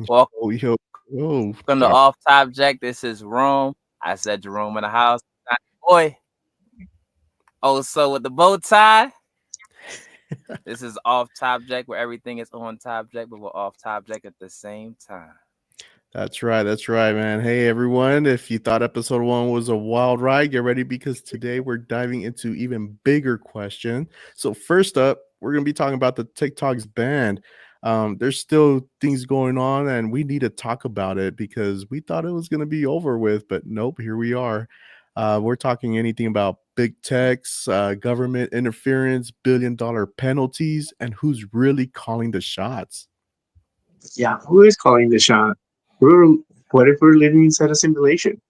Welcome Oh, yo, oh, to Off Topject. This is Rome. I said Jerome in the house. Boy. Oh, so with the bow tie, this is Off Topject where everything is on Topject, but we're off Topject at the same time. that's right. That's right, man. Hey, everyone. If you thought episode one was a wild ride, get ready because today we're diving into even bigger question. So first up, we're going to be talking about the TikTok's ban. There's still things going on, and we need to talk about it because we thought it was going to be over with, but nope, here we are. We're talking anything about big techs, government interference, billion-dollar penalties, and who's really calling the shots. Yeah, who is calling the shot? We're, what if we're living inside a simulation?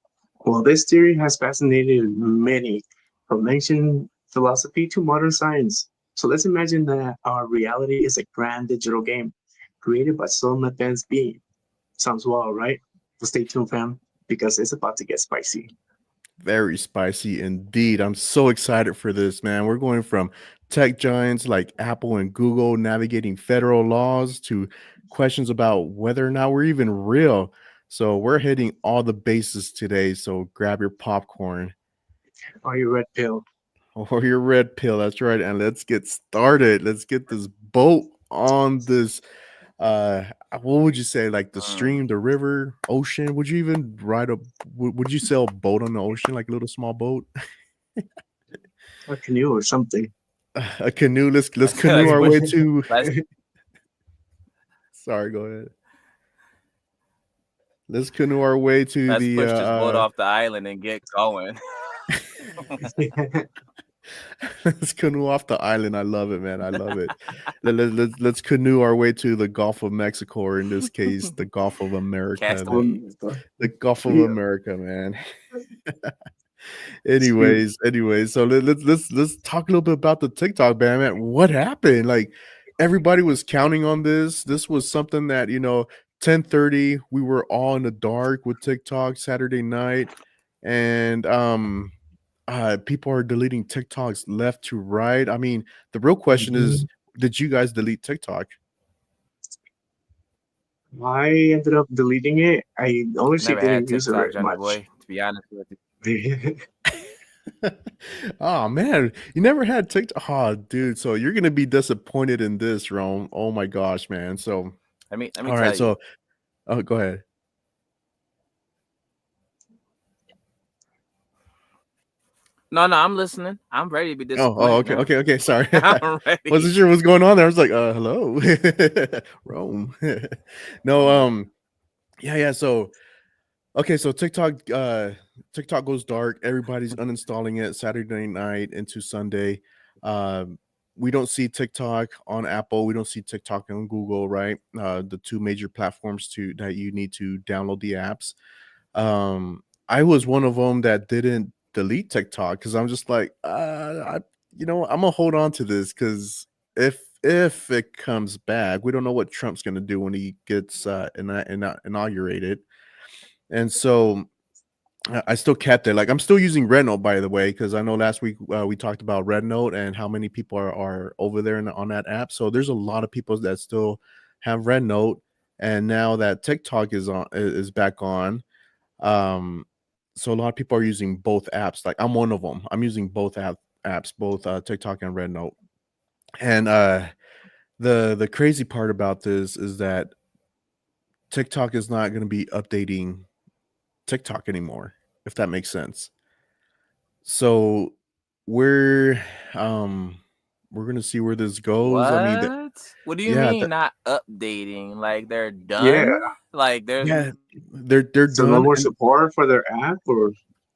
Well, this theory has fascinated many, from ancient philosophy to modern science. So let's imagine that our reality is a grand digital game created by some advanced being. Sounds wild, right? Well, stay tuned, fam, because it's about to get spicy. Very spicy indeed. I'm so excited for this, man. We're going from tech giants like Apple and Google navigating federal laws to questions about whether or not we're even real. So we're hitting all the bases today. So grab your popcorn Are you red pill? or your red pill. That's right. And let's get started. Let's get this boat on this uh what would you say, like the Mm. stream, the river, ocean? Would you even ride a would you sail a boat on the ocean, like a little small boat? A canoe or something. A canoe. Let's Let's canoe let's our push way to. let's Sorry, go ahead. Let's canoe our way to let's the. push this boat off the island and get going. Let's canoe off the island. I love it, man. I love it. Let's canoe our way to the Gulf of Mexico, or in this case, the Gulf of America. The, Castaway. the Gulf of Yeah, America, man. sweet. anyways, so let's talk a little bit about the TikTok ban, man. What happened? Like everybody was counting on this. This was something that 10:30. We were all in the dark with TikTok Saturday night, and people are deleting TikToks left to right. I mean, the real question is, Mhm. did you guys delete TikTok? I ended up deleting it. I honestly Never had didn't use it TikTok, very Johnny much. boy. To be honest with you, Oh man, you never had TikTok. Oh, dude, so you're gonna be disappointed in this, Rome. Oh my gosh, man. So, let me all right, tell you. so oh, go ahead. No, I'm listening. I'm ready to be Oh, disappointed okay, now. okay. Sorry, I'm ready. wasn't sure what's going on there. I was like, hello, Rome. No, yeah. So, okay, so TikTok goes dark. Everybody's uninstalling it Saturday night into Sunday. Um, we don't see TikTok on Apple. We don't see TikTok on Google, right? The two major platforms to that you need to download the apps. I was one of them that didn't delete TikTok because I'm just like, I'm gonna hold on to this because if it comes back, we don't know what Trump's gonna do when he gets inaugurated, and so I still kept it. Like I'm still using Rednote, by the way, because I know last week we talked about Rednote and how many people are over there on that app. So there's a lot of people that still have Rednote, and now that TikTok is back on, um, so a lot of people are using both apps. Like I'm one of them. I'm using both apps, both TikTok and Rednote. And the crazy part about this is that TikTok is not going to be updating TikTok anymore, if that makes sense. So we're um we're gonna see where this goes. I mean, What? What do you yeah, mean not updating? Like they're Yeah. done? Like they're yeah, they're So no done more and support for their app or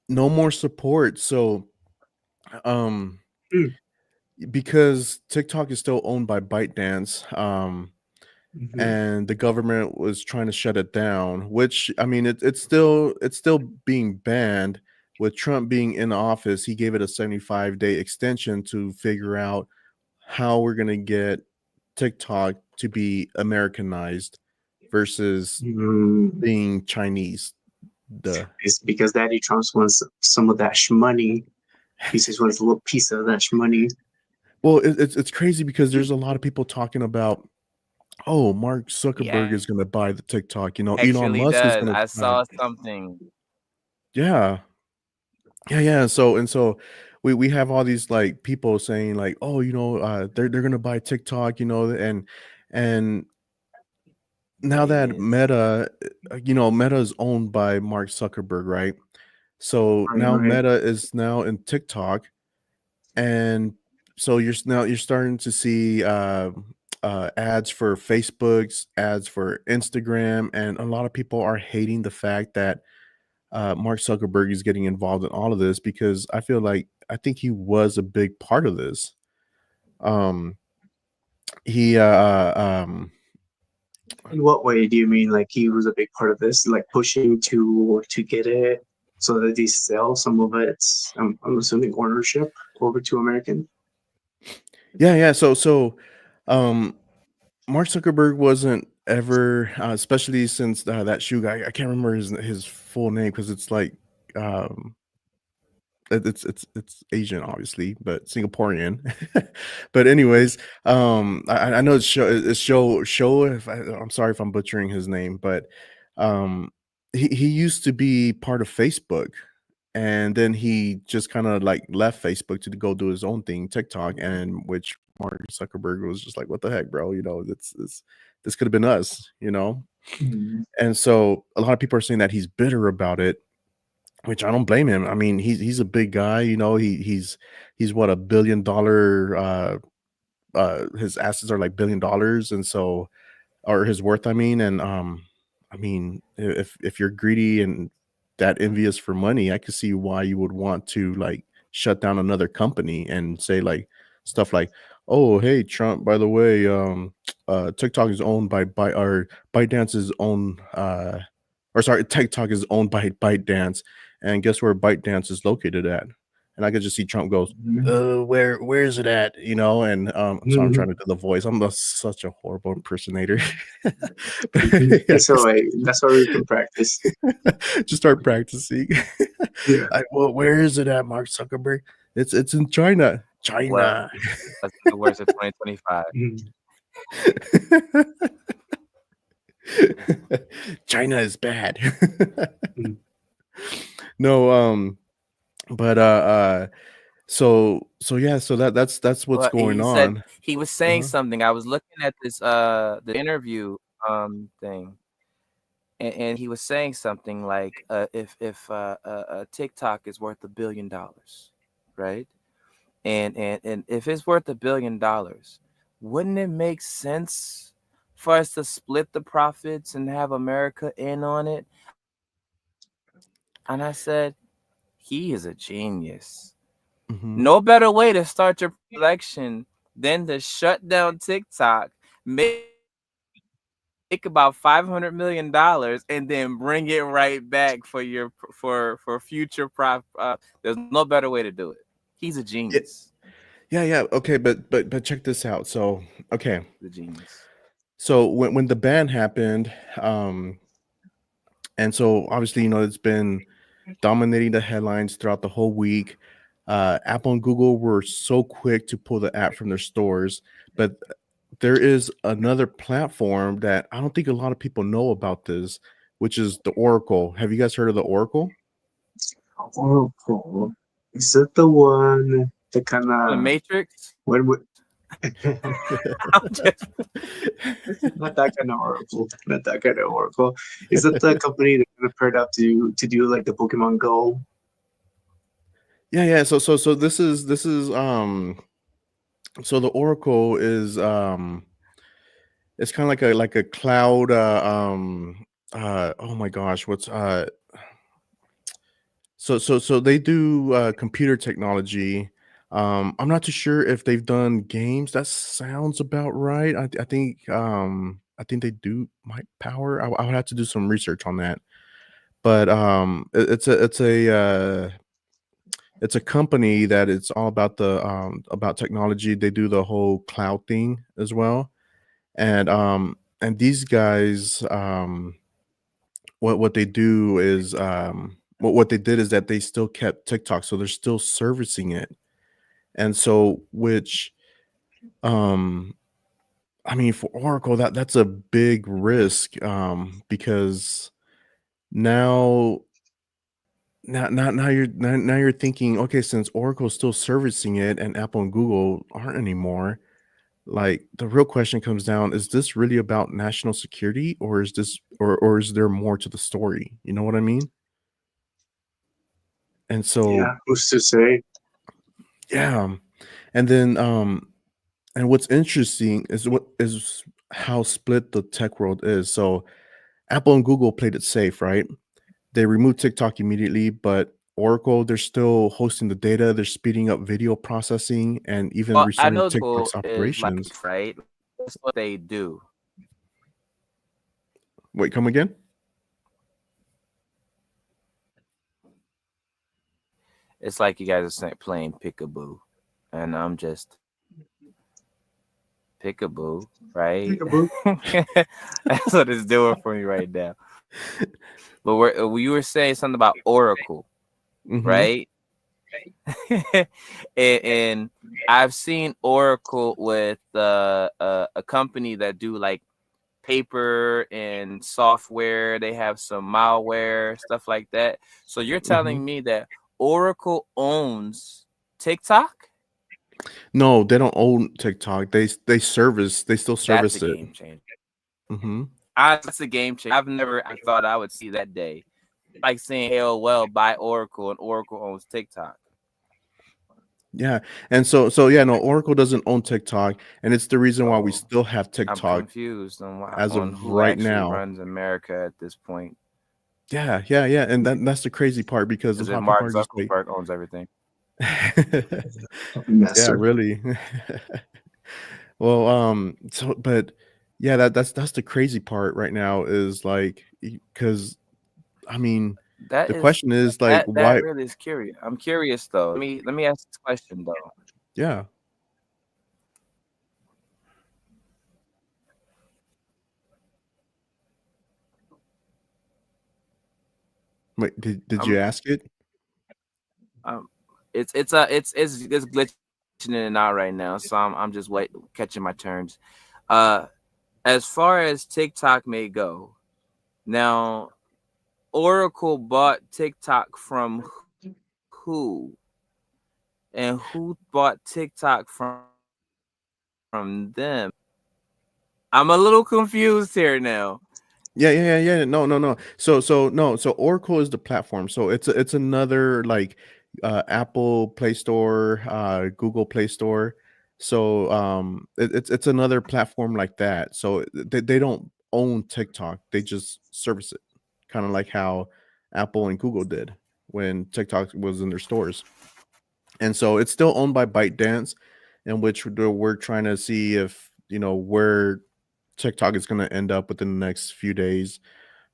no more support. So um hmm. because TikTok is still owned by ByteDance, Mhm. and the government was trying to shut it down, which I mean it's still being banned. With Trump being in office, he gave it a 75-day extension to figure out how we're gonna get TikTok to be Americanized versus Mm. being Chinese. The It's because Daddy Trump wants some of that money. He just wants a little piece of that money. Well, it's crazy because there's a lot of people talking about. oh, Mark He Zuckerberg is going to buy the TikTok. You know, Elon actually Musk is does. going I to. saw something. Yeah, yeah. So we have all these like people saying like, oh, you know, they're going to buy TikTok. You know, and now It that is. Meta, you know, Meta is owned by Mark Zuckerberg, right? So Right, now right. Meta is now in TikTok, and so you're starting to see ads for Facebook's, ads for Instagram, and a lot of people are hating the fact that Mark Zuckerberg is getting involved in all of this because I think he was a big part of this. Um, he In what way do you mean like he was a big part of this, like pushing to get it so that they sell some of its, I'm assuming ownership over to American? yeah. Um, Mark Zuckerberg wasn't ever, especially since that shoe guy. I can't remember his full name because it's like um, it's Asian, obviously, but Singaporean. But anyways, I know it's show. If I'm sorry if I'm butchering his name, but um, he used to be part of Facebook, and then he just kind of like left Facebook to go do his own thing, TikTok, and which Mark Zuckerberg was just like, "What the heck, bro? You know, this could have been us, you know." Mhm. And so a lot of people are saying that he's bitter about it, which I don't blame him. I mean, he's a big guy, you know. He's what, $1 billion. His assets are like $1 billion, and so, or his worth, I mean. And I mean, if you're greedy and that envious for money, I could see why you would want to like shut down another company and say like stuff like, "Oh, hey, Trump, by the way, TikTok is owned by or ByteDance is owned, or sorry, TikTok is owned by ByteDance, and guess where ByteDance is located at?" And I could just see Trump goes, where is it at? You know, and I'm sorry, I'm trying Mhm. to do the voice. Such a horrible impersonator. But Mhm. yeah, It's all right. That's why we can practice. just start practicing. Yeah. Like, well, where is it at, Mark Zuckerberg? It's in China. Well, China. let's get the worst of 2025. Mhm. China is bad. Mhm. No, but so yeah, so that's what's Well, going he said on. he was saying Uh-huh. something. I was looking at this the interview thing, and he was saying something like TikTok is worth $1 billion, right? And if it's worth $1 billion, wouldn't it make sense for us to split the profits and have America in on it? And I said, he is a genius. Hmm. No better way to start your election than to shut down TikTok, make about $500 million, and then bring it right back for for future There's no better way to do it. He's a Yeah, genius. yeah. Okay, but check this out. So okay, The genius. so when the ban happened, um, and so obviously, you know, it's been dominating the headlines throughout the whole week. Apple and Google were so quick to pull the app from their stores, but there is another platform that I don't think a lot of people know about this, which is the Oracle. Have you guys heard of the Oracle? Oracle. Is it the one that kind On the of Matrix. when we I'm just not that kind of Oracle, not that kind of Oracle. Is it the company that kind of paired up to do like the Pokemon Go? Yeah. So this is so the Oracle is it's kind of like a cloud oh my gosh, what's so they do computer technology. I'm not too sure if they've done games. That sounds about right. I think they do might power. I would have to do some research on that. But it's a company that it's all about the about technology. They do the whole cloud thing as well. And these guys, what they do is what they did is that they still kept TikTok, so they're still servicing it. And so which um I mean, for Oracle, that's a big risk, because now now you're thinking, okay, since Oracle's still servicing it and Apple and Google aren't anymore, like the real question comes down: is this really about national security, or is this, or is there more to the story? You know what I mean? And so, Yeah, who's to say? yeah, and then and what's interesting is what is how split the tech world is. So Apple and Google played it safe, right? They removed TikTok immediately, but Oracle, they're still hosting the data, they're speeding up video processing, and even Well, I restarting know TikTok's is like operations. right. That's what they do. Wait, come again? It's like you guys are playing peekaboo, and I'm just peekaboo, right? Peekaboo. That's what it's doing for me right now. But you were saying something about Oracle, Hmm. right? And I've seen Oracle with a company that do like paper and software. They have some malware stuff like that. So you're Hmm. telling me that Oracle owns TikTok? No, they don't own TikTok. They still That's a service it. game changer. Hmm. That's a game changer. I thought I would see that day. Like saying AOL buy Oracle and Oracle owns TikTok. Yeah, and so yeah, no, Oracle doesn't own TikTok, and it's the reason why we So still have I'm TikTok confused as on of who right actually now. runs America at this point. Yeah, and that's the crazy part because a Is lot it of people Mark are just like, Zuckerberg owns everything? yeah, Master. really. Well, so but yeah, that's the crazy part right now is like, because I mean, That the is question is like, that why? really is curious. I'm curious though. Let me ask this question though. Yeah, wait, did you I'm ask it? it's glitching in and out right now, so I'm just catching my turns. Uh, as far as TikTok may go, now Oracle bought TikTok from who, and who bought TikTok from them? I'm a little confused here now. Yeah. No. So Oracle is the platform. So it's another like Apple Play Store, Google Play Store. So it's another platform like that. So they don't own TikTok. They just service it, kind of like how Apple and Google did when TikTok was in their stores. And so it's still owned by ByteDance, in which we're trying to see if, where TikTok is going to end up within the next few days.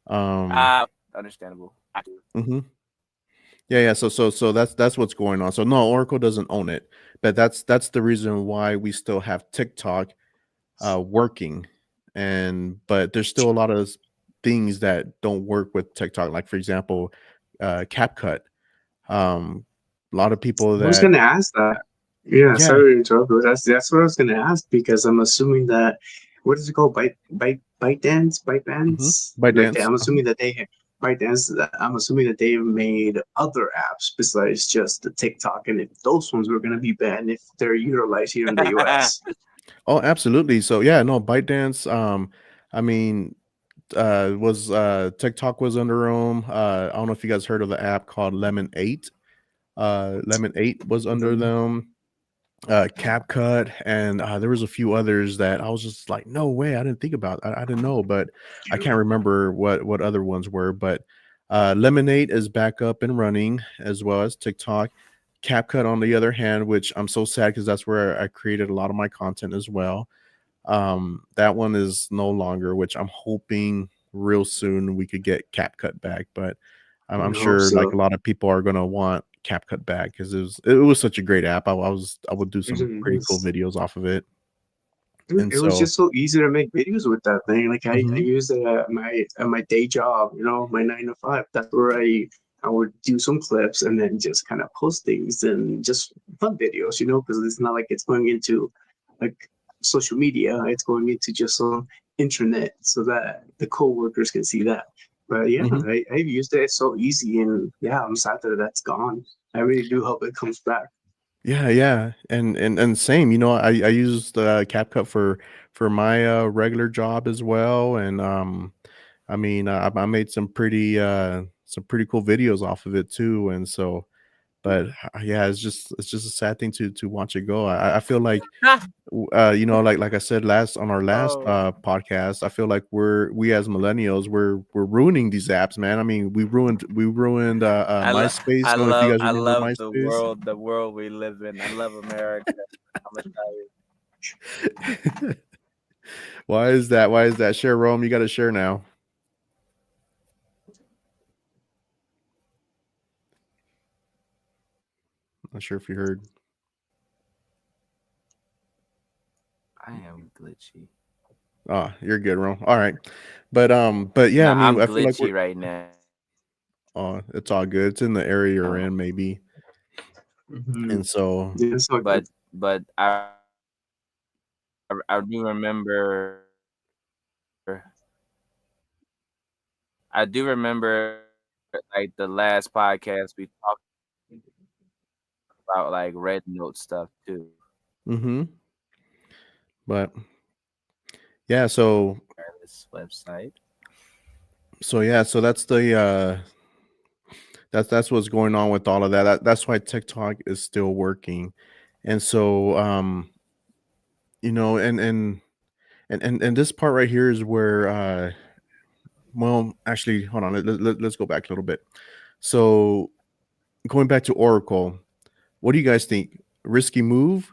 Understandable. Mhm. Yeah. So that's what's going on. So no, Oracle doesn't own it, but that's the reason why we still have TikTok working, and but there's still a lot of things that don't work with TikTok. Like for example, CapCut. A lot of people I was that, gonna ask that. Yeah, yeah. sorry to interrupt, but that's what I was gonna ask because I'm assuming that what is it called? Bite Mhm. dance? Like that. ByteDance. I'm assuming that they bite dance. I'm assuming that they made other apps besides just the TikTok, and if those ones were gonna be banned if they're utilized here in the US. Oh, absolutely. So yeah, no, ByteDance. I mean, was TikTok was under them. I don't know if you guys heard of the app called Lemon 8. Lemon 8 was under Mhm. them. CapCut, and there was a few others that I was just like, no way, I didn't think about. I didn't know, but I can't remember what other ones were. But Lemonade is back up and running as well as TikTok. CapCut, on the other hand, which I'm so sad because that's where I created a lot of my content as well. That one is no longer, which I'm hoping real soon we could get CapCut back. But I'm I hope sure like so. a lot of people are gonna want CapCut back because it was such a great app. I would do some It pretty cool was. videos off of it. And It was so, just so easy to make videos with that thing. Like I mhm. use it at my day job, my 9 to 5. That's where I would do some clips and then just kind of post things and just fun videos, because it's not like it's going into like social media. It's going into just some internet so that the coworkers can see that. But yeah, Hmm. I've used it. It's so easy, and yeah, I'm sad that that's gone. I really do hope it comes back. Yeah, yeah, and same. I used CapCut for my regular job as well, and I mean, I made some pretty cool videos off of it too, and so. But yeah, it's just a sad thing to watch it go. I feel like like I said last on our last Oh, podcast, I feel like we as millennials we're ruining these apps, man. I mean, we ruined MySpace. Know if you guys I remember love MySpace? the world we live in. I love America. I'm gonna tell you. Why is that? Why is that? Share, Rome. You got to share now. Not sure if you heard. I am glitchy. Oh, you're good, Rome. All right, but yeah, I Nah, mean, I'm I feel like we're. glitchy right now. Oh, it's all good. It's in the area you're in, maybe, Hmm. and so. Yeah, it's all good. But I do remember like the last podcast we talked about like red note stuff too. Mm-hmm. But yeah, so This website. yeah, so that's what's going on with all of that. That's why TikTok is still working. And so and this part right here is where well, actually, hold on. Let's go back a little bit. So going back to Oracle, what do you guys think? Risky move?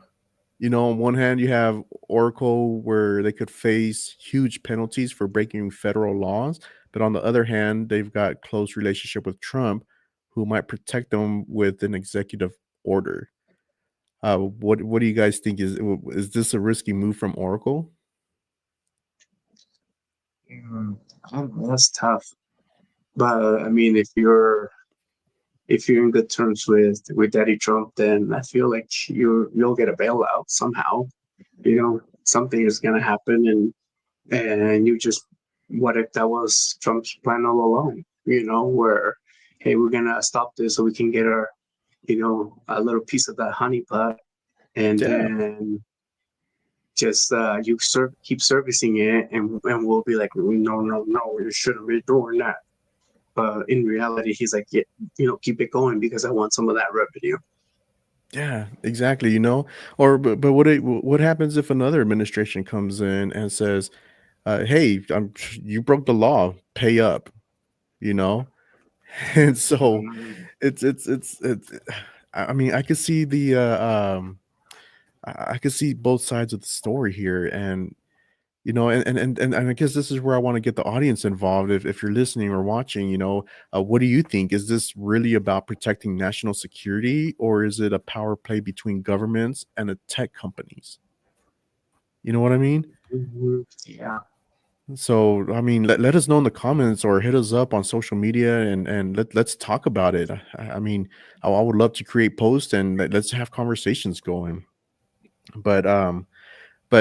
On one hand, you have Oracle where they could face huge penalties for breaking federal laws, but on the other hand, they've got close relationship with Trump, who might protect them with an executive order. What do you guys think? Is this a risky move from Oracle? Mm, I don't know, that's tough. But I mean, if you're in good terms with Daddy Trump, then I feel like you'll get a bailout somehow. Something is gonna happen, and you just, what if that was Trump's plan all along? Where, hey, we're gonna stop this so we can get our, a little piece of that honey pot, and Yeah, then just keep servicing it, and we'll be like, no, no, no, you shouldn't be doing that. But in reality, he's like, yeah, keep it going because I want some of that revenue. yeah, exactly. Or but what happens if another administration comes in and says, "Hey, you broke the law, pay up," you know? And so Um, it's I mean, I could see I could see both sides of the story here, and and I guess this is where I want to get the audience involved. If you're listening or watching, what do you think? Is this really about protecting national security, or is it a power play between governments and the tech companies? You know what I mean? yeah. So, I mean, let us know in the comments or hit us up on social media, and let's talk about it. I mean, I would love to create posts and let's have conversations going. But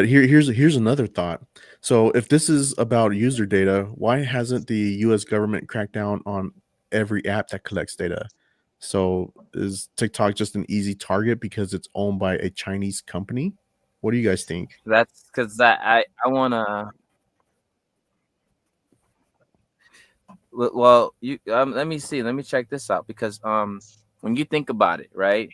here's another thought. So if this is about user data, why hasn't the US government cracked down on every app that collects data? So is TikTok just an easy target because it's owned by a Chinese company? What do you guys think? That's because I wanna. Well, you let me see. Let me check this out because when you think about it, right?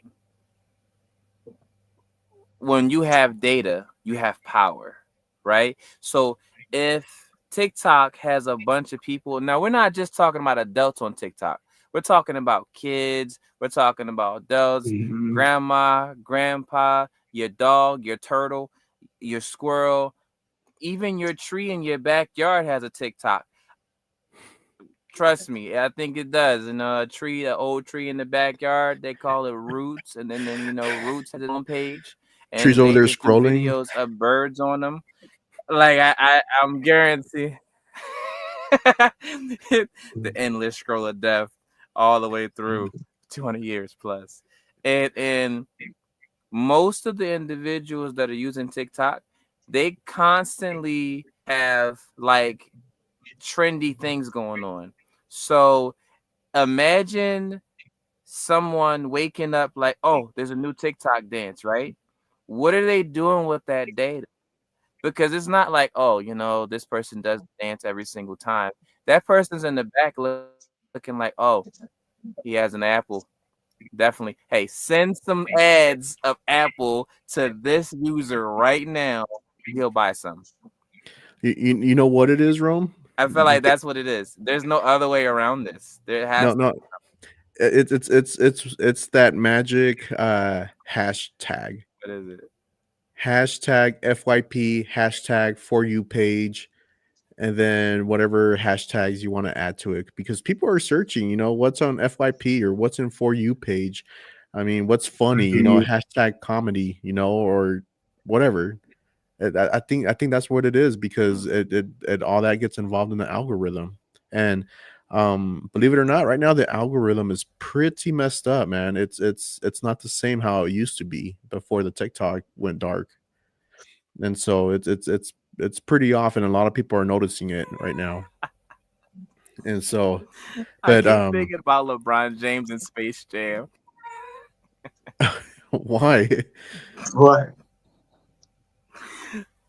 When you have data, you have power, right? So if TikTok has a bunch of people, now we're not just talking about adults on TikTok. We're talking about kids, we're talking about adults, Mhm. grandma, grandpa, your dog, your turtle, your squirrel, even your tree in your backyard has a TikTok. Trust me, I think it does. A tree, an old tree in the backyard, they call it Roots, and then Roots has its own page, Trees and over they there just do scrolling. videos of birds on them. Like I'm guarantee the endless scroll of death all the way through 200 years plus, and most of the individuals that are using TikTok, they constantly have like trendy things going on. So imagine someone waking up like, oh, there's a new TikTok dance, right? What are they doing with that data? Because it's not like, oh, this person does dance every single time. That person's in the back looking like, oh, he has an apple. Definitely. Hey, send some ads of Apple to this user right now. He'll buy some. You know what it is, Rome? I feel like that's what it is. There's no other way around this. There No, has to no, it's that magic hashtag. what is it? Hashtag FYP, hashtag for you page, and then whatever hashtags you want to add to it, because people are searching, what's on FYP or what's in for you page. I mean, what's funny, Mhm. hashtag comedy, or whatever. I think that's what it is, because it all that gets involved in the algorithm. And believe it or not, right now the algorithm is pretty messed up, man. It's not the same how it used to be before the TikTok went dark. And so it's pretty off, and a lot of people are noticing it right now. And so, I but keep thinking about LeBron James and Space Jam. why? What?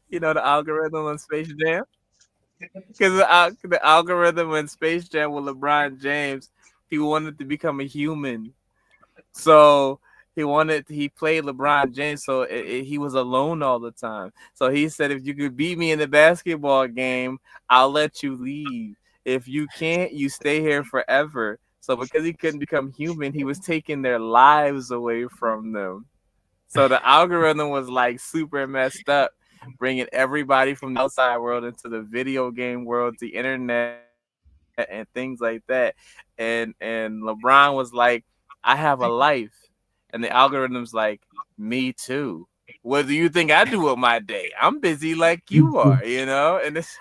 You know the algorithm on Space Jam? Because the algorithm in Space Jam with LeBron James, he wanted to become a human. So he played LeBron James, so he was alone all the time. So he said, if you could beat me in the basketball game, I'll let you leave. If you can't, you stay here forever. So because he couldn't become human, he was taking their lives away from them. So the algorithm was like super messed up, bringing everybody from the outside world into the video game world, the internet, and things like that. And LeBron was like, I have a life, and the algorithm's like, me too. What do you think I do with my day? I'm busy like you are. And it's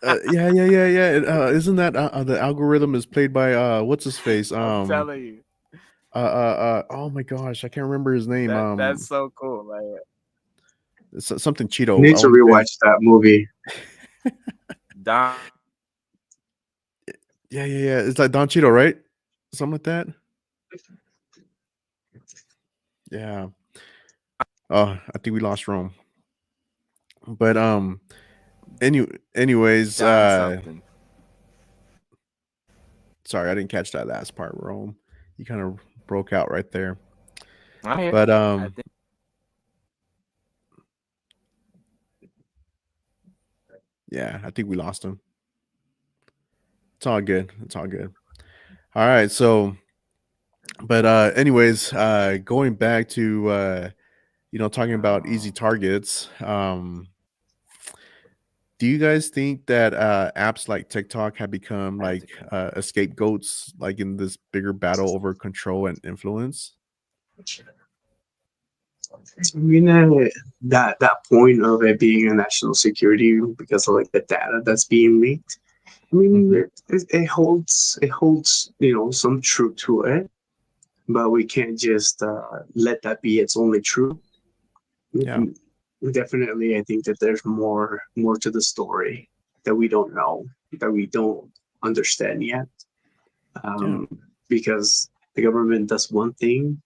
Yeah. Isn't that the algorithm is played by what's his face? I'm telling you, Oh my gosh, I can't remember his name. that's so cool. Like Something I Cheeto. need I to want to say. rewatch that movie. Don Cheadle. Yeah. It's like Don Cheeto, right? Something like that. Yeah. Oh, I think we lost Rome. But anyways, Don something. sorry, I didn't catch that last part, Rome. You kind of broke out right there. I'm here. But I think yeah, I think we lost him. It's all good. It's all good. All right, so but anyways, going back to talking about easy targets, do you guys think that apps like TikTok have become I have like to go. scapegoats, like in this bigger battle over control and influence? I mean, that point of it being a national security because of like the data that's being leaked. I mean, Hmm. it holds some truth to it, but we can't just let that be its only truth. Yeah, Mm, Definitely, I think that there's more to the story that we don't know, that we don't understand yet, yeah. um, because the government does one thing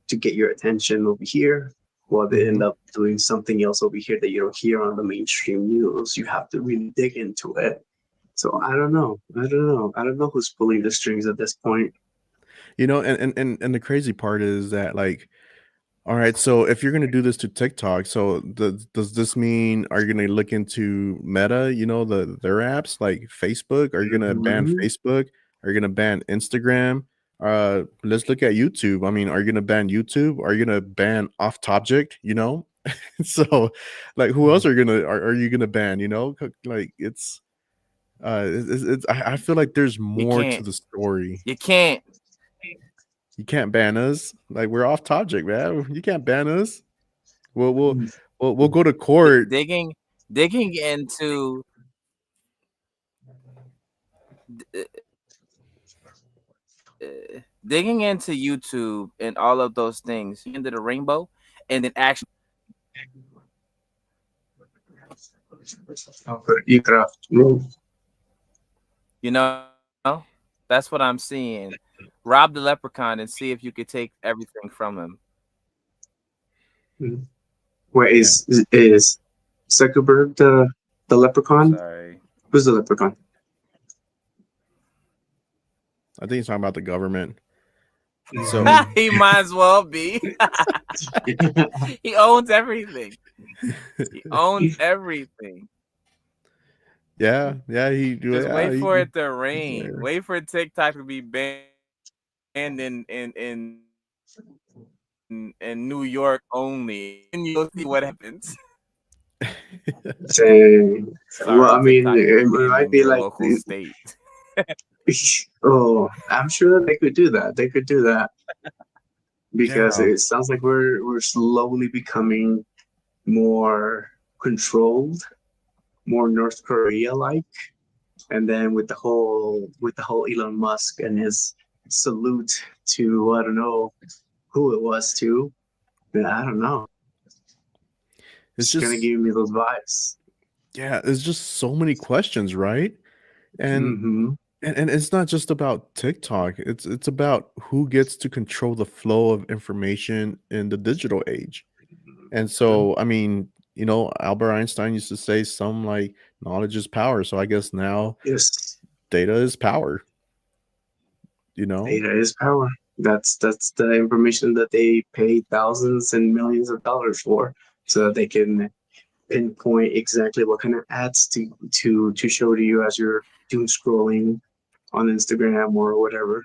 to get your attention over here, while they Hmm. end up doing something else over here that you don't hear on the mainstream news. You have to really dig into it. So I don't know. I don't know who's pulling the strings at this point. And the crazy part is that, like, all right, so if you're gonna do this to TikTok, so does this mean, are you gonna look into Meta, their apps like Facebook? Are you gonna ban Mhm. Facebook? Are you gonna ban Instagram? Let's look at YouTube. I mean, are you gonna ban YouTube? Are you gonna ban off Topject? So, like, who else are you gonna ban? Like I feel like there's You more to can't. the story. You can't. You can't ban us. Like, we're off Topject, man. You can't ban us. We'll we'll we'll go to court. Digging into digging into YouTube and all of those things, into the rainbow, and then actually Aircraft room. You know, that's what I'm seeing. Rob the leprechaun and see if you could take everything from him. Mm. Where Yeah, is Zuckerberg the leprechaun? Sorry. Who's the leprechaun? I think he's talking about the government. So Mm. He might as well be. He owns everything. He owns everything. yeah, yeah, Just yeah, wait for it to yeah. rain. Wait for TikTok to be banned in New York only, and then you'll see what happens. Saying, well, Sorry, I mean, TikTok is it banned might in be your like, local state. oh, I'm sure they could do that. They could do that because Yeah, it sounds like we're slowly becoming more controlled, more North Korea like. And then with the whole Elon Musk and his salute to I don't know who it was to. I don't know. it's It's gonna just give me those vibes. yeah, it's just so many questions, right? And Mm-hmm. and it's not just about TikTok. It's about who gets to control the flow of information in the digital age. And so, I mean, Albert Einstein used to say some like knowledge is power. So I guess now Yes, data is power, you know? data is power. That's the information that they pay thousands and millions of dollars for, so that they can pinpoint exactly what kind of ads to show to you as you're doom scrolling on Instagram or whatever.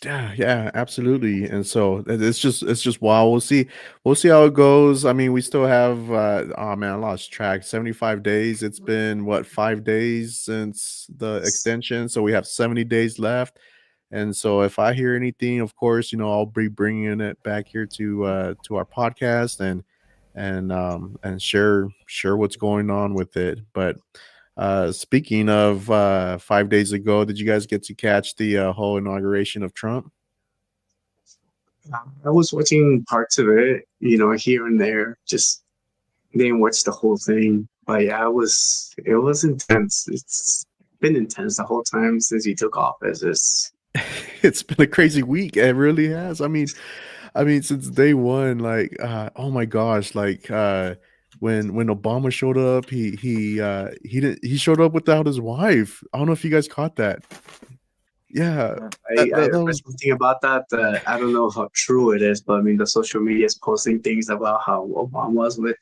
Yeah, yeah, absolutely. And so it's just wow. We'll see how it goes. I mean, we still have oh man, I lost track. 75 days. It's been what, 5 days since the extension. So we have 70 days left. And so if I hear anything, of course, I'll be bringing it back here to our podcast and share what's going on with it. But speaking of 5 days ago, did you guys get to catch the whole inauguration of Trump? I was watching parts of it, here and there. Just didn't watch the whole thing, but yeah, it was intense. It's been intense the whole time since he took office. It's been a crazy week. It really has. I mean, since day one, like, oh my gosh, like, when Obama showed up, he showed up without his wife. I don't know if you guys caught that. Yeah, I that read was something about that. I don't know how true it is, but I mean, the social media is posting things about how Obama was with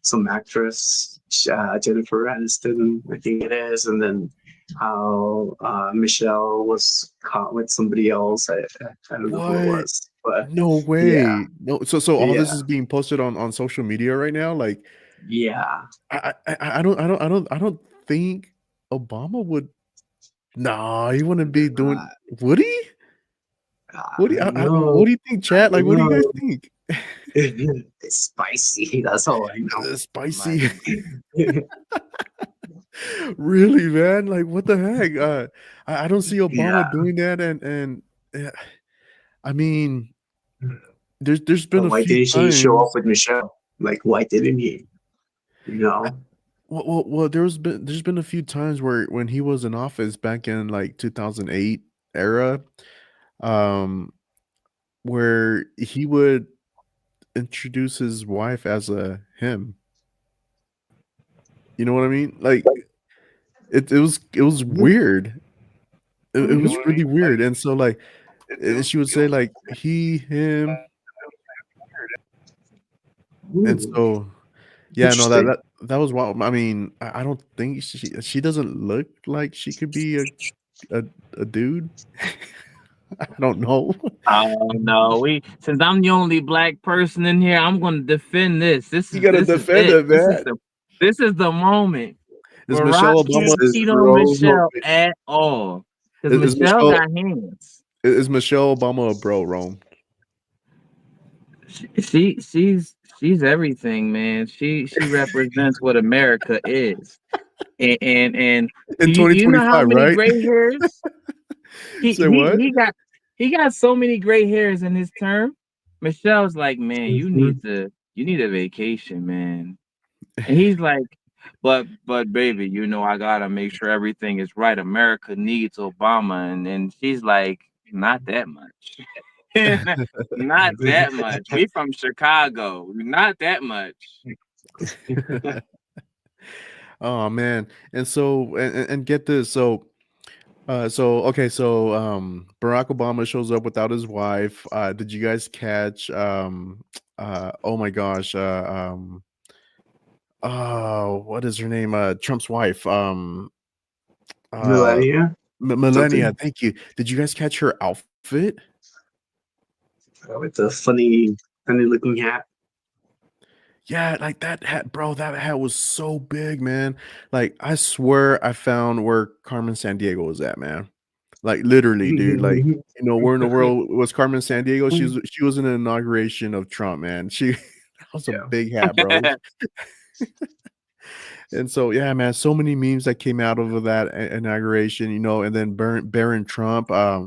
some actress, Jennifer Aniston, I think it is, and then how Michelle was caught with somebody else. I don't know who it what? was, but No yeah, way. No, so all this yeah, is being posted on social media right now. Like, yeah. I don't think Obama would. Nah, he wouldn't be Uh, doing. Would he? I What do you? don't What know. do you think, I chat? Like, don't what do you guys know. think? It's spicy. That's all I know. Spicy. My Really, man? Like, what the heck? I don't see Obama Yeah. doing that, and uh, I mean, there's been But a why few didn't he show up times. with Michelle? Like, why didn't he? You I, know? well, there's been a few times where when he was in office back in like 2008 era, um, where he would introduce his wife as a him. You know what I mean? Like it was weird. It Mhm. was really weird, and so like, and she would say like he, him, and Ooh, so yeah, no, that interesting. that that was wild. I mean, I don't think she doesn't look like she could be a, a dude. I don't know. Oh no, we since I'm the only black person in here, I'm gonna defend this. This You is gotta this is defend it. it, man. This is the moment. Is Barack Michelle This Obama? can't is cheat on Rose Michelle moment. at all. Because Is Michelle Michelle got hands. is Michelle Obama a bro, Rome? She's everything, man. She represents what America is. And In you know how 2025, many right? gray hairs? He Say he what? he got he got so many gray hairs in his term. Michelle's like, man, Mhm. you need a vacation, man. And he's like, But baby, I gotta make sure everything is right. America needs Obama, and she's like, not that much. Not that much. We from Chicago. Not that much. Oh man. And so and get this. Barack Obama shows up without his wife. Did you guys catch oh my gosh, oh, what is her name? Trump's wife. Uh Melania, Melania, something thank you. Did you guys catch her outfit? with the funny looking hat. Yeah, like that hat, bro. That hat was so big, man. Like, I swear I found where Carmen San Diego was at, man. Like, literally, dude. Like, where in the world was Carmen San Diego? She was in the inauguration of Trump, man. She that was a Yeah. big hat, bro. And so, yeah, man, so many memes that came out of that inauguration, and then Barron Trump. I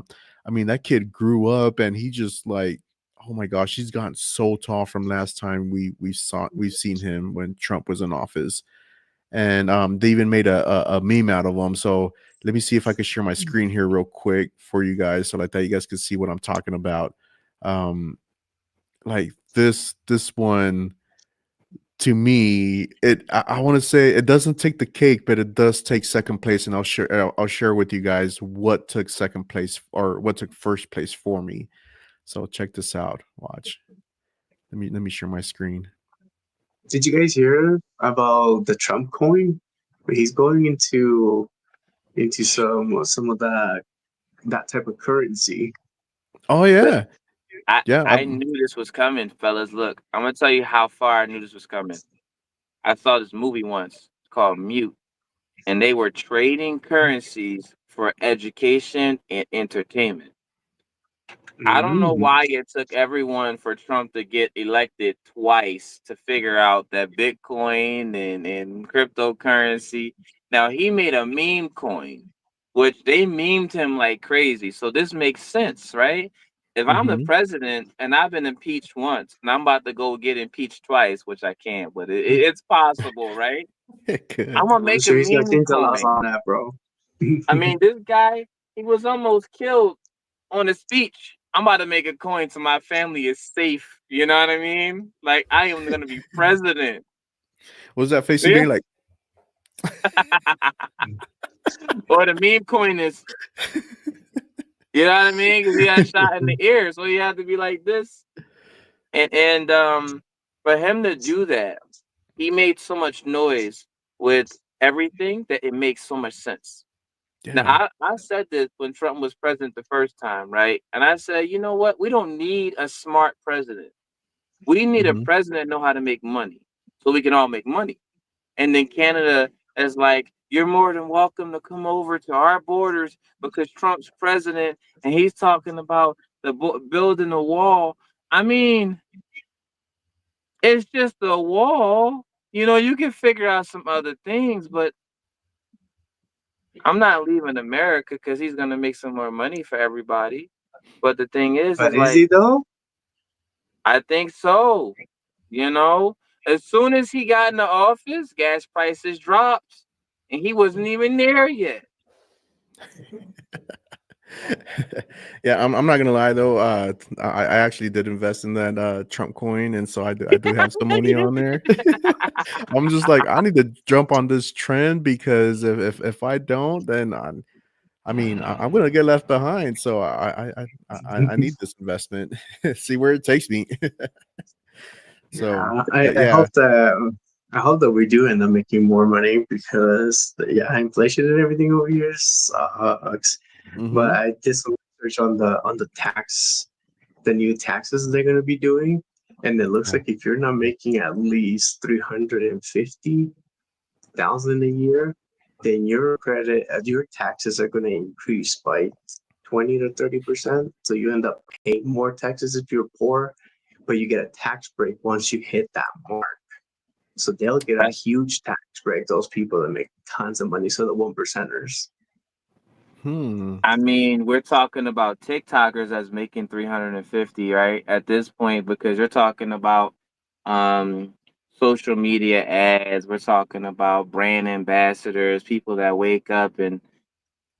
mean, that kid grew up and he just like, oh my gosh, he's gotten so tall from last time we've seen him when Trump was in office. And they even made a meme out of him. So let me see if I can share my screen here real quick for you guys, so like that you guys can see what I'm talking about. Um, like this one, to me, I want to say it doesn't take the cake, but it does take second place, and I'll share with you guys what took second place or what took first place for me. So check this out. Watch. Let me share my screen. Did you guys hear about the Trump coin? He's going into some of that type of currency. Oh Look, yeah, I yeah. I knew this was coming, fellas. Look, I'm gonna tell you how far I knew this was coming. I saw this movie once called Mute, and they were trading currencies for education and entertainment. I don't know Mm. why it took everyone for Trump to get elected twice to figure out that Bitcoin and cryptocurrency. Now he made a meme coin, which they memed him like crazy. So this makes sense, right? If I'm the Mm-hmm. president and I've been impeached once and I'm about to go get impeached twice, which I can't, but it's possible, right? I'm Good. gonna I'm make a sure he's gonna meme change the laws coin. on that, bro. I mean, this guy, he was almost killed on a speech. I'm about to make a coin so my family is safe. You know what I mean? Like I am gonna be president. What was that face you Yeah. made? Like, Or the meme coin is, you know what I mean? Because he got shot in the ear, so he had to be like this. And for him to do that, he made so much noise with everything that it makes so much sense. Now yeah. I said this when Trump was president the first time, right? And I said, you know what? We don't need a smart president. We need a Mm-hmm. president know how to make money so we can all make money. And then Canada is like, you're more than welcome to come over to our borders because Trump's president and he's talking about building a wall. I mean, it's just a wall. You can figure out some other things, but I'm not leaving America because he's gonna make some more money for everybody. But the thing is But is like, he though? I think so. You know, as soon as he got in the office, gas prices dropped, and he wasn't even there yet. Yeah, I'm not gonna lie though. I actually did invest in that Trump coin, and so I do have some money on there. I'm just like, I need to jump on this trend because if I don't, then I'm gonna get left behind. So I need this investment. See where it takes me. So Yeah, I yeah. hope that we do end up making more money because yeah, inflation and everything over here sucks. But Mm-hmm. I did some research on the new taxes they're gonna be doing, and it looks Yeah. like if you're not making at least 350,000 a year, then your taxes are gonna increase by 20 to 30%. So you end up paying more taxes if you're poor, but you get a tax break once you hit that mark. So they'll get a That's- huge tax break, those people that make tons of money. So the one percenters. Hmm. I mean, we're talking about TikTokers that's making 350, right? At this point, because you're talking about um social media ads. We're talking about brand ambassadors, people that wake up and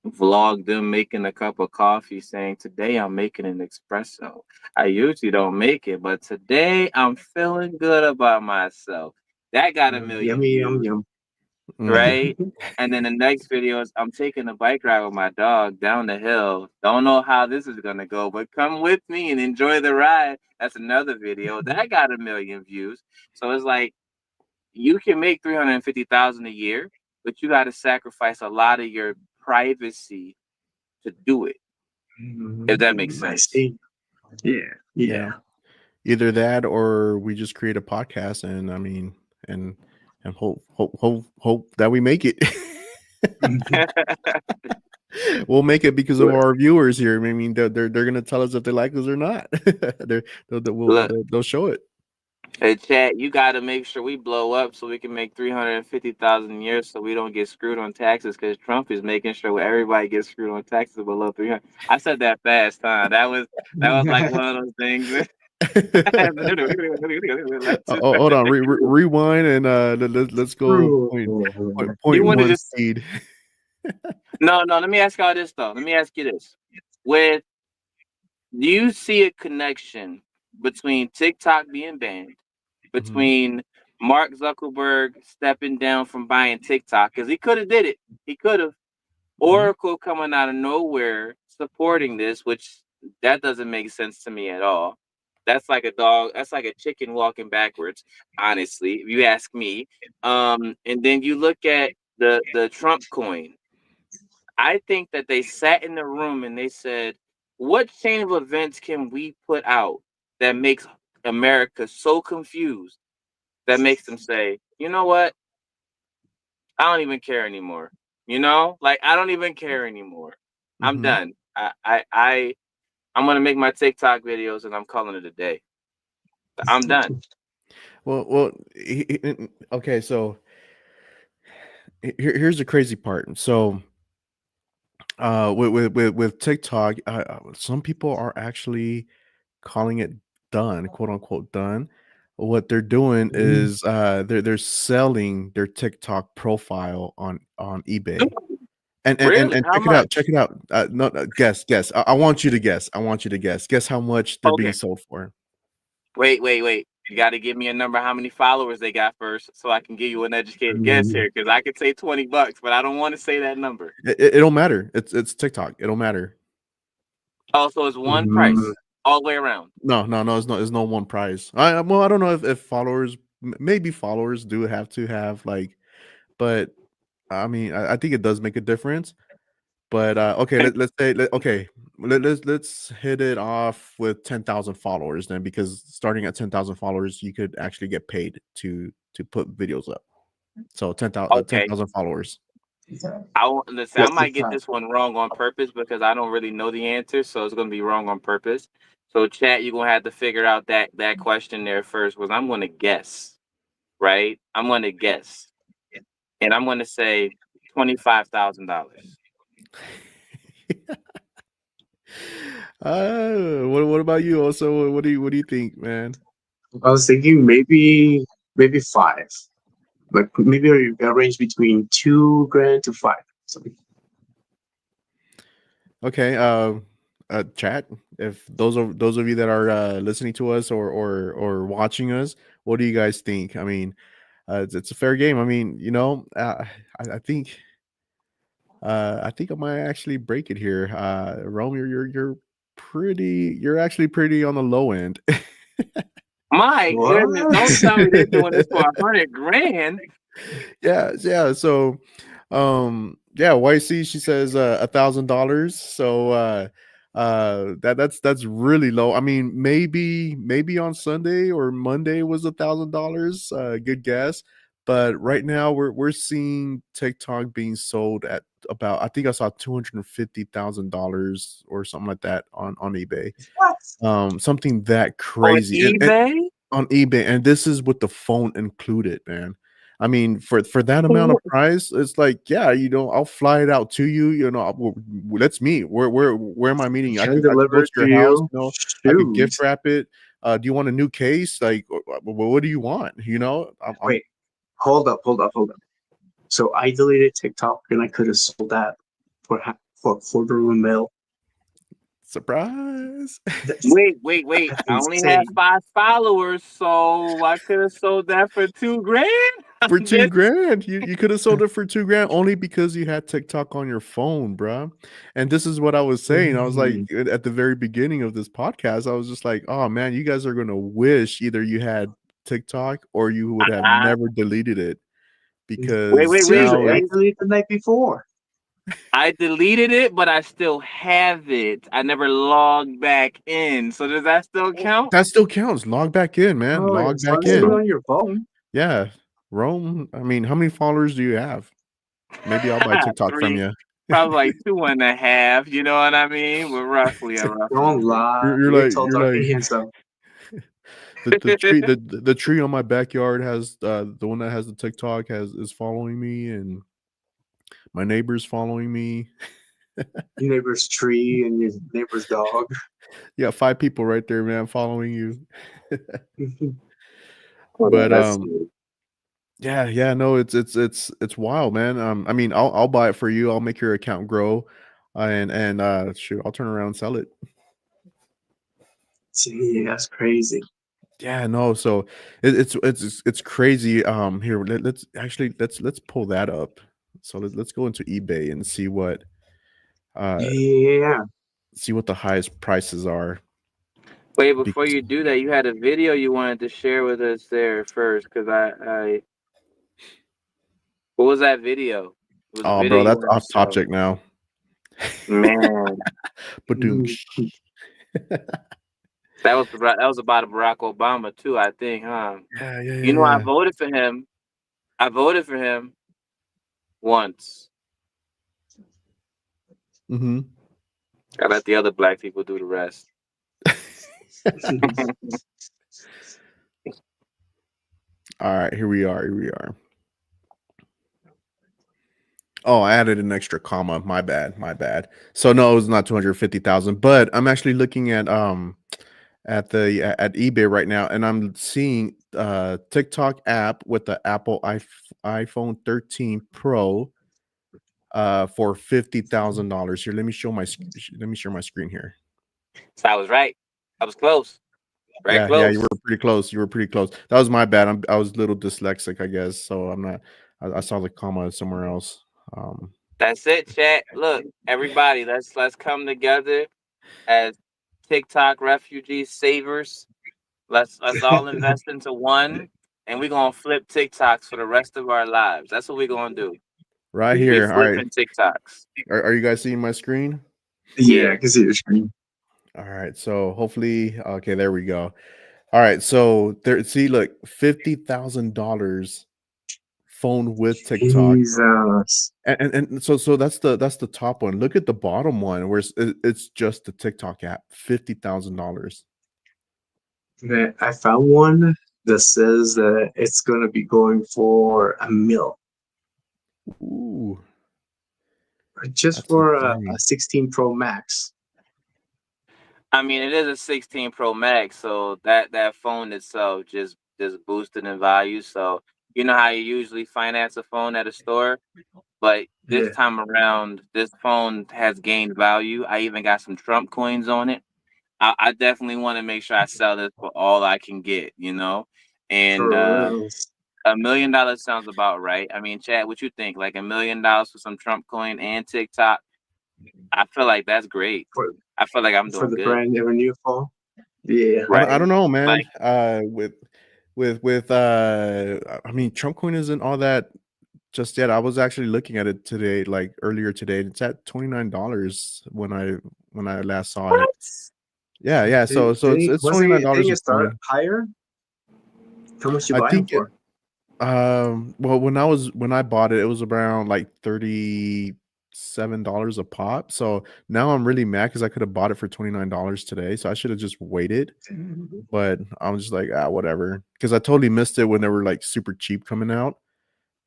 vlog them making a cup of coffee saying, "Today I'm making an espresso. I usually don't make it, but today I'm feeling good about myself." That got a million Yummy, yum, views, yum. Mm. right? And then the next video is I'm taking a bike ride with my dog down the hill. Don't know how this is gonna go, but come with me and enjoy the ride. That's another video that got a million views. So it's like you can make 350,000 a year, but you got to sacrifice a lot of your privacy to do it. If that makes I sense. see. Yeah, Yeah. yeah. Either that or we just create a podcast and I mean and hope that we make it. We'll make it because of Look, our viewers here. I mean, they're gonna tell us if they like us or not. Look, They'll show it. hey chat, you got to make sure we blow up so we can make 350,000 a year, so we don't get screwed on taxes. Because Trump is making sure everybody gets screwed on taxes below 300. I said that fast, huh? That was like one of those things. Hold on, rewind and let's go You point want to one just speed. no. Let me ask y'all this though. Let me ask you this: with do you see a connection between TikTok being banned, Mhm, between Mark Zuckerberg stepping down from buying TikTok because he could have did it, he could have, mhm, Oracle coming out of nowhere supporting this, which that doesn't make sense to me at all. That's like a dog. That's like a chicken walking backwards. Honestly, if you ask me. And then you look at the Trump coin. I think that they sat in the room and they said, "What chain of events can we put out that makes America so confused that makes them say, you know what? I don't even care anymore. You know, like I don't even care anymore. I'm mhm. done. I'm gonna make my TikTok videos and I'm calling it a day. I'm done. Well, okay. So here's the crazy part. So, with TikTok, some people are actually calling it done, quote unquote done. What they're doing is they're selling their TikTok profile on eBay. Really? And How much? check it out. No, no, guess. I want you to guess. I want you to guess. Guess how much they're being Okay. sold for. Wait. You got to give me a number. How many followers they got first, so I can give you an educated guess here. Because I could say $20, but I don't want to say that number. It don't matter. It's TikTok. It don't matter. Also, it's one price all the way around. No. It's no one price. Well, I don't know if followers, maybe followers do have to have like, but I mean, I think it does make a difference. But okay, let's say okay, let's hit it off with 10,000 followers then, because starting at 10,000 followers, you could actually get paid to put videos up. So Okay. 10,000 followers. Listen. I What's the might get time? this one wrong on purpose because I don't really know the answer, so it's gonna be wrong on purpose. So, chat, you're gonna have to figure out that question there first. Was I'm gonna guess, right? I'm gonna guess, and I'm gonna say $25,000. What about you? Also, what do you think, man? I was thinking maybe five. Like maybe a range between 2 grand to five. Something. Okay, chat. If those of you that are listening to us or watching us, what do you guys think? I mean, it's a fair game. I mean, I think I think I might actually break it here. Rome, you're actually pretty on the low end. My goodness! What? Don't tell me they're doing this for 100 grand. Yeah. So, yeah, YC, she says $1,000. So, that's really low. I mean, maybe on Sunday or Monday was $1,000. Good guess. But right now we're seeing TikTok being sold at about, I think I saw $250,000 or something like that on eBay. What? Something that On crazy. And eBay? on eBay, and this is with the phone included, man. I mean, for that amount of Oh, price, it's like, yeah, I'll fly it out to you. Let's meet. Where am I meeting? Can I could go deliver to to your house. you? I could Shoot. gift wrap it. Do you want a new case? Like, what do you want? You know, I'm Wait, hold up. So I deleted TikTok and I could have sold that for $250,000. surprised. That's Wait. that's I only have insane. 5 followers, so I could have sold that for 2 grand. For I'm two just grand. You could have sold it for 2 grand only because you had TikTok on your phone, bruh. And this is what I was saying. I was like, Mm, at the very beginning of this podcast, I was just like, oh man, you guys are gonna wish either you had TikTok or you would have I, never deleted it because wait. seriously, now I it's deleted the night before. I deleted it, but I still have it. I never logged back in. So does that still count? that still counts. Log back in, man. Oh, Log as long back as it's in. on your phone. Yeah. Rome. I mean, how many followers do you have? Maybe I'll buy TikTok from Three, you. probably like 2.5. You know what I mean? But roughly. Don't lie. You're You're like tall, you're dark, like and handsome. the tree on my backyard has the one that has the TikTok has is following me, and my neighbor's following me. Your neighbor's tree and your neighbor's dog. You got 5 people right there, man, following you. Hold on, But let's see. yeah, no, it's wild, man. I mean, I'll buy it for you. I'll make your account grow, and shoot, I'll turn around and sell it. See, that's crazy. Yeah, no, so it's crazy. Here, let's pull that up. So let's go into eBay and uh Yeah. see what the highest prices are. Wait, before Because you do that, you had a video you wanted to share with us there first, because I what was that video? It was a oh, video bro, you that's wanted to off show. Topject now. Man, But doom. Mhm. that was about Barack Obama too, I think, huh? Yeah, yeah, yeah, You know, I yeah. voted for him. I voted for him once. Mm-hmm. I let the other black people do the rest. All right, here we are. Here we are. Oh, I added an extra comma. My bad. My bad. So no, it was not 250,000. But I'm actually looking at eBay right now, and I'm seeing TikTok app with the iPhone 13 Pro for $50,000. Here, let me share my screen here. So I was right. I was close. Very Yeah, you close. were pretty close. You were pretty close. That was my bad. I was a little dyslexic, I guess. So I'm not. I saw the comma somewhere else. Um, That's it, chat. Look, everybody, let's come together as TikTok refugee savers. Let's all invest into one, and we're gonna flip TikToks for the rest of our lives. That's what we're gonna do. right We here. All right. flipping TikToks. Are you guys seeing my screen? Yeah, I Yeah. can see your screen. All right. So hopefully, okay, there we go. All right. So there, see, look, $50,000 phone with TikTok, Jesus. and so that's the top one. Look at the bottom one, where it's just the TikTok app, $50,000. Man, I found one that says that it's gonna be going for $1 million Ooh, just that's for a insane. 16 Pro Max. I mean, it is a 16 Pro Max, so that phone itself just boosted in value. So you know how you usually finance a phone at a store, but this Yeah, time around, this phone has gained value. I even got some Trump coins on it. I definitely want to make sure I sell this for all I can get, you know. And for real. $1 million sounds about right. I mean, Chad, what you think? Like $1 million for some Trump coin and TikTok? I feel like that's great. For I feel like I'm for doing the good. brand new phone. Yeah, I Right. don't know, man. Like, I mean, Trump coin isn't all that just yet. I was actually looking at it today, like earlier today. It's at $29 when I last saw it. what? Yeah, yeah. So it's $29 wasn't a it start coin. higher? How much you I buy them think for? well, when I bought it, it was around like $37 a pop. So now I'm really mad because I could have bought it for $29 today. So I should have just waited. But I'm just like, whatever. Because I totally missed it when they were like super cheap coming out.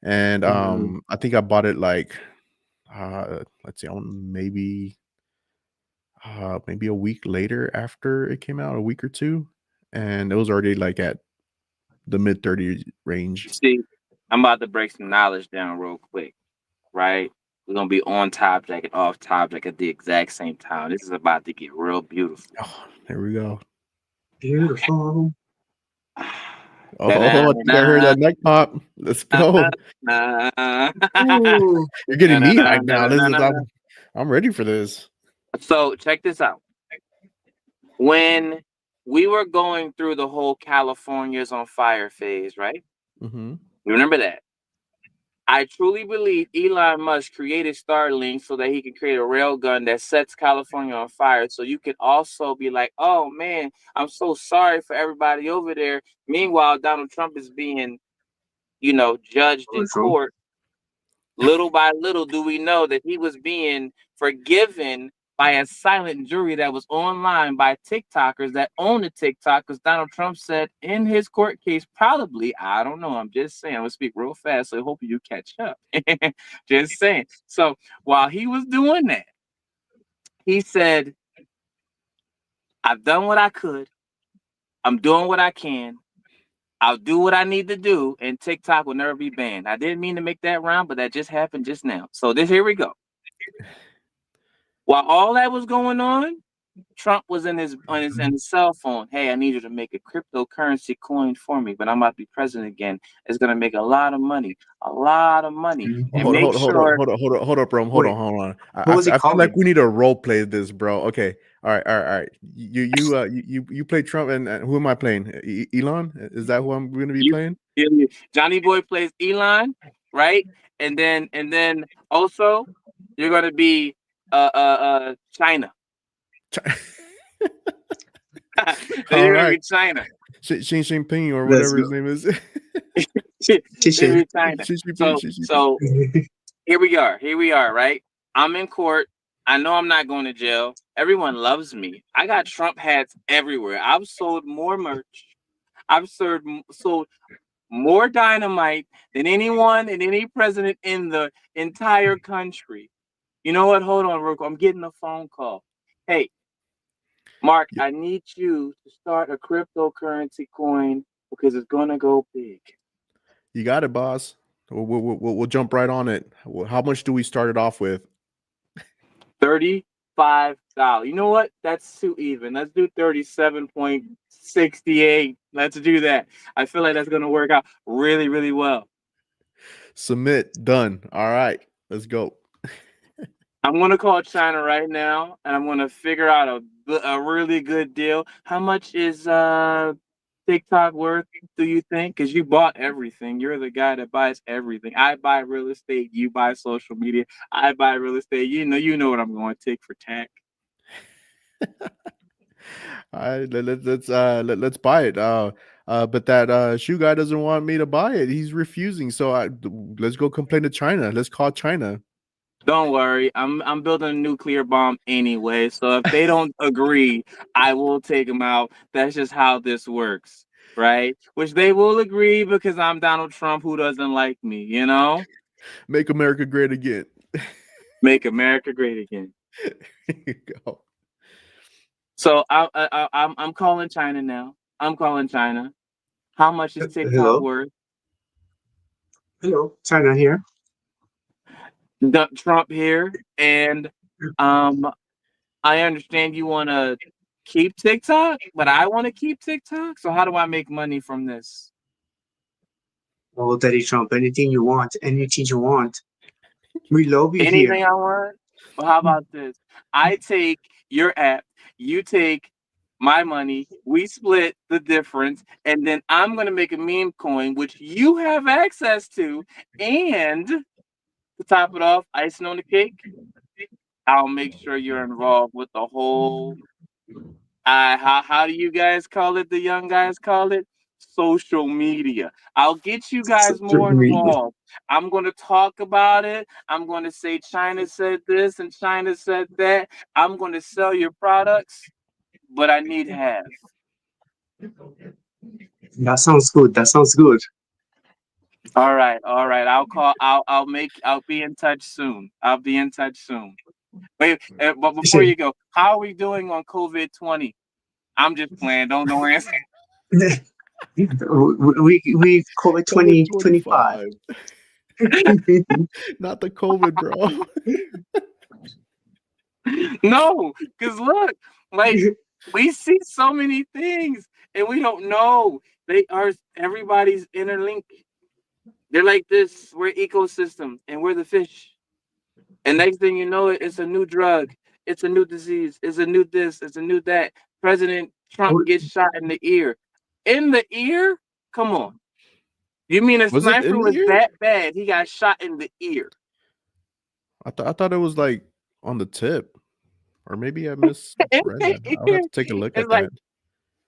And Mhm. I think I bought it like let's see, maybe a week later after it came out, a week or two. and it was already like at the mid 30 range. See, I'm about to break some knowledge down real quick, right? We're gonna be on Topject and off Topject at the exact same time. This is about to get real beautiful. Oh, there we go. Beautiful. Oh, I think I heard that neck pop. Let's go. Ooh. You're getting me hyped now. I'm ready for this. So check this out. When we were going through the whole California's on fire phase, right? Mm-hmm. You remember that? I truly believe Elon Musk created Starlink so that he could create a railgun that sets California on fire. So you can also be like, oh man, I'm so sorry for everybody over there. Meanwhile, Donald Trump is being, judged in Also, court. Little by little do we know that he was being forgiven by a silent jury that was online by TikTokers that own the TikTok, because Donald Trump said in his court case, probably, I don't know, I'm just saying, I'm gonna speak real fast, so I hope you catch up. Just saying. So while he was doing that, he said, I've done what I could, I'm doing what I can. I'll do what I need to do, and TikTok will never be banned. I didn't mean to make that rhyme, but that just happened just now. So here we go. While all that was going on, Trump was in his cell phone. Hey, I need you to make a cryptocurrency coin for me, but I'm about to be president again. It's gonna make a lot of money, and Hold on, make hold on, hold on, sure hold on, hold on, hold up, Rome. Hold wait, on, hold on. what was he I feel like calling? we need to role play this, bro. Okay, all right, all right, all right. You play Trump, and who am I playing? Elon? Is that who I'm going to be you, playing? Johnny Boy plays Elon, right? And then also you're gonna be China. All You're gonna right, be China. Xi Jinping or Let's whatever his go. name is. You're gonna Chichen. be China. Xi Jinping, So Xi Jinping. so here we are. Here we are, right? I'm in court. I know I'm not going to jail. Everyone loves me. I got Trump hats everywhere. I've sold more merch. I've sold more dynamite than anyone and any president in the entire country. You know what? Hold on, Rocco. I'm getting a phone call. Hey, Mark, Y- I need you to start a cryptocurrency coin because it's gonna go big. You got it, boss. We'll jump right on it. How much do we start it off with? $35. You know what? That's too even. Let's do 37.68. Let's do that. I feel like that's gonna work out really, really well. Submit. Done. All right, let's go. I'm gonna call China right now, and I'm gonna figure out a really good deal. How much is TikTok worth? Do you think? Because you bought everything. You're the guy that buys everything. I buy real estate. You buy social media. I buy real estate. You know what I'm going to take for tack. All right, let's buy it. But that shoe guy doesn't want me to buy it. He's refusing. So let's go complain to China. Let's call China. Don't worry, I'm building a nuclear bomb anyway. So if they don't agree, I will take them out. That's just how this works, right? Which they will agree because I'm Donald Trump, who doesn't like me. Make America great again. Make America great again. Here you go. So I'm calling China now. I'm calling China. How much is TikTok Hello, worth? hello, China here. Trump here, and um, I understand you want to keep TikTok, but I want to keep TikTok. So how do I make money from this? Oh, Daddy Trump, anything you want, anything you want. We love you here. Anything I want? Well, how about this? I take your app, you take my money, we split the difference, and then I'm gonna make a meme coin which you have access to, and to top it off, icing on the cake, I'll make sure you're involved with the whole how do you guys call it? The young guys call it social media. I'll get you guys Social more media. involved. I'm going to talk about it. I'm going to say China said this and China said that. I'm going to sell your products, but I need half. That sounds good. That sounds good. All right, all right. I'll be in touch soon. I'll be in touch soon. Wait, but before Chichen, you go, how are we doing on COVID-20? I'm just playing. Don't answer. we call it COVID 2025. 25, not the COVID, bro. No, because look, like we see so many things and we don't know. They are everybody's interlinked. They're like this. We're ecosystem and we're the fish. And next thing you know, it's a new drug, it's a new disease, it's a new this, it's a new that. President Trump gets shot in the ear. In the ear? Come on. You mean a Was it sniper in the was ear? that bad? He got shot in the ear. I thought it was like on the tip, or maybe I misread that. I would have to take a look It's at like that.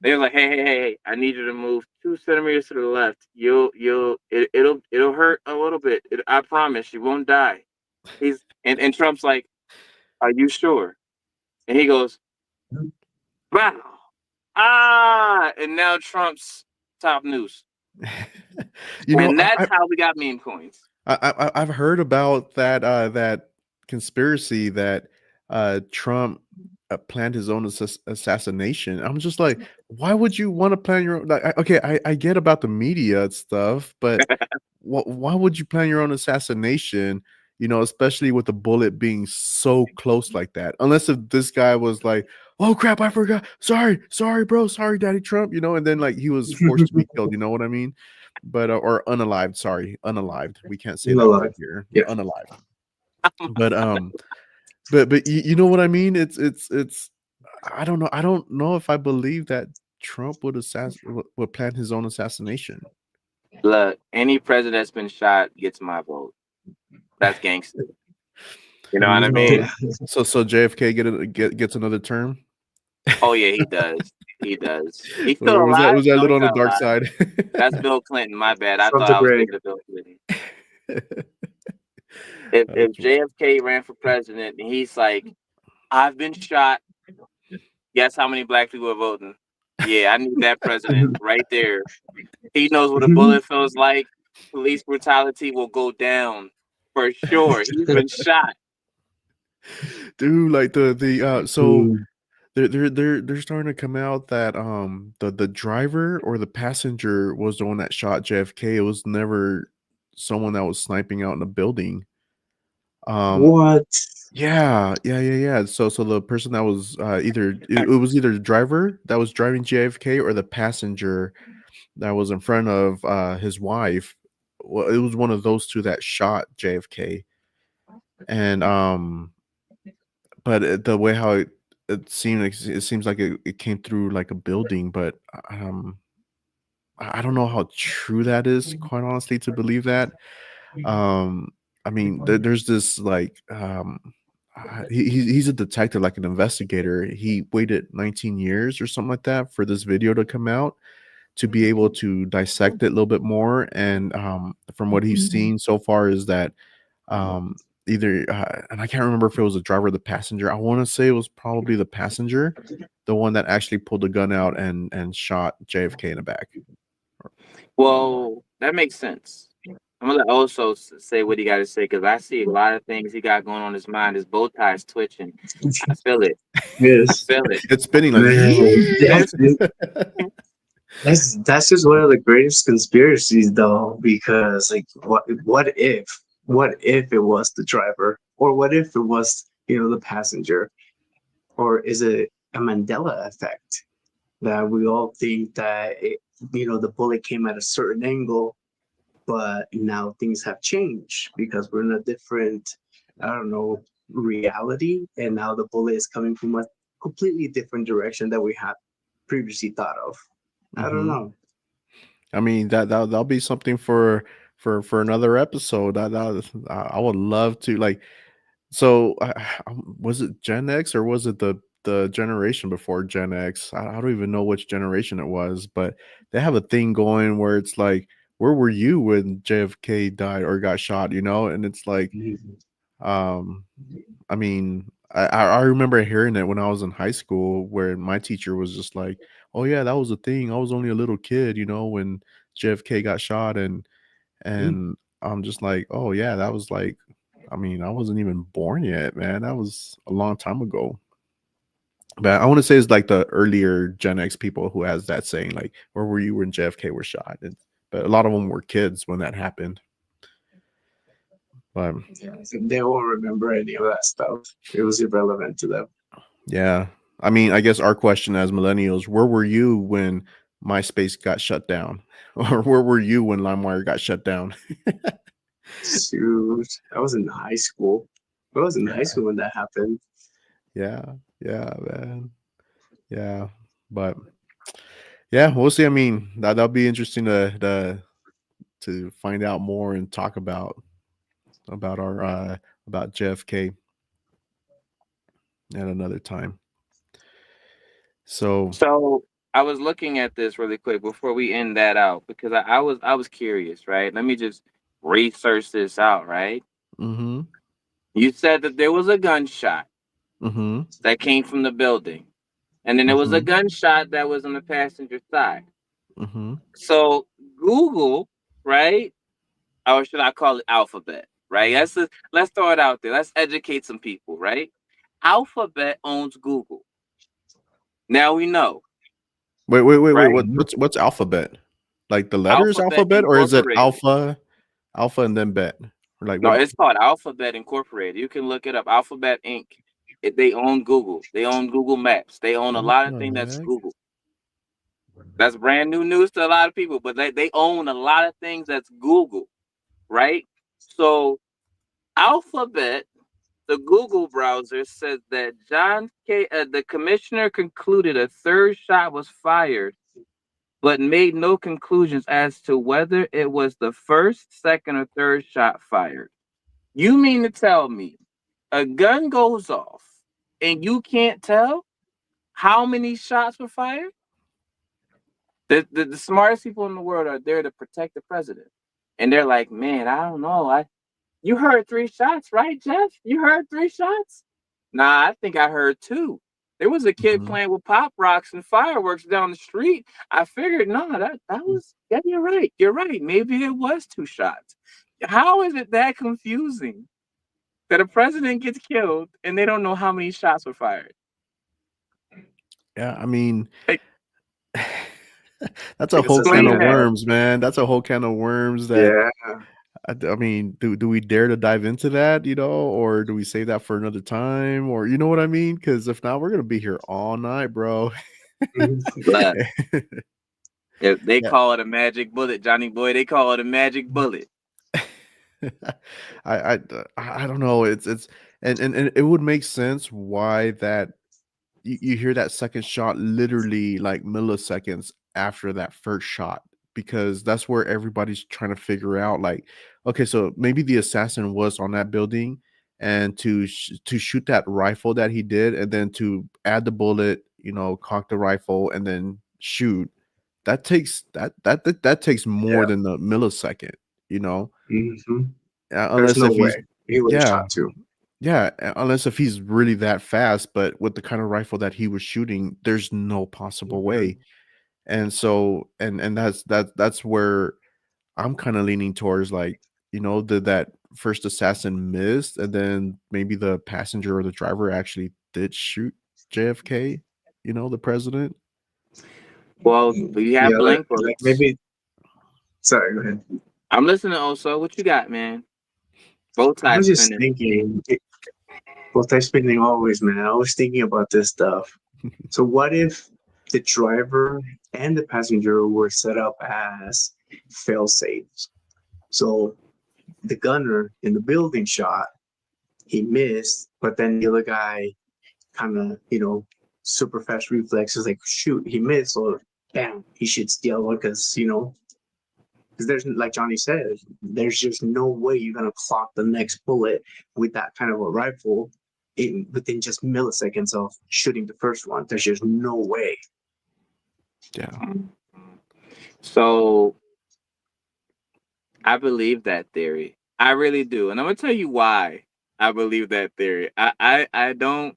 they're like, hey, I need you to move 2 centimeters to the left. It'll hurt a little bit. I promise you won't die. And Trump's like, are you sure? And he goes, wow. And now Trump's top news. You know, And that's how we got meme coins. I've heard about that conspiracy that Trump planned his own assassination. I'm just like, why would you want to plan your own? Like, okay, I get about the media and stuff, but why would you plan your own assassination? You know, especially with the bullet being so close like that. Unless if this guy was like, "Oh crap, I forgot. Sorry, bro. Sorry, Daddy Trump." You know, and then like he was forced to be killed. You know what I mean? But or unalived. Sorry, unalived. We can't say No that word lie. here. Yeah. Unalived. But but you know what I mean? It's. I don't know. I don't know if I believe that Trump would plan his own assassination. Look, any president that's been shot gets my vote. That's gangster. You know what I So mean? so JFK gets another term. Oh yeah, he does. He does. He's still Was that alive? was that a No, little he's on the not dark alive. side? That's Bill Clinton. My bad. I From thought the I was grave. thinking of Bill Clinton. If Okay. JFK ran for president and he's like, I've been shot, guess how many black people are voting? Yeah, I need that president right there. He knows what a bullet feels like. Police brutality will go down for sure. He's been shot. Dude, like the so Mm. they're starting to come out that the driver or the passenger was the one that shot JFK. It was never someone that was sniping out in a building. Um What? yeah. So the person that was either it was either the driver that was driving JFK or the passenger that was in front of his wife. Well, it was one of those two that shot JFK. And but the way how it seems like it came through like a building, but um I don't know how true that is, quite honestly, to believe that. um I mean, there's this like he's a detective, like an investigator. He waited 19 years or something like that for this video to come out, to be able to dissect it a little bit more. And from what he's seen so far is that um either and I can't remember if it was the driver or the passenger. I want to say it was probably the passenger, the one that actually pulled the gun out and shot JFK in the back. Well, that makes sense. I'm gonna also say what he got to say because I see a lot of things he got going on in his mind. His bow tie is twitching. I feel it. I Yes. feel it. It's spinning like Man, It's, that's just one of the greatest conspiracies, though, because like, what if it was the driver, or what if it was the passenger, or is it a Mandela effect that we all think that the bullet came at a certain angle, but now things have changed because we're in a different, I don't know, reality, and now the bullet is coming from a completely different direction that we had previously thought of. I don't hmm know. I mean, that'll be something for another episode. I would love to, like. So was it Gen X or was it the generation before Gen X? I don't even know which generation it was, but they have a thing going where it's like, where were you when JFK died or got shot? You know, and it's like, um, I mean, I remember hearing it when I was in high school, where my teacher was just like, "Oh yeah, that was a thing. I was only a little kid, you know, when JFK got shot." And I'm just like, "Oh yeah, that was like, I mean, I wasn't even born yet, man. That was a long time ago." But I want to say it's like the earlier Gen X people who has that saying, like, "Where were you when JFK was shot?" And, but a lot of them were kids when that happened. But Yeah, so they won't remember any of that stuff. It was irrelevant to them. yeah, I mean, I guess our question as millennials: Where were you when MySpace got shut down, or where were you when LimeWire got shut down? Shoot, I was in high school. I was in high Yeah, school when that happened. yeah, yeah, man, yeah. But yeah, we'll see. I mean, that'll be interesting to find out more and talk about our about JFK at another time. So, So I was looking at this really quick before we end that out because I was curious, right? Let me just research this out, right? mm-hmm, You said that there was a gunshot mm-hmm, that came from the building, and then there was a mm-hmm, gunshot that was on the passenger side. mm-hmm. So Google, right? Or should I call it Alphabet, right? Let's throw it out there. Let's educate some people, right? Alphabet owns Google. Now we know, Wait. right? What's alphabet? Like the letters Alphabet alphabet, or is it Incorporated. alpha and then bet? Or like No, what? it's called Alphabet Incorporated. You can look it up. Alphabet Inc. They own Google. They own Google Maps. They own a What lot of things the that's heck? Google. That's brand new news to a lot of people, but they own a lot of things that's Google, right? So Alphabet, the Google browser, said that the commissioner concluded a third shot was fired, but made no conclusions as to whether it was the first, second, or third shot fired. You mean to tell me a gun goes off and you can't tell how many shots were fired? The smartest people in the world are there to protect the president. And they're like, man, I don't know. You heard three shots, right, Jeff? You heard three shots? Nah, I think I heard two. There was a kid Mhm. playing with pop rocks and fireworks down the street. I figured, no, that was yeah, you're right. You're right. Maybe it was two shots. How is it that confusing that a president gets killed and they don't know how many shots were fired? Yeah, I mean, Like, that's a Because whole it's can explain of that. NFL. worms, man. That's a whole can of worms that Yeah. I mean, do we dare to dive into that, or do we save that for another time, or you know what I mean? Because if not, we're gonna be here all night, bro. Mhm. Look, if they Yeah. call it a magic bullet, Johnny Boy. They call it a magic bullet. I don't know. It's and it would make sense why that you hear that second shot literally like milliseconds after that first shot, because that's where everybody's trying to figure out, like, okay, so maybe the assassin was on that building, and to shoot that rifle that he did, and then to add the bullet, cock the rifle and then shoot, that takes more Yeah. than the millisecond, you know Hmm. There's unless no if way he's he would have yeah, shot two. yeah, unless if he's really that fast, but with the kind of rifle that he was shooting, there's no possible way. Mhm. And so and that's where I'm kind of leaning towards, like, did that first assassin missed, and then maybe the passenger or the driver actually did shoot JFK, the president. Well, we have Yeah, blank like bullets. maybe. Sorry, go ahead. I'm listening. Also, what you got, man? Both I sides was just spinning. thinking, multi spending always, man. I was thinking about this stuff. So, what if the driver and the passenger were set up as fail safes? So, the gunner in the building shot, he missed, but then the other guy kind of, super fast reflexes, like, shoot, he missed, or bam, he shoots the other one because, because there's, like Johnny said, there's just no way you're gonna clock the next bullet with that kind of a rifle within just milliseconds of shooting the first one. There's just no way. Yeah. So I believe that theory. I really do, and I'm gonna tell you why I believe that theory. I don't.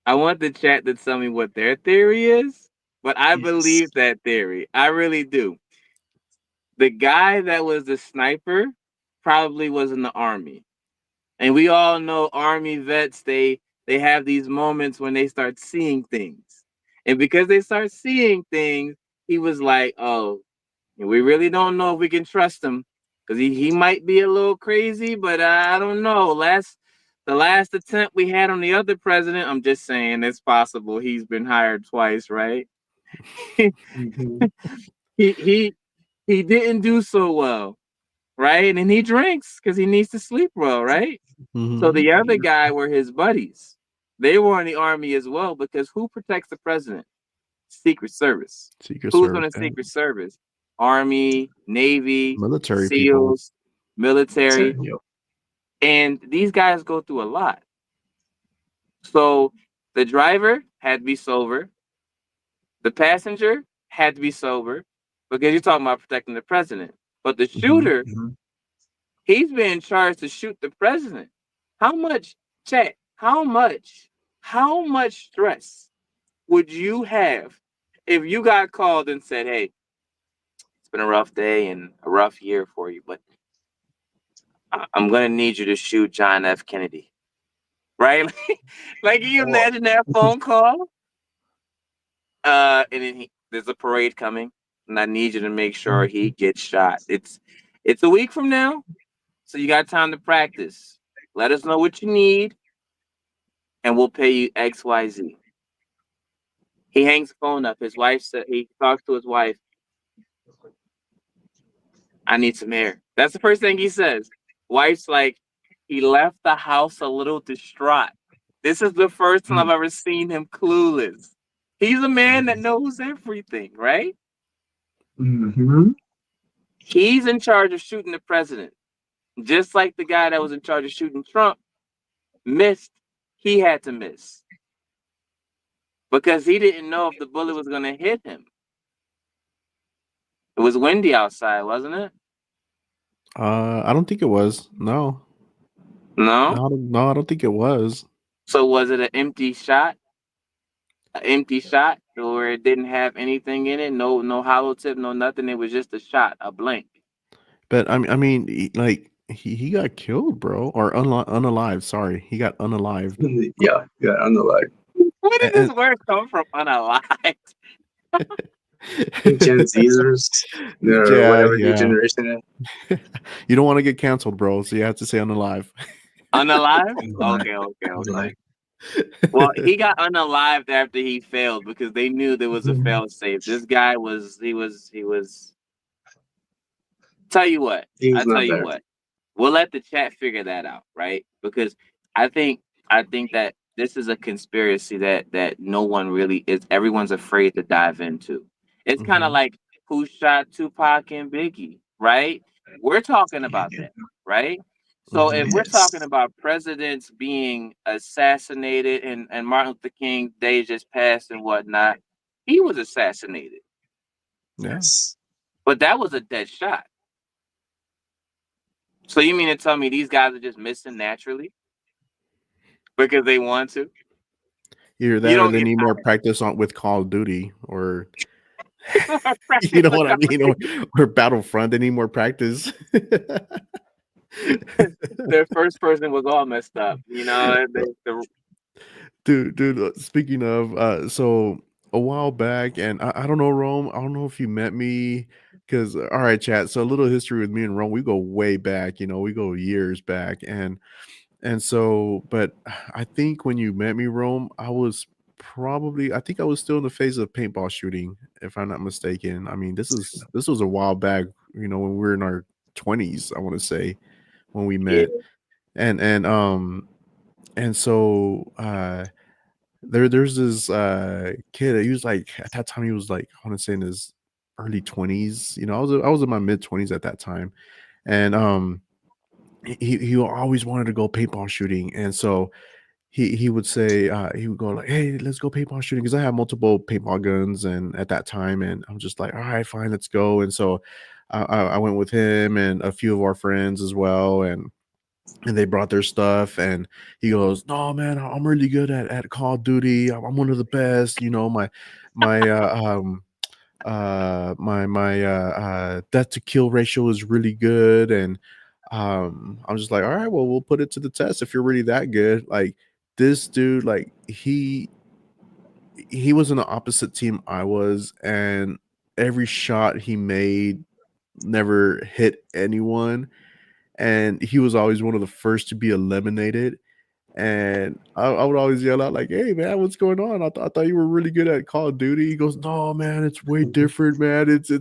I want the chat to tell me what their theory is, but I Yes. believe that theory. I really do. The guy that was the sniper probably was in the army. And we all know army vets, they have these moments when they start seeing things. And because they start seeing things, he was like, oh, we really don't know if we can trust him because he might be a little crazy, but I don't know. The last attempt we had on the other president, I'm just saying it's possible he's been hired twice, right? he Mm-hmm. he he didn't do so well, right? And then he drinks because he needs to sleep well, right? So Mm-hmm. the other guy were his buddies. They were in the army as well because who protects the president? Secret Service. Secret Who's Service, on the yeah. Secret Service? Army, Navy, Military people. SEALs, military. Yep. And these guys go through a lot. So the driver had to be sober. The passenger had to be sober because you're talking about protecting the president. But the Mm-hmm. shooter, Mm-hmm. he's being charged to shoot the president. How much, chat, how much stress would you have if you got called and said, hey, it's been a rough day and a rough year for you, but I'm going to need you to shoot John F. Kennedy, right? Like, can you Well, imagine that phone call? And then there's a parade coming, and I need you to make sure he gets shot. It's a week from now, so you got time to practice. Let us know what you need, and we'll pay you X, Y, Z. He hangs the phone up. His wife said he talks to his wife. I need some air. That's the first thing he says. Wife's like, he left the house a little distraught. This is the first time I've ever seen him clueless. He's a man that knows everything, right? mm-hmm. He's in charge of shooting the president. Just like the guy that was in charge of shooting Trump missed, he had to miss because he didn't know if the bullet was going to hit him. It was windy outside, wasn't it? I don't think it was. No, No. no, I don't think it was. So was it an empty shot? An empty shot where it didn't have anything in it, no hollow tip, no nothing. It was just a shot, a blank. But I mean, like he got killed, bro, or unalive. Sorry, he got unalived. Yeah, yeah, on the line. Where did this And, word come from? Unalive. Gen Zers, or yeah, whatever the yeah. generation You don't want to get canceled, bro, so you have to say unalive. Unalive? is. Okay, okay, On the okay. line. Well, he got unalived after he failed because they knew there was a fail safe. This guy was he was tell you what. He I was tell not you there. what. We'll let the chat figure that out, right? Because I think I think that this is a conspiracy that no one really is. Everyone's afraid to dive into. It's kind of Hmm. like who shot Tupac and Biggie, right? We're talking about Yeah. that, right? So if Hmm. we're talking Yes. about presidents being assassinated and Martin Luther King Day just passed and whatnot, he was assassinated, Yeah. Yes. but that was a dead shot. So you mean to tell me these guys are just missing naturally because they want to? Either You that, or don't they get need more practice on with Call of Duty, or you practice know with what I mean, or Battlefront. They need more practice. their first person was all messed up. You know, Dude, speaking of, so a while back, and I don't know, Rome, I don't know if you met me, because, all right, chat, so a little history with me and Rome, we go way back, we go years back, and so, but I think when you met me, Rome, I think I was still in the phase of paintball shooting, if I'm not mistaken. I mean, this was a while back, when we were in our 20s, I want to say, when we yeah, met. And so there's this kid. He was like, at that time he was like, I want to say in his early 20s. I was in my mid 20s at that time, and he always wanted to go paintball shooting, and so he would say, he would go like, hey, let's go paintball shooting, because I have multiple paintball guns and at that time, and I'm just like, all right, fine, let's go. And so I went with him and a few of our friends as well, and they brought their stuff, and he goes, no man, I'm really good at Call of Duty. I'm one of the best. My death to kill ratio is really good. And I'm just like, all right, well, we'll put it to the test if you're really that good. Like, this dude, like he was in the opposite team I was, and every shot he made never hit anyone, and he was always one of the first to be eliminated. And I would always yell out like, "Hey man, what's going on? I thought you were really good at Call of Duty." He goes, "No man, it's way different, man. It's.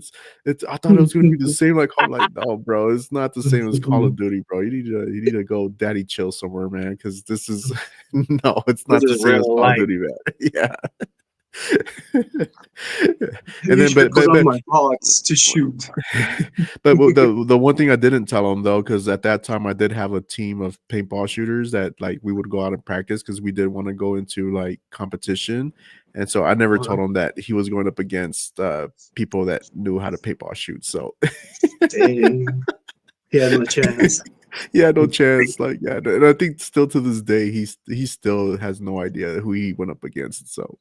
I thought it was going to be the same." Like I'm like, "No, bro, it's not the same as Call of Duty, bro. You need to go daddy chill somewhere, man, because this is no, it's This not the is same as real Call of life. Duty, man." Yeah. And You then, should put on but my hearts to shoot. but the one thing I didn't tell him though, because at that time I did have a team of paintball shooters that like we would go out and practice because we did want to go into like competition, and so I never told him that he was going up against people that knew how to paintball shoot. So Dang. He had no chance. he had no chance. Like yeah, and I think still to this day he still has no idea who he went up against. So.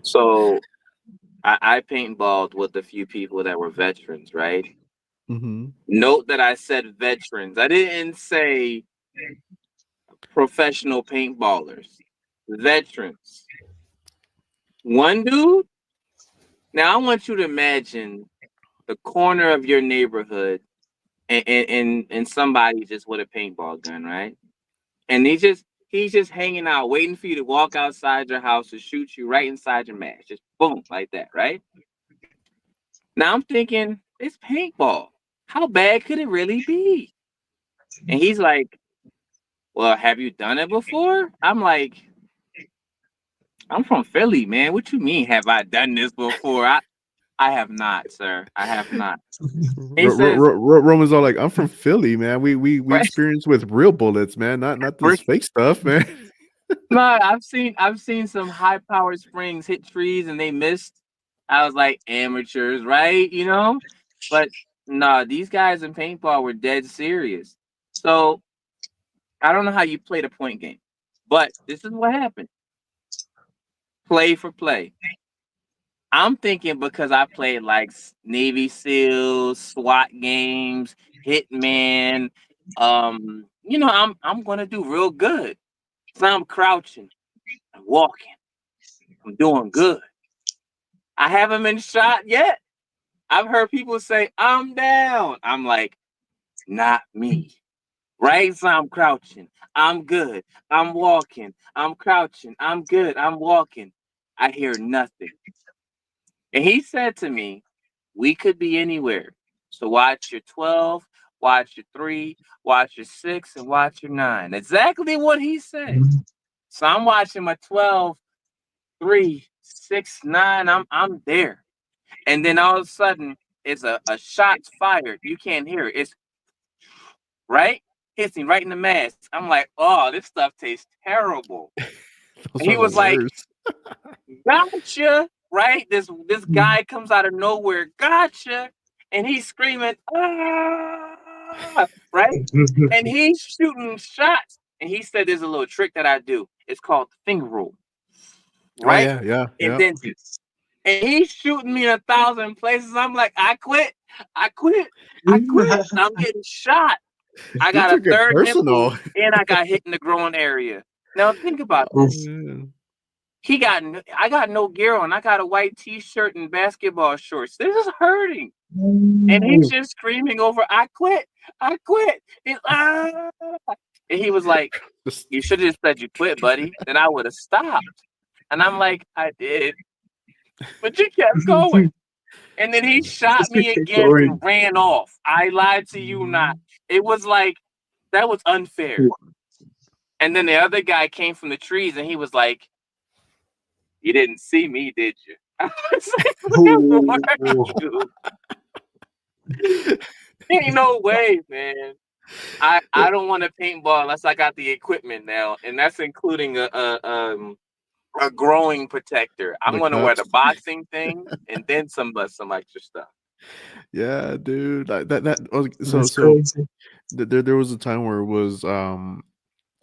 So I paintballed with a few people that were veterans, right? Hmm. Note that I said veterans. I didn't say professional paintballers. Veterans. One dude. Now I want you to imagine the corner of your neighborhood and somebody just with a paintball gun, right? And he's just hanging out, waiting for you to walk outside your house to shoot you right inside your match. Just boom, like that, right? Now I'm thinking, it's paintball. How bad could it really be? And he's like, well, have you done it before? I'm like, I'm from Philly, man. What you mean, have I done this before? I have not, sir. I have not. He says, Roman's all like, "I'm from Philly, man. We right, experience with real bullets, man. Not this fake stuff, man." no, I've seen some high powered springs hit trees and they missed. I was like, amateurs, right? You know? But nah, these guys in paintball were dead serious. So I don't know how you play the point game. But this is what happened. Play for play. I'm thinking because I played like Navy SEALs, SWAT games, Hitman. I'm gonna do real good. So I'm crouching, I'm walking, I'm doing good. I haven't been shot yet. I've heard people say I'm down. I'm like, not me. Right? So I'm crouching. I'm good. I'm walking. I'm crouching. I'm good. I'm walking. I hear nothing. And he said to me, we could be anywhere. So watch your 12, watch your 3, watch your 6, and watch your 9. Exactly what he said. So I'm watching my 12, 3, 6, 9. I'm there. And then all of a sudden, it's a shot's fired. You can't hear it. It's right, hits me right in the mask. I'm like, oh, this stuff tastes terrible. Those And he are the was like, worst. gotcha, right? This guy comes out of nowhere, gotcha, and he's screaming, ah, right? And he's shooting shots. And he said, there's a little trick that I do. It's called the finger roll, Oh right? yeah, yeah, And yeah. then and he's shooting me in 1,000 places. I'm like, I quit, I quit, I quit. I'm getting shot. I You got a took it third nipple personal. and I got hit in the groin area. Now think about Oh this. man. I got no gear on. I got a white t-shirt and basketball shorts. This is hurting. And he's just screaming over, I quit. I quit. And he was like, Just you should have just said you quit, buddy. Then I would have stopped. And I'm like, I did. But you kept going. And then he shot Just keep me again and going. ran off. I lied to you not. It was like, that was unfair. And then the other guy came from the trees and he was like, you didn't see me, did you? I was like, what, dude? Ain't no way, man. I don't want to paintball unless I got the equipment now, and that's including a growing protector. I'm the gonna wear the cups. boxing thing and then some extra stuff. Yeah, dude. Like that okay, That's so crazy. there was a time where it was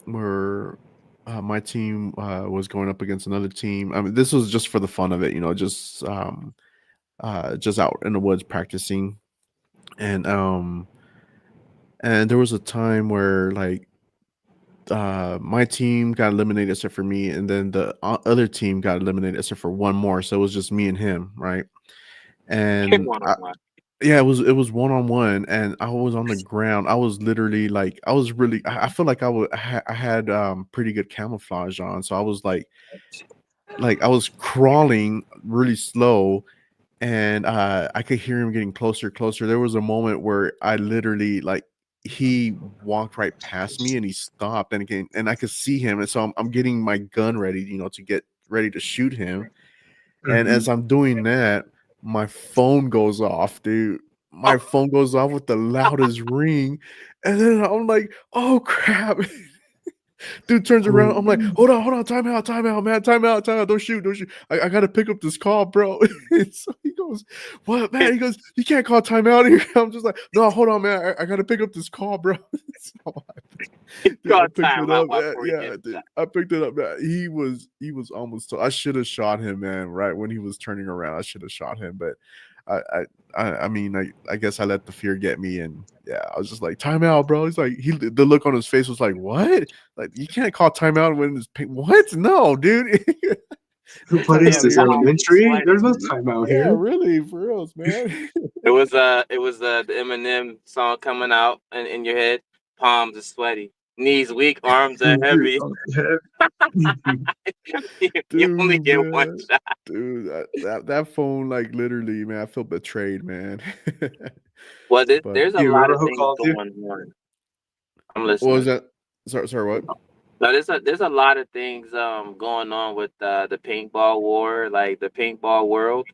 where my team was going up against another team. I mean, this was just for the fun of it, just out in the woods practicing. And and there was a time where like my team got eliminated except for me, and then the other team got eliminated except for one more. So it was just me and him, right? And One on one. yeah, it was one on one, and I was on the ground. I was literally like, I was really. I feel like I had pretty good camouflage on, so I was like I was crawling really slow, and I could hear him getting closer, closer. There was a moment where I literally like he walked right past me and he stopped, and again, and I could see him, and so I'm getting my gun ready, to get ready to shoot him. And Mhm. as I'm doing that, my phone goes off, dude. My Oh, phone goes off with the loudest ring, and then I'm like, "Oh crap!" Dude turns around. I'm like, Ooh. hold on, time out, man, time out. Don't shoot, don't shoot. I gotta pick up this call, bro. So he goes, what, man? He goes, you can't call timeout here. I'm just like, no, hold on, man. I gotta pick up this call, bro. So dude, I got picked time it out up. before he Yeah, gets dude, shot. I picked it up. Man. He was almost. I should have shot him, man. Right when he was turning around, I should have shot him, but I, I, I mean, I guess I let the fear get me, and yeah, I was just like, timeout, bro. He's like, the look on his face was like, what? Like, you can't call timeout when it's what? No, dude. What is Timeout this, And here. Palm was elementary? There's sweating. no time out Yeah, here. really, for reals, man. It was the Eminem song coming out in your head. Palms are sweaty, knees weak, arms are heavy. You only Dude, get one man. shot. Dude, that phone, like, literally, man, I felt betrayed, man. Well, But there's Do a you lot remember of who things called you? going on. I'm what was listening. that? Sorry, what? No, there's a lot of things going on with the paintball war, like the paintball world.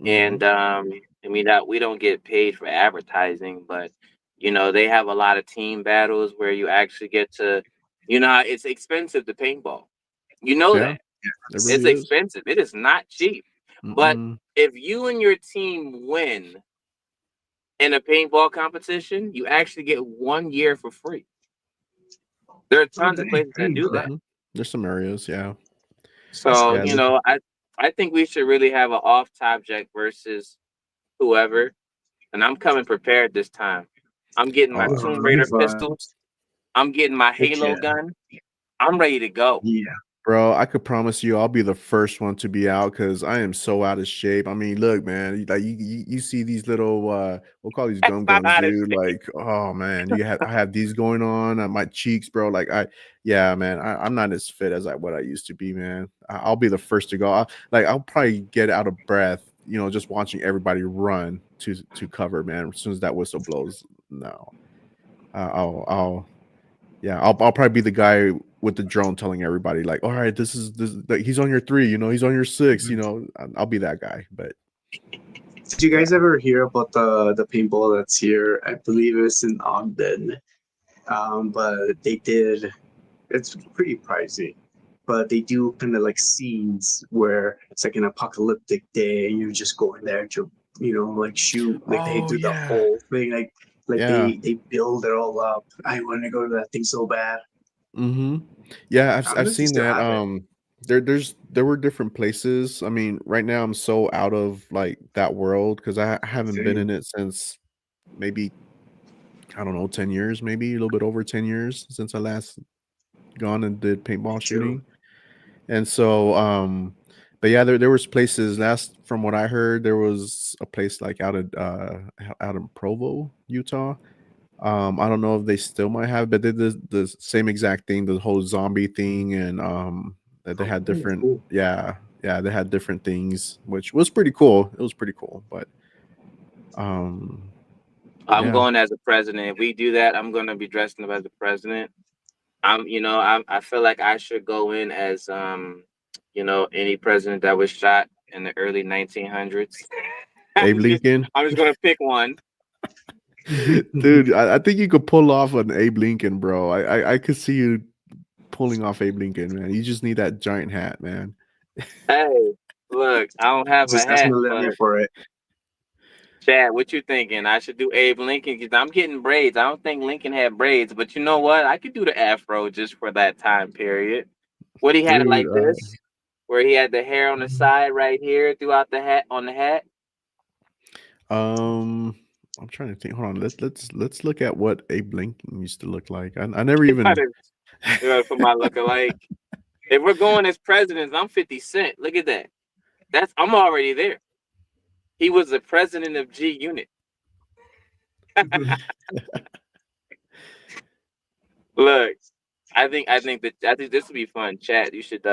Mm-hmm. And I mean that we don't get paid for advertising, but they have a lot of team battles where you actually get to, it's expensive to paintball. You know Yeah, that it it's really is. expensive. It is not cheap. But Mm-mm. if you and your team win in a paintball competition, you actually get 1 year for free. There are Oh, tons of dang. places I that didn't do know that. that. Mm-hmm. There's some areas, yeah. That's So Yeah, nice. I think we should really have an off Topject versus whoever, and I'm coming prepared this time. I'm getting my uh, Tomb It'll be Raider fun. pistols. I'm getting my Heck Halo yeah. gun. I'm ready to go. Yeah. bro, I could promise you, I'll be the first one to be out because I am so out of shape. I mean, look, man, like you see these little, we'll call these gum I'm guns, out of dude. shape. Like, oh man, I have these going on my cheeks, bro. Like, yeah, man, I'm not as fit as what I used to be, man. I'll be the first to go. I'll probably get out of breath, just watching everybody run to cover, man. As soon as that whistle blows, no, I'll yeah, I'll probably be the guy with the drone telling everybody like, "All right, this like, he's on your 3, he's on your 6, Mhm. I'll be that guy." But Did you guys yeah. ever hear about the paintball that's here? I believe it's in Ogden. But they did. It's pretty pricey, but they do kind of like scenes where it's like an apocalyptic day, and you're just going there to, like shoot. Like they Oh do the yeah. whole thing. Like Yeah. they build it all up. I want to go to that thing so bad. Mhm. Yeah, I've Unless you seen still that. have it. There were different places. I mean, right now I'm so out of like that world because I haven't been in Same. it since maybe, I don't know, 10 years, maybe a little bit over 10 years since I last gone and did Me paintball too. shooting. And so, but yeah, there was places. Last from what I heard, there was a place like out in Provo, Utah. I don't know if they still might have, but they did the same exact thing, the whole zombie thing, and that they Oh, had different, cool. yeah, they had different things, which was pretty cool. It was pretty cool, but um, I'm yeah, going as a president. If we do that, I'm going to be dressing up as a president. I feel like I should go in as any president that was shot in the early 1900s. Abe I'm just Lincoln, I'm just gonna pick one. dude. I think you could pull off an Abe Lincoln, bro. I could see you pulling off Abe Lincoln, man. You just need that giant hat, man. Hey, look, I don't have a Just ask hat, but Millennia for it. Chad, what you thinking? I should do Abe Lincoln because I'm getting braids. I don't think Lincoln had braids, but you know what? I could do the afro just for that time period. What he had it Dude. like this, where he had the hair on the side right here throughout the hat on the hat. Um, I'm trying to think. Hold on. Let's look at what Abe Lincoln used to look like. I never He might even have. You gotta put my lookalike. If we're going as presidents, I'm 50 Cent. Look at that. I'm already there. He was the president of G Unit. Look, I think this would be fun. Chat. You should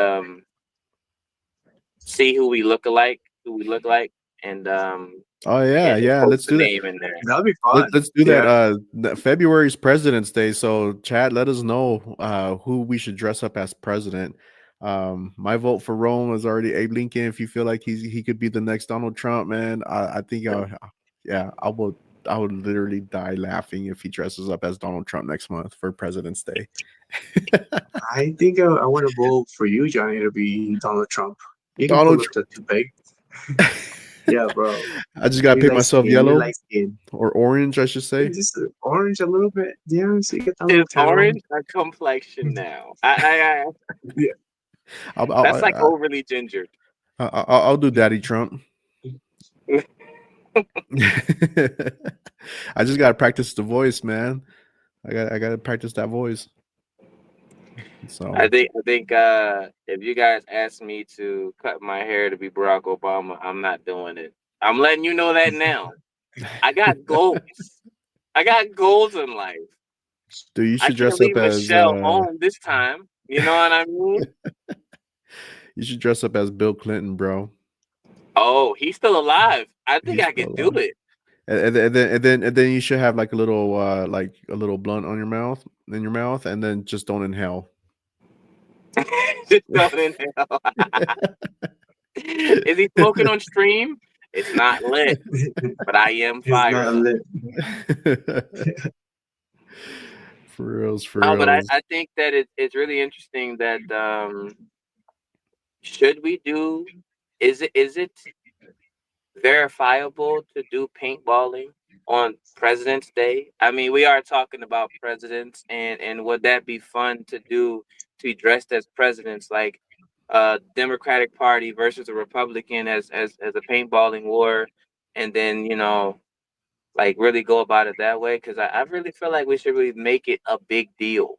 see who we look like, and Oh yeah, and yeah. post Let's the do that. name in there. That'll be fun. Let's do that. Yeah. February's President's Day. So, Chad, let us know who we should dress up as president. My vote for Rome is already Abe Lincoln. If you feel like he could be the next Donald Trump, man, I think, yeah, I would literally die laughing if he dresses up as Donald Trump next month for President's Day. I think I want to vote for you, Johnny, to be Donald Trump. You can pull Donald up the toupee. Yeah, bro. I just gotta You paint light myself skin. You yellow light skin. or orange, I should say. Just orange a little bit. Yeah, so you get that Is little town. orange a complexion now? I Yeah. that's like I'll, overly gingered. I'll do Daddy Trump. I just gotta practice the voice, man. I gotta practice that voice. So I think if you guys ask me to cut my hair to be Barack Obama, I'm not doing it. I'm letting you know that now. I got goals. I got goals in life. dude, you I should can't dress up leave as Michelle home this time. You know what I mean? you should dress up as Bill Clinton, bro. Oh, he's still alive. I think He's I still could do alive. it. And then you should have like a little blunt on your mouth and then just don't inhale. Just don't inhale. Is he smoking on stream? It's not lit, but I am It's fire not though. lit. For reals, for No, but reals. I think that it's really interesting that should we do is it verifiable to do paintballing on President's Day? I mean, we are talking about presidents, and would that be fun to do to be dressed as presidents, like Democratic Party versus a Republican as a paintballing war, and then like really go about it that way? Because I really feel like we should really make it a big deal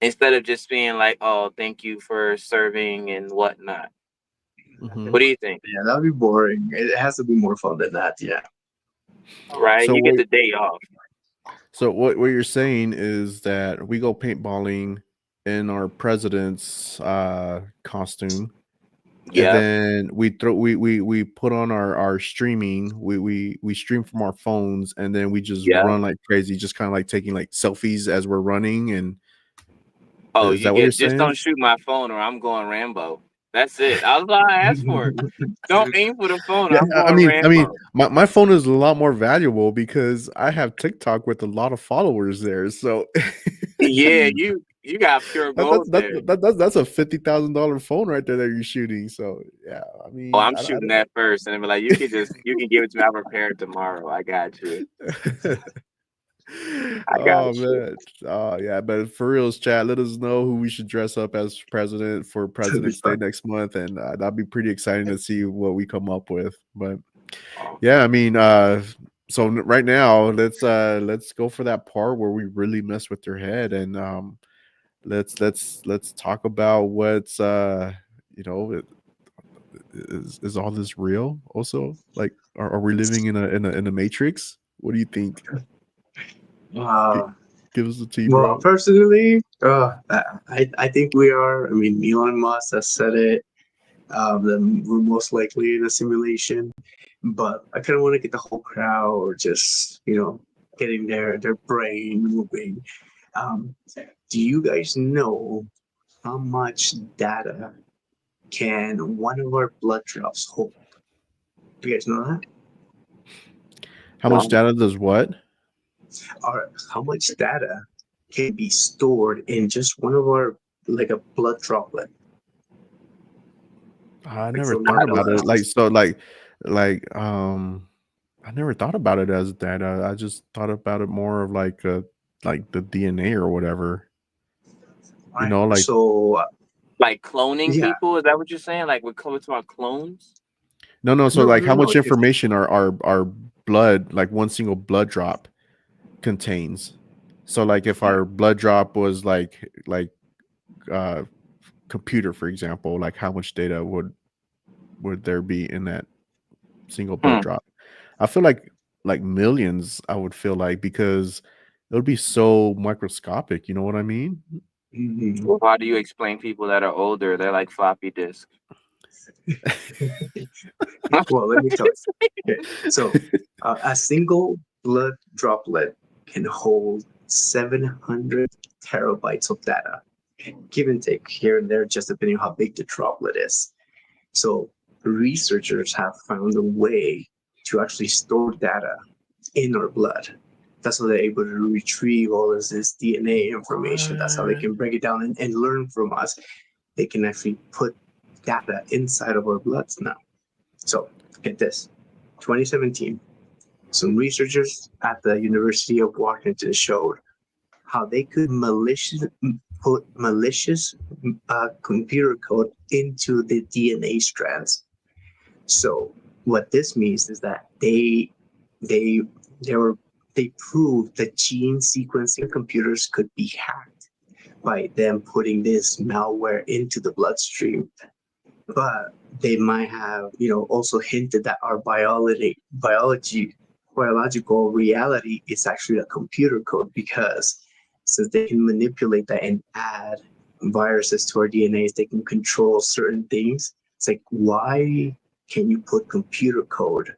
instead of just being like, oh, thank you for serving and whatnot. Mhm. What do you think? Yeah, that'd be boring. It has to be more fun than that. Yeah. Right? So You get what the day off. what you're saying is that we go paintballing in our president's costume, and Yeah. then we put on our streaming. We stream from our phones, and then we just Yeah. run like crazy, just kind of like taking like selfies as we're running. And Oh, is you that what you're get just saying? don't shoot my phone or I'm going Rambo. That's it. I was all I asked for. Don't aim for the phone or Yeah, I'm I going mean, I mean, Rambo. my phone is a lot more valuable because I have TikTok with a lot of followers there. So Yeah, you got pure gold there. that's a $50,000 phone right there that you're shooting. So yeah, I Oh, mean, I'm shooting that first, and I'm like, you can give it to me. I'll repair it tomorrow. I got you. I got Oh you. man, oh yeah, but for reals, chat, let us know who we should dress up as president for That'd be President's Day fun. next month, and that'd be pretty exciting to see what we come up with. But Oh, yeah, I mean, so right now, let's go for that part where we really mess with their head, and let's talk about what's you know is all this real? Also, like, are we living in a matrix? What do you think? Gi- Uh, Give us the tea, well, bro. personally, I think we are. I mean, Elon Musk has said it. That we're most likely in a simulation, but I kind of want to get the whole crowd just getting their brain moving. Um, do you guys know how much data can one of our blood drops hold? Do you guys know that? How much no. data does what? Or how much data can be stored in just one of our, like, a blood droplet, I like never from one thought of about it. us? Like I never thought about it as data. I just thought about it more of like the DNA or whatever. You Right. know, like So Like cloning yeah, people? Is that what you're saying? Like we're coming to our clones? no. So no, like no, how no. much information our blood, like one single blood drop contains. So like if Yeah, our blood drop was like computer, for example, like how much data would there be in that single blood Hmm. drop? I feel like millions. I would feel like, because it would be so microscopic. You know what I mean? Mhm. Well, how do you explain people that are older? They're like floppy disk. Well, let me tell you. Okay. So, a single blood droplet can hold 700 terabytes of data, give and take here and there, just depending on how big the droplet is. So, researchers have found a way to actually store data in our blood. That's how they're able to retrieve all of this DNA information. That's how they can break it down and learn from us. They can actually put data inside of our bloods now. So, get this 2017, some researchers at the University of Washington showed how they could put malicious computer code into the DNA strands. So what this means is that they they were they proved that gene sequencing computers could be hacked by them putting this malware into the bloodstream. But they might have, also hinted that our biological reality is actually a computer code, because since they can manipulate that and add viruses to our DNAs, they can control certain things. It's like, why can you put computer code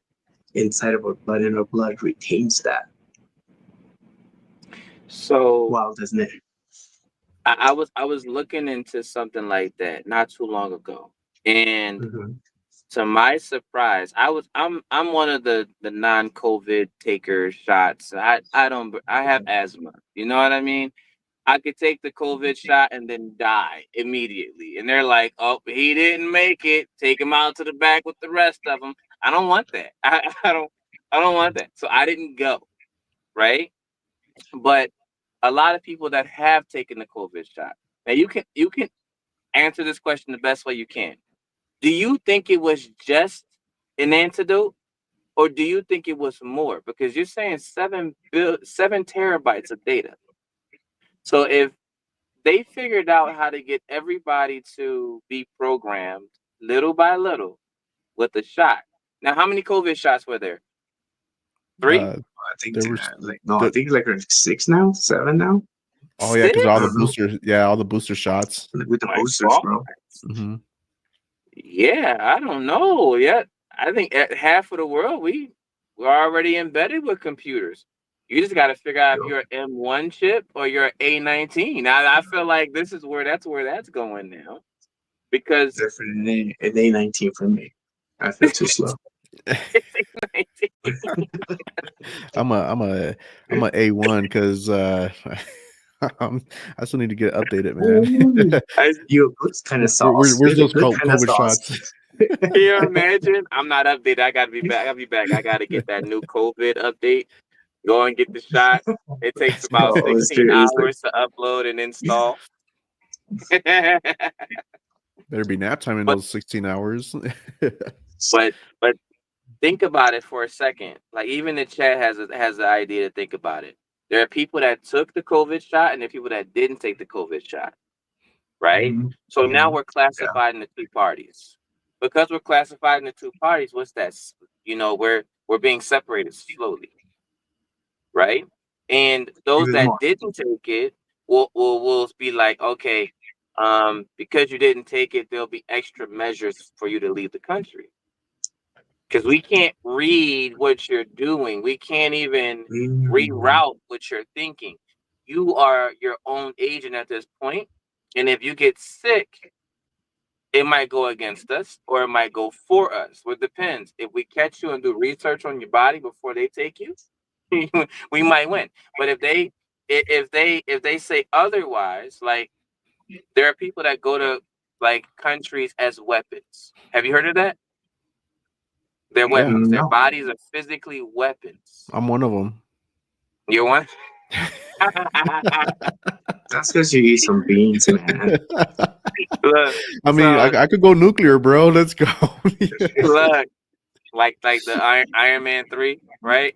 inside of our blood and our blood retains that? So Wow, doesn't it? I was looking into something like that not too long ago, and Mhm. to my surprise, I'm one of the non-COVID taker shots. I have asthma. You know what I mean? I could take the COVID shot and then die immediately. And they're like, "Oh, he didn't make it. Take him out to the back with the rest of them." I don't want that. I don't want that. So I didn't go, right? But a lot of people that have taken the COVID shot. Now you can answer this question the best way you can. Do you think it was just an antidote, or do you think it was more? Because you're saying 7 terabytes of data. So if they figured out how to get everybody to be programmed little by little with a shot. Now, how many COVID shots were there? Three? I think There was like no, I the think like 6 now, 7 now. oh yeah, because all the Six? Uh-huh. boosters, yeah, all the booster shots. With the My boosters, God. bro. Hmm. Yeah, I don't know. Yeah, I think at half of the world we're already embedded with computers. You just got to figure out if Yo, you're an M1 chip or you're A19. Now, I feel like this is where that's going now because definitely an A19 for me. I feel too slow. it's A19. I'm a A1 because I still need to get updated, Ooh. man. I, You good kind of sauce. Where's those Good kind of COVID sauce. shots? Can you imagine? I'm not updated. I gotta be back. I gotta be back. I gotta get that new COVID update. Go and get the shot. It takes about No, 16 it's like hours to upload and install. Better be nap time in but those 16 hours. but think about it for a second. Like even the chat has the idea to think about it. There are people that took the COVID shot and there are people that didn't take the COVID shot, right? mhm, So now mhm. we're Yeah, classified into two parties. Because we're classified into two parties, what's that? We're being separated slowly, right? And those even that more. didn't take it will be like, okay, because you didn't take it, there'll be extra measures for you to leave the country. Because we can't read what you're doing. We can't even Mm. reroute what you're thinking. You are your own agent at this point. And if you get sick, it might go against us or it might go for us. It depends. If we catch you and do research on your body before they take you, we might win. But if they say otherwise, like there are people that go to like countries as weapons. Have you heard of that? They're Yeah, weapons. Their No, bodies are physically weapons. I'm one of them. You one? that's because you eat some beans, man. Look, I mean, so I could go nuclear, bro. Let's go. look, like the Iron Man 3, right?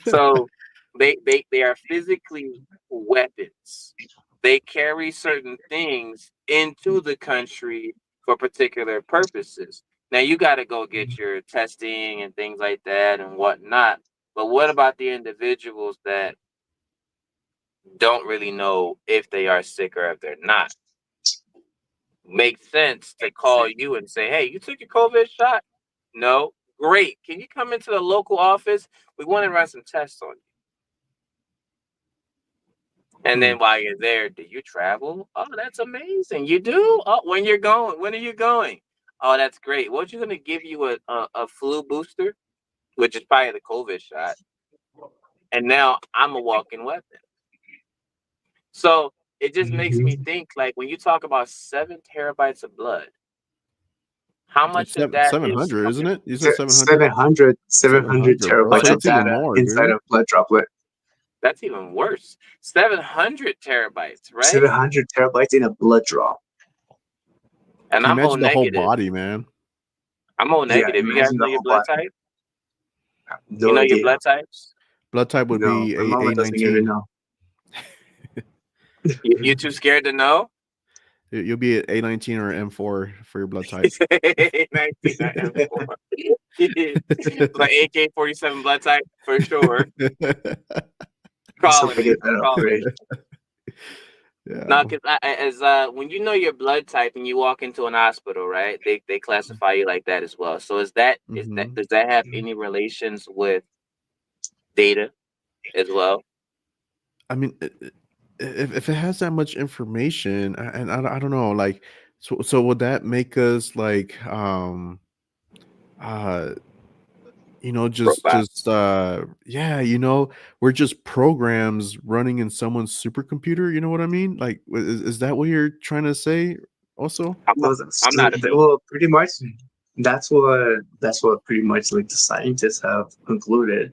So they are physically weapons. they carry certain things into the country for particular purposes. Now you got to go get your testing and things like that and whatnot. But what about the individuals that don't really know if they are sick or if they're not? Makes sense to call you and say, "Hey, you took your COVID shot? No, great. Can you come into the local office? We want to run some tests on you." And Hmm. then while you're there, do you travel? Oh, that's amazing. You do? Oh, when you're going? When are you going? Oh, that's great. What you gonna give you a flu booster, which is probably the COVID shot, and now I'm a walking weapon. So it just makes me Mhm. think like when you talk about 7 terabytes of blood, how It's much of that seven is hundred, isn't coming? it? You said 700. 700, 700 700, bro. Oh, So terabytes it's of that's even data more, inside dude. a blood droplet. that's even worse. 700 terabytes, right? 700 terabytes in a blood drop. And Can you I'm O imagine the whole negative. body, man? I'm O Yeah, negative. You guys imagine know the your whole blood body. type? You No know your idea. blood types? Blood type would No, be my mama a doesn't even 19. know. You too scared to know? You'll be at A19 or M4 for your blood type. 19 like AK-47 blood type for sure. Just hope Calling I you. get I'm that calling upgrade. you. Yeah. No, because as when you know your blood type and you walk into an hospital, right? They classify you like that as well. So is that Hmm. does that have any relations with data as well? I mean, if it has that much information, and I don't know, like, so would that make us like, uh, Robots. yeah, we're just programs running in someone's supercomputer. You know what I mean? Like, is that what you're trying to say? Also, I'm not, Well, I'm not a beast. well, pretty much that's what pretty much like the scientists have concluded.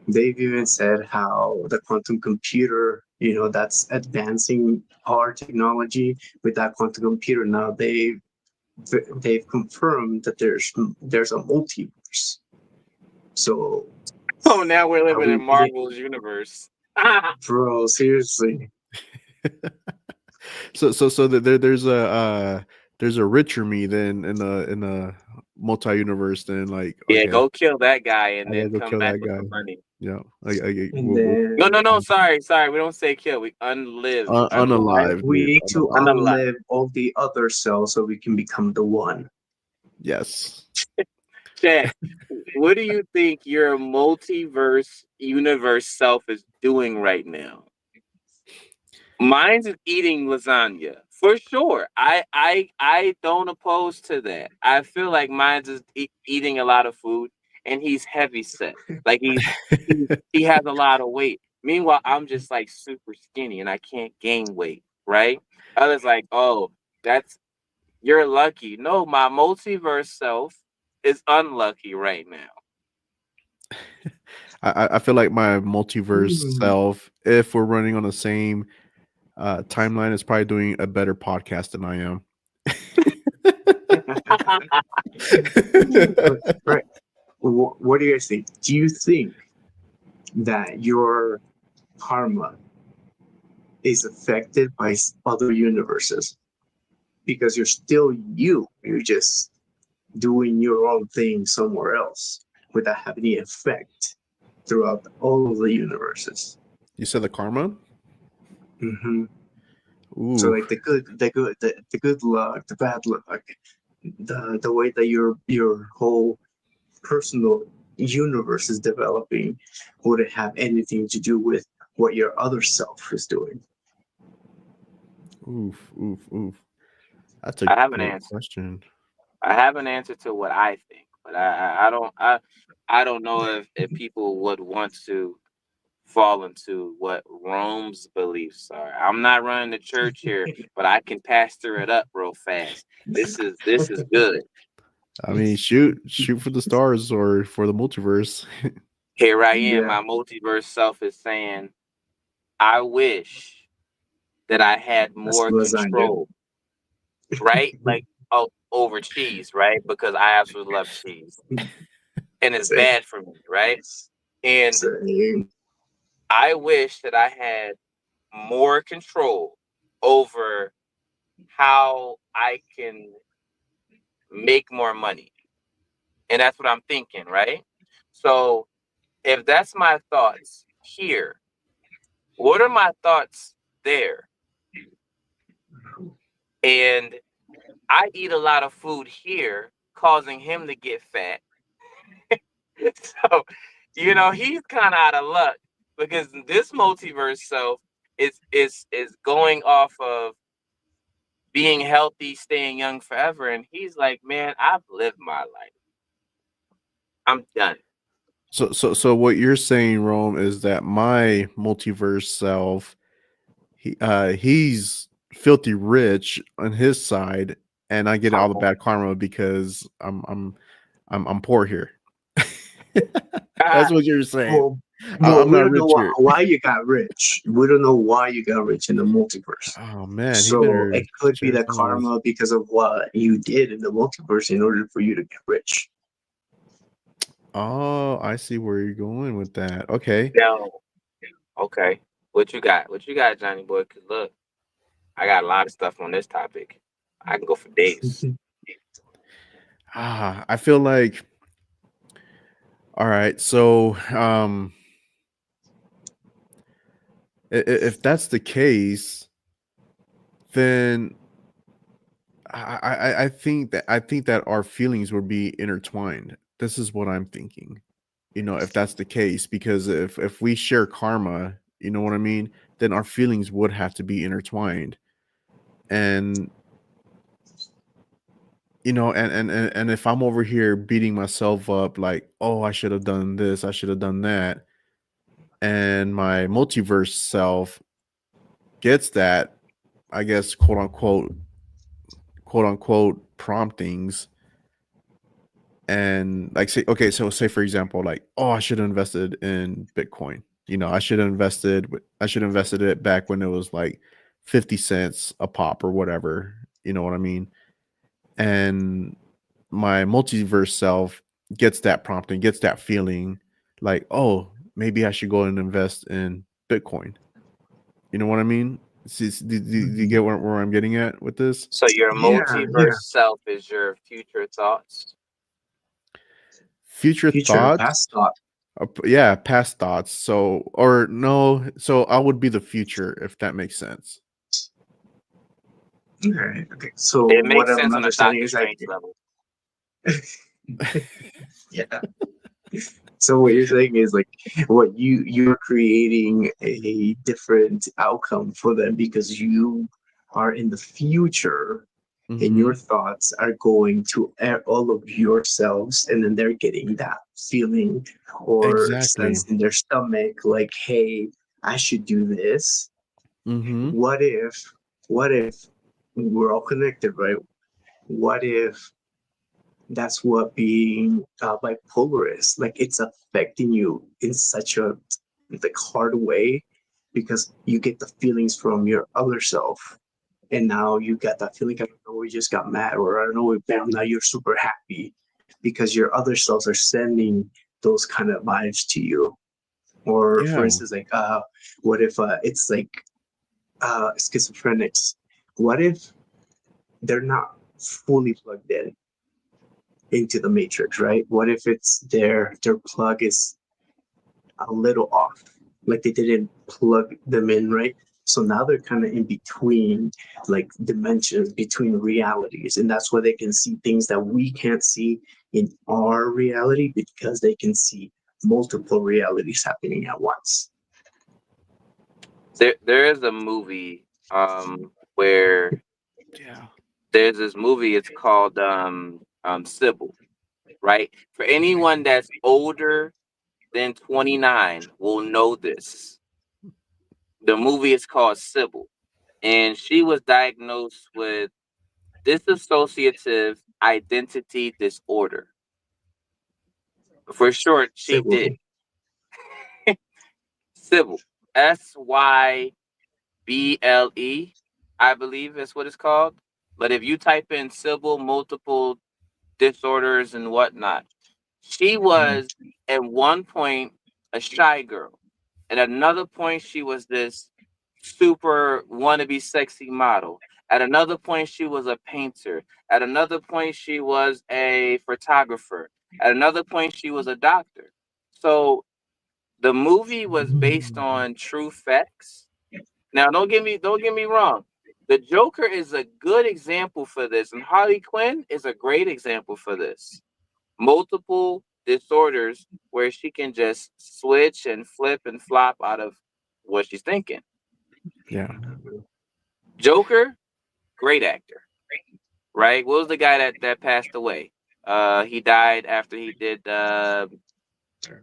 They've even said how the quantum computer, that's advancing our technology with that quantum computer. Now they've confirmed that there's a multiverse. So Oh, now we're are living in we really, Marvel's universe. bro? Seriously, so there's a richer me than in a multi universe. Then, like, Yeah, okay, go kill that guy and I gotta then go come kill back that with guy. the money. Yeah, and then No. Sorry. We don't say kill. We unlive. Unalive. unalive, we dude, need to unalive. Unalive. unlive all the other cells so we can become the one. Yes. Chat. What do you think your multiverse universe self is doing right now? Mine's is eating lasagna for sure. I don't oppose to that. I feel like mine's is eating a lot of food, and he's heavy set. Like he has a lot of weight. Meanwhile, I'm just like super skinny and I can't gain weight. Right? Others like, oh, that's you're lucky. No, my multiverse self is unlucky right now. I feel like my multiverse Hmm. self, if we're running on the same timeline, is probably doing a better podcast than I am. Right. What do you guys think? Do you think that your karma is affected by other universes because you're still you? You're just doing your own thing somewhere else without having any effect throughout all of the universes. You said the karma? Hmm. So Ooh. like the good luck, the bad luck, the way that your whole personal universe is developing wouldn't have anything to do with what your other self is doing. Oof, oof, oof. That's a I have an great answer. question. I have an answer to what I think, but I don't know if people would want to fall into what Rome's beliefs are. I'm not running the church here, but I can pastor it up real fast. This is good. I mean, shoot for the stars or for the multiverse. Here I am. Yeah, My multiverse self is saying, I wish that I had that's more lasagna. control, right? Like over cheese, right? Because I absolutely love cheese. And it's Same, bad for me, right? And same. I wish that I had more control over how I can make more money. And that's what I'm thinking, right? So if that's my thoughts here, what are my thoughts there? And I eat a lot of food here, causing him to get fat. So, he's kind of out of luck because this multiverse self is going off of being healthy, staying young forever, and he's like, man, I've lived my life. I'm done. So what you're saying, Rome, is that my multiverse self, he's filthy rich on his side, and I get all the Oh. bad karma because I'm poor here. Ah, That's what you're saying. Well, I'm we not don't know rich why, here. why you got rich. We don't know why you got rich in the multiverse. Oh man, he So better it could be share the some of this. karma because of what you did in the multiverse in order for you to get rich. Oh, I see where you're going with that. Okay. no. Okay. What you got? What you got, Johnny boy? Cause look, I got a lot of stuff on this topic. I can go for days. I feel like, all right. So, if that's the case, then I think that our feelings would be intertwined. This is what I'm thinking. If that's the case, because if we share karma, you know what I mean, then our feelings would have to be intertwined. And and if I'm over here beating myself up like, oh, I should have done this, I should have done that, and my multiverse self gets that, I guess, quote unquote promptings, and like, say, okay, so say for example, like, oh, I should have invested in Bitcoin. I should have invested it back when it was like 50 cents a pop or whatever. You know what I mean? And my multiverse self gets that prompting, gets that feeling like, oh, maybe I should go and invest in Bitcoin. You know what I mean? Do you get where I'm getting at with this? So your Yeah, multiverse yeah. self is your future thoughts. Future Future, thoughts, past thought. yeah, past thoughts. So, or no, so I would be the future, if that makes sense. Okay, okay. So It what makes I'm sense on a understanding Doctor is like, Strange level. yeah. So what you're saying is like, what you're creating a different outcome for them because you are in the future and Mm-hmm. your thoughts are going to all of yourselves, and then they're getting that feeling or Exactly. sense in their stomach like, hey, I should do this. Mm-hmm. What if what if we're all connected, right? What if that's what being bipolar is like? It's affecting you in such a like hard way because you get the feelings from your other self, and now you got that feeling. I don't know, we just got mad, or I don't know, bam, now you're super happy because your other selves are sending those kind of vibes to you. Or for Yeah. instance, like what if it's like schizophrenics? What if they're not fully plugged in into the matrix, right? What if it's their plug is a little off, like they didn't plug them in right? So now they're kind of in between, like dimensions between realities, and that's why they can see things that we can't see in our reality because they can see multiple realities happening at once. There is a movie where Yeah. there's this movie. It's called Sybil. Right. For anyone that's older than 29 will know this. The movie is called Sybil, and she was diagnosed with dissociative identity disorder. For short, Say she did. well, Sybil. Syble, I believe is what it's called. But if you type in Sybil multiple disorders and whatnot, she was at one point a shy girl. At another point, she was this super wannabe sexy model. At another point, she was a painter. At another point, she was a photographer. At another point, she was a doctor. So the movie was based on true facts. Now, don't get me wrong. The Joker is a good example for this, and Harley Quinn is a great example for this. Multiple disorders where she can just switch and flip and flop out of what she's thinking. Yeah. Joker, great actor, right? What was the guy that passed away? He died after he did the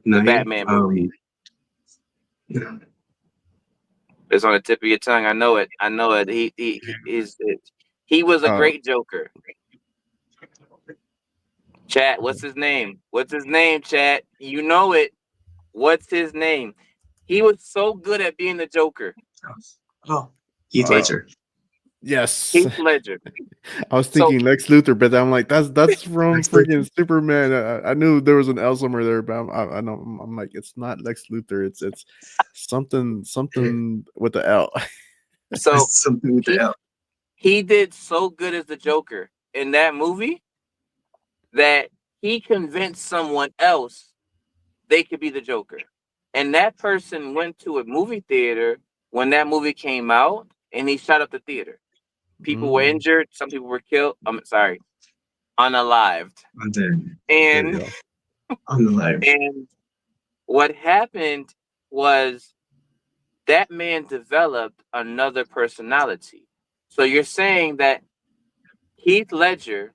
Night. Batman movie. It's on the tip of your tongue. I know it. I know it. He was a Uh, great Joker. Chat, what's his name? What's his name, chat? You know it. What's his name? He was so good at being the Joker. Oh, Heath uh, Ledger. yes. Heath Ledger. I was So thinking Lex Luthor, but I'm like, that's from Lex Luthor. freaking Superman. I knew there was an L somewhere there, but I know I'm like, it's not Lex Luthor. It's something with the L. so Something with the he L. he did so good as the Joker in that movie that he convinced someone else they could be the Joker. And that person went to a movie theater when that movie came out and he shot up the theater. People were Mm, injured, some people were killed. I'm sorry, unalived. And then there you And go. on the live. and what happened was that man developed another personality. So you're saying that Heath Ledger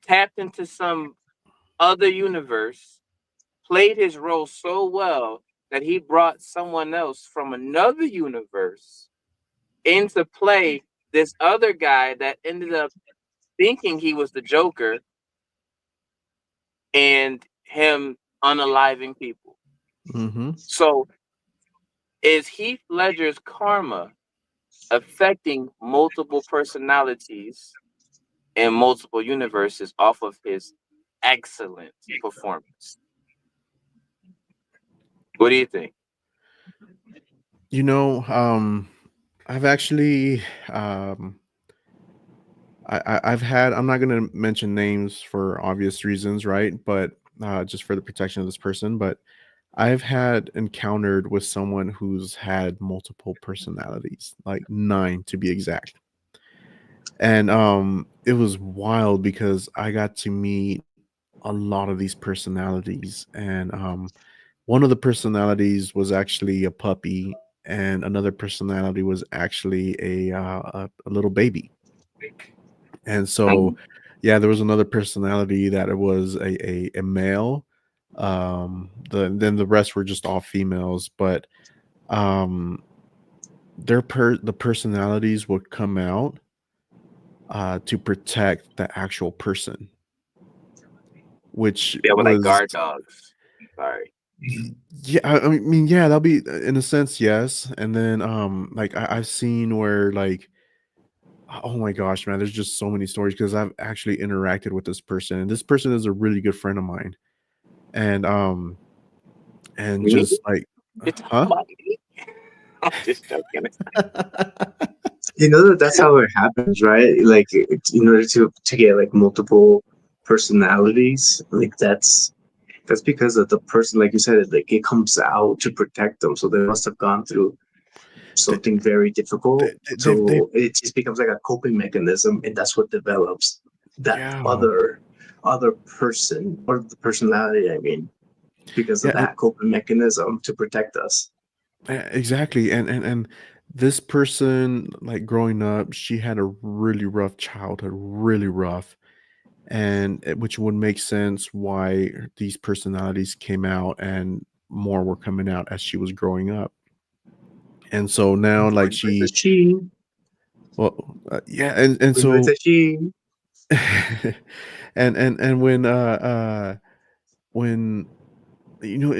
tapped into some other universe, played his role so well that he brought someone else from another universe into play this other guy that ended up thinking he was the Joker and him unaliving people. Mm-hmm. So is Heath Ledger's karma affecting multiple personalities in multiple universes off of his excellent performance? What do you think? You know, I've actually um I've had, I'm not going to mention names for obvious reasons, right? But just for the protection of this person. But I've had encountered with someone who's had multiple personalities, like 9 to be exact. And it was wild because I got to meet a lot of these personalities. And one of the personalities was actually a puppy, and another personality was actually a little baby. And so, Mhm. yeah, there was another personality that it was a male. Then the rest were just all females, but um, the personalities would come out to protect the actual person, which They were like was guard dogs. Sorry. yeah. I mean, yeah, that'll be in a sense, yes. And then like I've seen where like, oh my gosh, man, there's just so many stories because I've actually interacted with this person, and this person is a really good friend of mine. And Me? just like, You're talking huh? about me? I'm just joking. You know that's how it happens, right? Like in order to get like multiple personalities, like that's because of the person, like you said, like it comes out to protect them. So they must have gone through they, something very difficult. they So it just becomes like a coping mechanism, and that's what develops that yeah, other person or the personality. I mean, because of yeah, that coping mechanism to protect us. exactly. And this person, like growing up, she had a really rough childhood, really rough, and which would make sense why these personalities came out and more were coming out as she was growing up. And so now, like It's a she, she. well, yeah, and It's so a she. and when and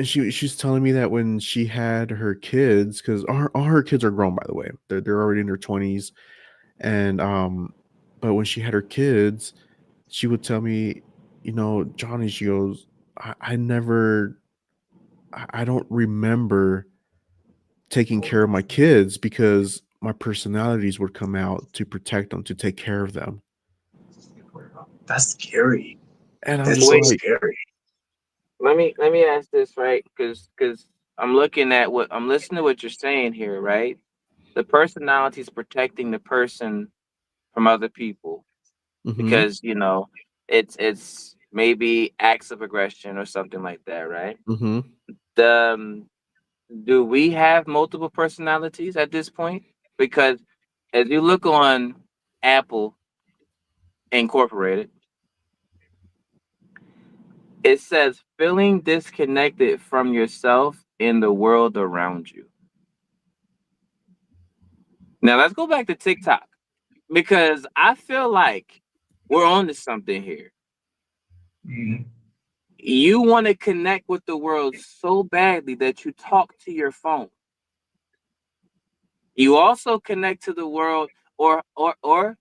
she's telling me that when she had her kids, because all her kids are grown, by the way, they're already in their 20s. And but when she had her kids, she would tell me, Johnny, she goes, I never, I don't remember taking care of my kids because my personalities would come out to protect them, to take care of them. That's scary. And I'm That's just so Wait, like, scary. let me ask this, right? Because I'm looking at I'm listening to what you're saying here, right? The personality is protecting the person from other people mm-hmm, because it's maybe acts of aggression or something like that, right? mm-hmm. The Do we have multiple personalities at this point? Because as you look on Apple Incorporated, it says feeling disconnected from yourself in the world around you. Now let's go back to TikTok because I feel like we're on to something here. Mhm. You want to connect with the world so badly that you talk to your phone. You also connect to the world or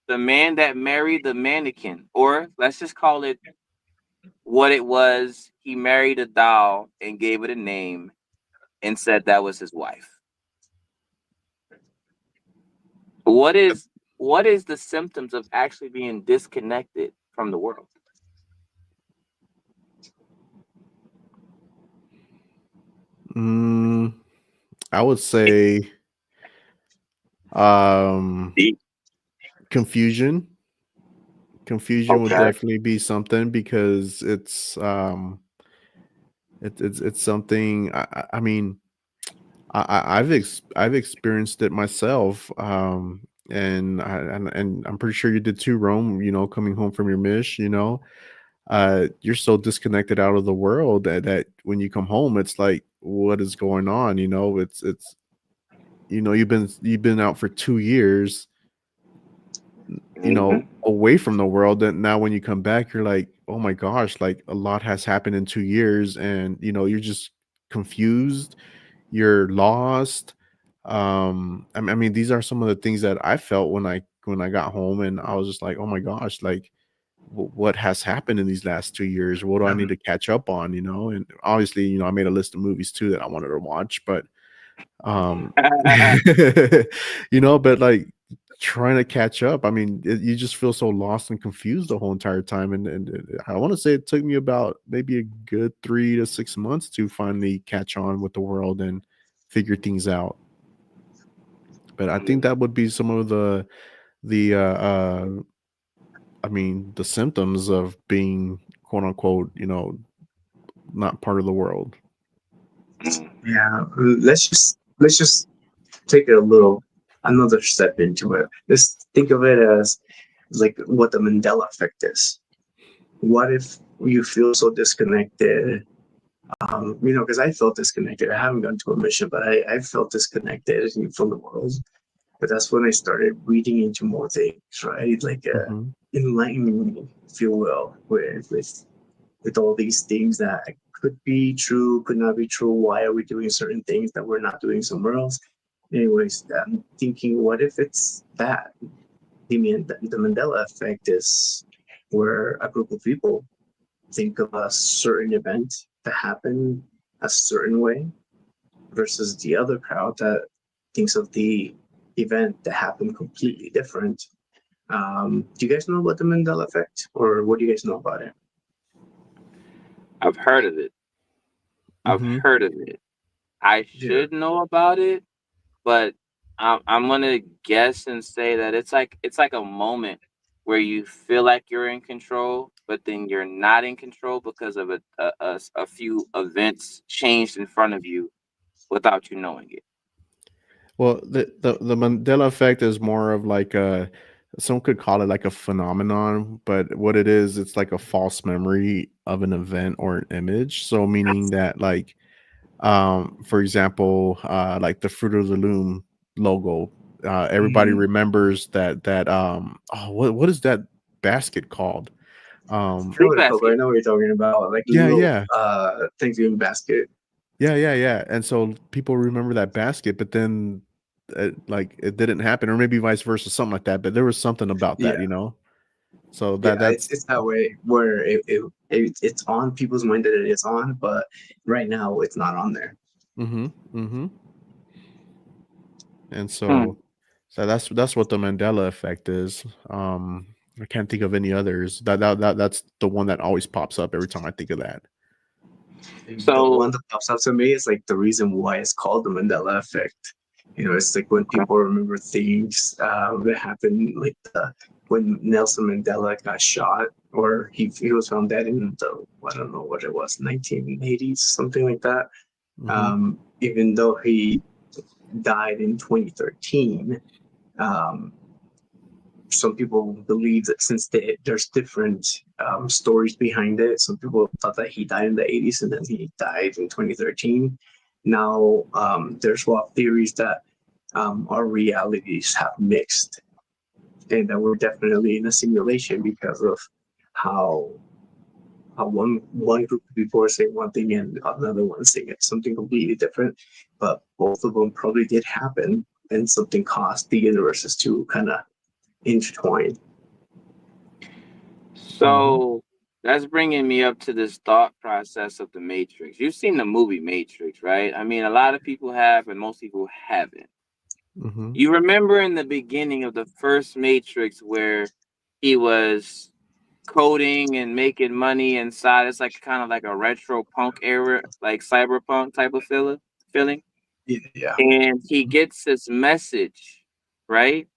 the man that married the mannequin, or let's just call it what it was. He married a doll and gave it a name and said that was his wife. What is what is the symptoms of actually being disconnected from the world? Mm, I would say um confusion. Confusion would Okay. definitely be something because it's something. I mean, I've experienced it myself, and I'm pretty sure you did too, Rome. You know, coming home from your mish, you're so disconnected out of the world that when you come home, it's like, what is going on? It's you've been out for 2 years, Hmm. away from the world, and now when you come back, you're like, oh my gosh, like a lot has happened in 2 years, and you're just confused, you're lost. I mean, these are some of the things that I felt when I got home, and I was just like, oh my gosh, like what has happened in these last 2 years? What do I need to catch up on? And obviously, I made a list of movies too that I wanted to watch, but um but like trying to catch up, I mean, you just feel so lost and confused the whole entire time, and I want to say it took me about maybe a good 3 to 6 months to finally catch on with the world and figure things out. But I think that would be some of the I mean, the symptoms of being quote unquote, not part of the world. Yeah, let's just take it a little another step into it. Let's think of it as like what the Mandela effect is. What if you feel so disconnected? Because I felt disconnected. I haven't gone to a mission, but I felt disconnected from the world. But that's when I started reading into more things, right? Like Hmm. enlightening me, if you will, with all these things that could be true, could not be true. Why are we doing certain things that we're not doing somewhere else? Anyways, I'm thinking, what if it's that? The Mandela effect is where a group of people think of a certain event that happened a certain way versus the other crowd that thinks of the event that happened completely different. Do you guys know about the Mandela effect, or what do you guys know about it? I've heard of it. I've Hmm. heard of it. I Yeah. should know about it, but I'm gonna guess and say that it's like a moment where you feel like you're in control, but then you're not in control because of a few events changed in front of you without you knowing it. Well, the Mandela effect is more of like some could call it like a phenomenon, but what it is, it's like a false memory of an event or an image. So meaning that, like, for example, like the Fruit of the Loom logo, everybody Mm, remembers that oh, what is that basket called? I know Fruit what it's called, but I basket. know what you're talking about. Like a Yeah, little yeah. Thanksgiving basket. Yeah. And so people remember that basket, but then like it didn't happen, or maybe vice versa, something like that. But there was something about Yeah, that. So yeah. It's that's it's that way where it's on people's mind that it is on, but right now it's not on there. mm-hmm, mm-hmm. And Hmm. so that's what the Mandela effect is. I can't think of any others. That's the one that always pops up every time I think of that. The one So that pops up to me is like the reason why it's called the Mandela effect. It's like when people remember things that happened, like when Nelson Mandela got shot, or he was found dead in the, I don't know what it was, 1980s, something like that. Hmm. Even though he died in 2013, um, some people believe that since there's different stories behind it, some people thought that he died in the 80s and then he died in 2013. Now there's a lot of theories that our realities have mixed and that we're definitely in a simulation because of how one group of people are saying one thing and another one saying it's something completely different, but both of them probably did happen and something caused the universes to kind of intertwine. Hmm. so that's bringing me up to this thought process of the Matrix. You've seen the movie Matrix, right? I mean, a lot of people have, and most people haven't. Hmm. You remember in the beginning of the first Matrix where he was coding and making money inside. It's like kind of like a retro punk era, like cyberpunk type of feeling. Yeah. And he gets this message, right?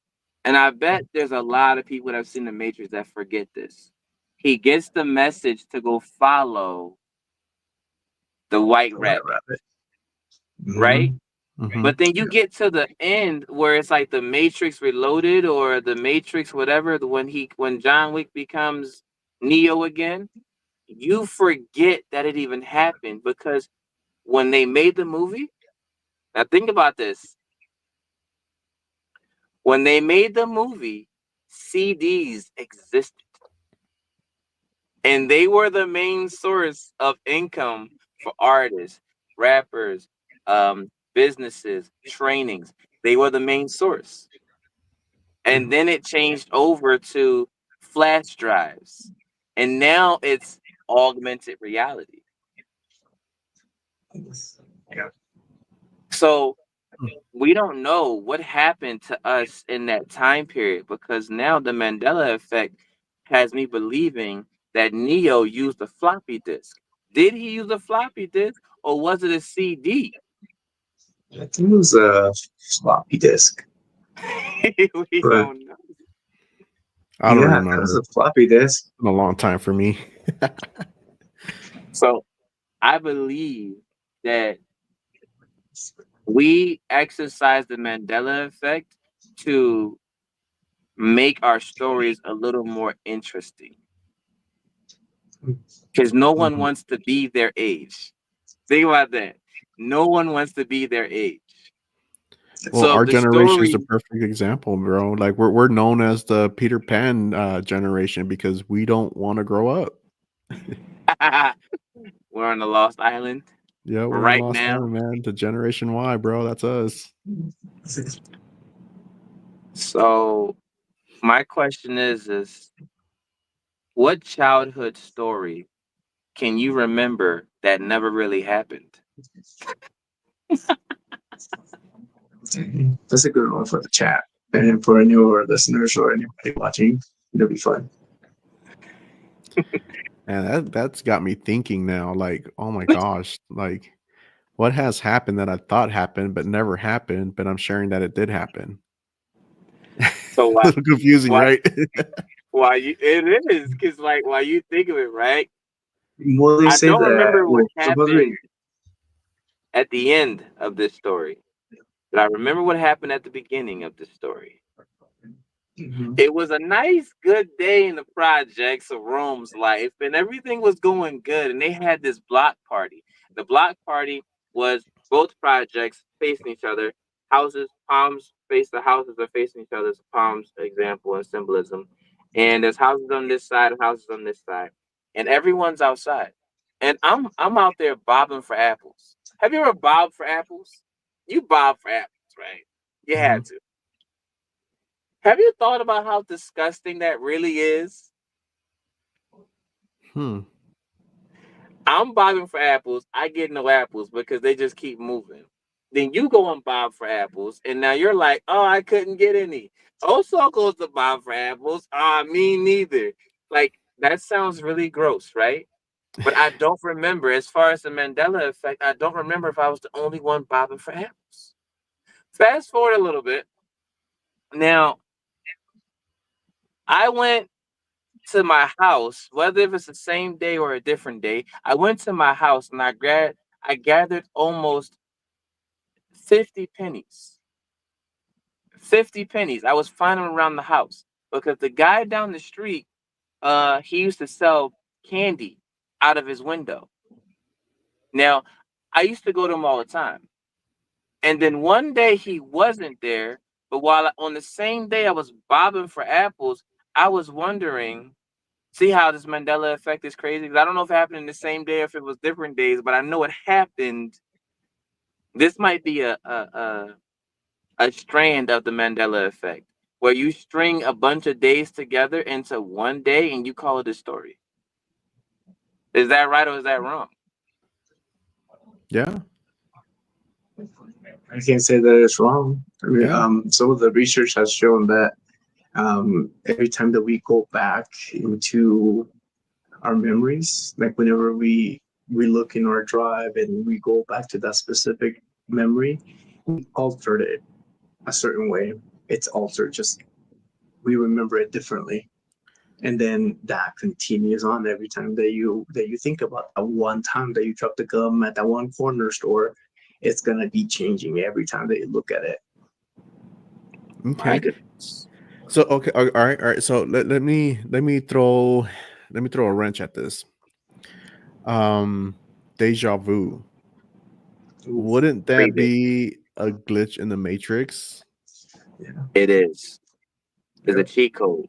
And I bet there's a lot of people that have seen the Matrix that forget this. He gets the message to go follow the white White rabbit, Rabbit. right? Mm-hmm. Hmm. But then you Yeah. get to the end where it's like the Matrix Reloaded or the Matrix whatever, when John Wick becomes Neo again, you forget that it even happened because when they made the movie, now think about this. When they made the movie, CDs existed and they were the main source of income for artists, rappers, businesses, trainings. They were the main source. And then it changed over to flash drives. And now it's augmented reality. Yeah. So we don't know what happened to us in that time period because now the Mandela effect has me believing that Neo used a floppy disk. Did he use a floppy disk or was it a CD? I think it was a floppy disk. We But don't know. I don't yeah, that was remember. a floppy disk. It's been a long time for me. So I believe that we exercise the Mandela effect to make our stories a little more interesting because no one Mhm. wants to be their age. Think about that. No one wants to be their age. Well, So if our the generation is a story, perfect example, bro. Like we're known as the Peter Pan generation because we don't want to grow up. we're on the Lost Island Yeah, we're on right Lost now. Island, man. The Generation Y, bro. That's us. So my question is what childhood story can you remember that never really happened? That's a good one for the chat. And for newer listeners or anybody watching, it'll be fun. And that's got me thinking now. Like, oh my gosh, like what has happened that I thought happened but never happened, but I'm sharing that it did happen. A So little confusing, why right? why you it is because like why you think of it right? Well, they I say don't that, remember what well, supposedly, happened at the end of this story, but I remember what happened at the beginning of the story. mhm, It was a nice, good day in the projects of Rome's life, and everything was going good. And they had this block party. The block party was both projects facing each other. Houses, palms face the houses are facing each other's palms, example and symbolism. And there's houses on this side and houses on this side, and everyone's outside. And I'm out there bobbing for apples. Have you ever bobbed for apples? You bob for apples, right? You Mhm. had to. Have you thought about how disgusting that really is? Hmm. I'm bobbing for apples. I get no apples because they just keep moving. Then you go and bob for apples, and now you're like, oh, I couldn't get any. Also goes to bob for apples. Ah, me neither. Like that sounds really gross, right? But I don't remember, as far as the Mandela effect, I don't remember if I was the only one bobbing for apples. Fast forward a little bit. Now, I went to my house, whether if it's the same day or a different day. I went to my house and I gathered almost 50 pennies. 50 pennies. I was finding them around the house because the guy down the street, he used to sell candy out of his window. Now, I used to go to him all the time. And then one day he wasn't there, but on the same day I was bobbing for apples, I was wondering, see how this Mandela effect is crazy? 'Cause I don't know if it happened in the same day or if it was different days, but I know it happened. This might be a strand of the Mandela effect where you string a bunch of days together into one day and you call it a story. Is that right or is that wrong? Yeah. I can't say that it's wrong. I mean, Yeah. some of the research has shown that every time that we go back into our memories, like whenever we look in our drive and we go back to that specific memory, we altered it a certain way. It's altered, just we remember it differently. And then that continues on every time that you think about that one time that you dropped the gum at that one corner store. It's gonna be changing every time that you look at it. My Okay. goodness. So okay, all right, all right. So let me throw a wrench at this. Deja vu. Oof, Wouldn't that Breathing. be a glitch in the matrix? yeah, It is. There's a yep. cheat code.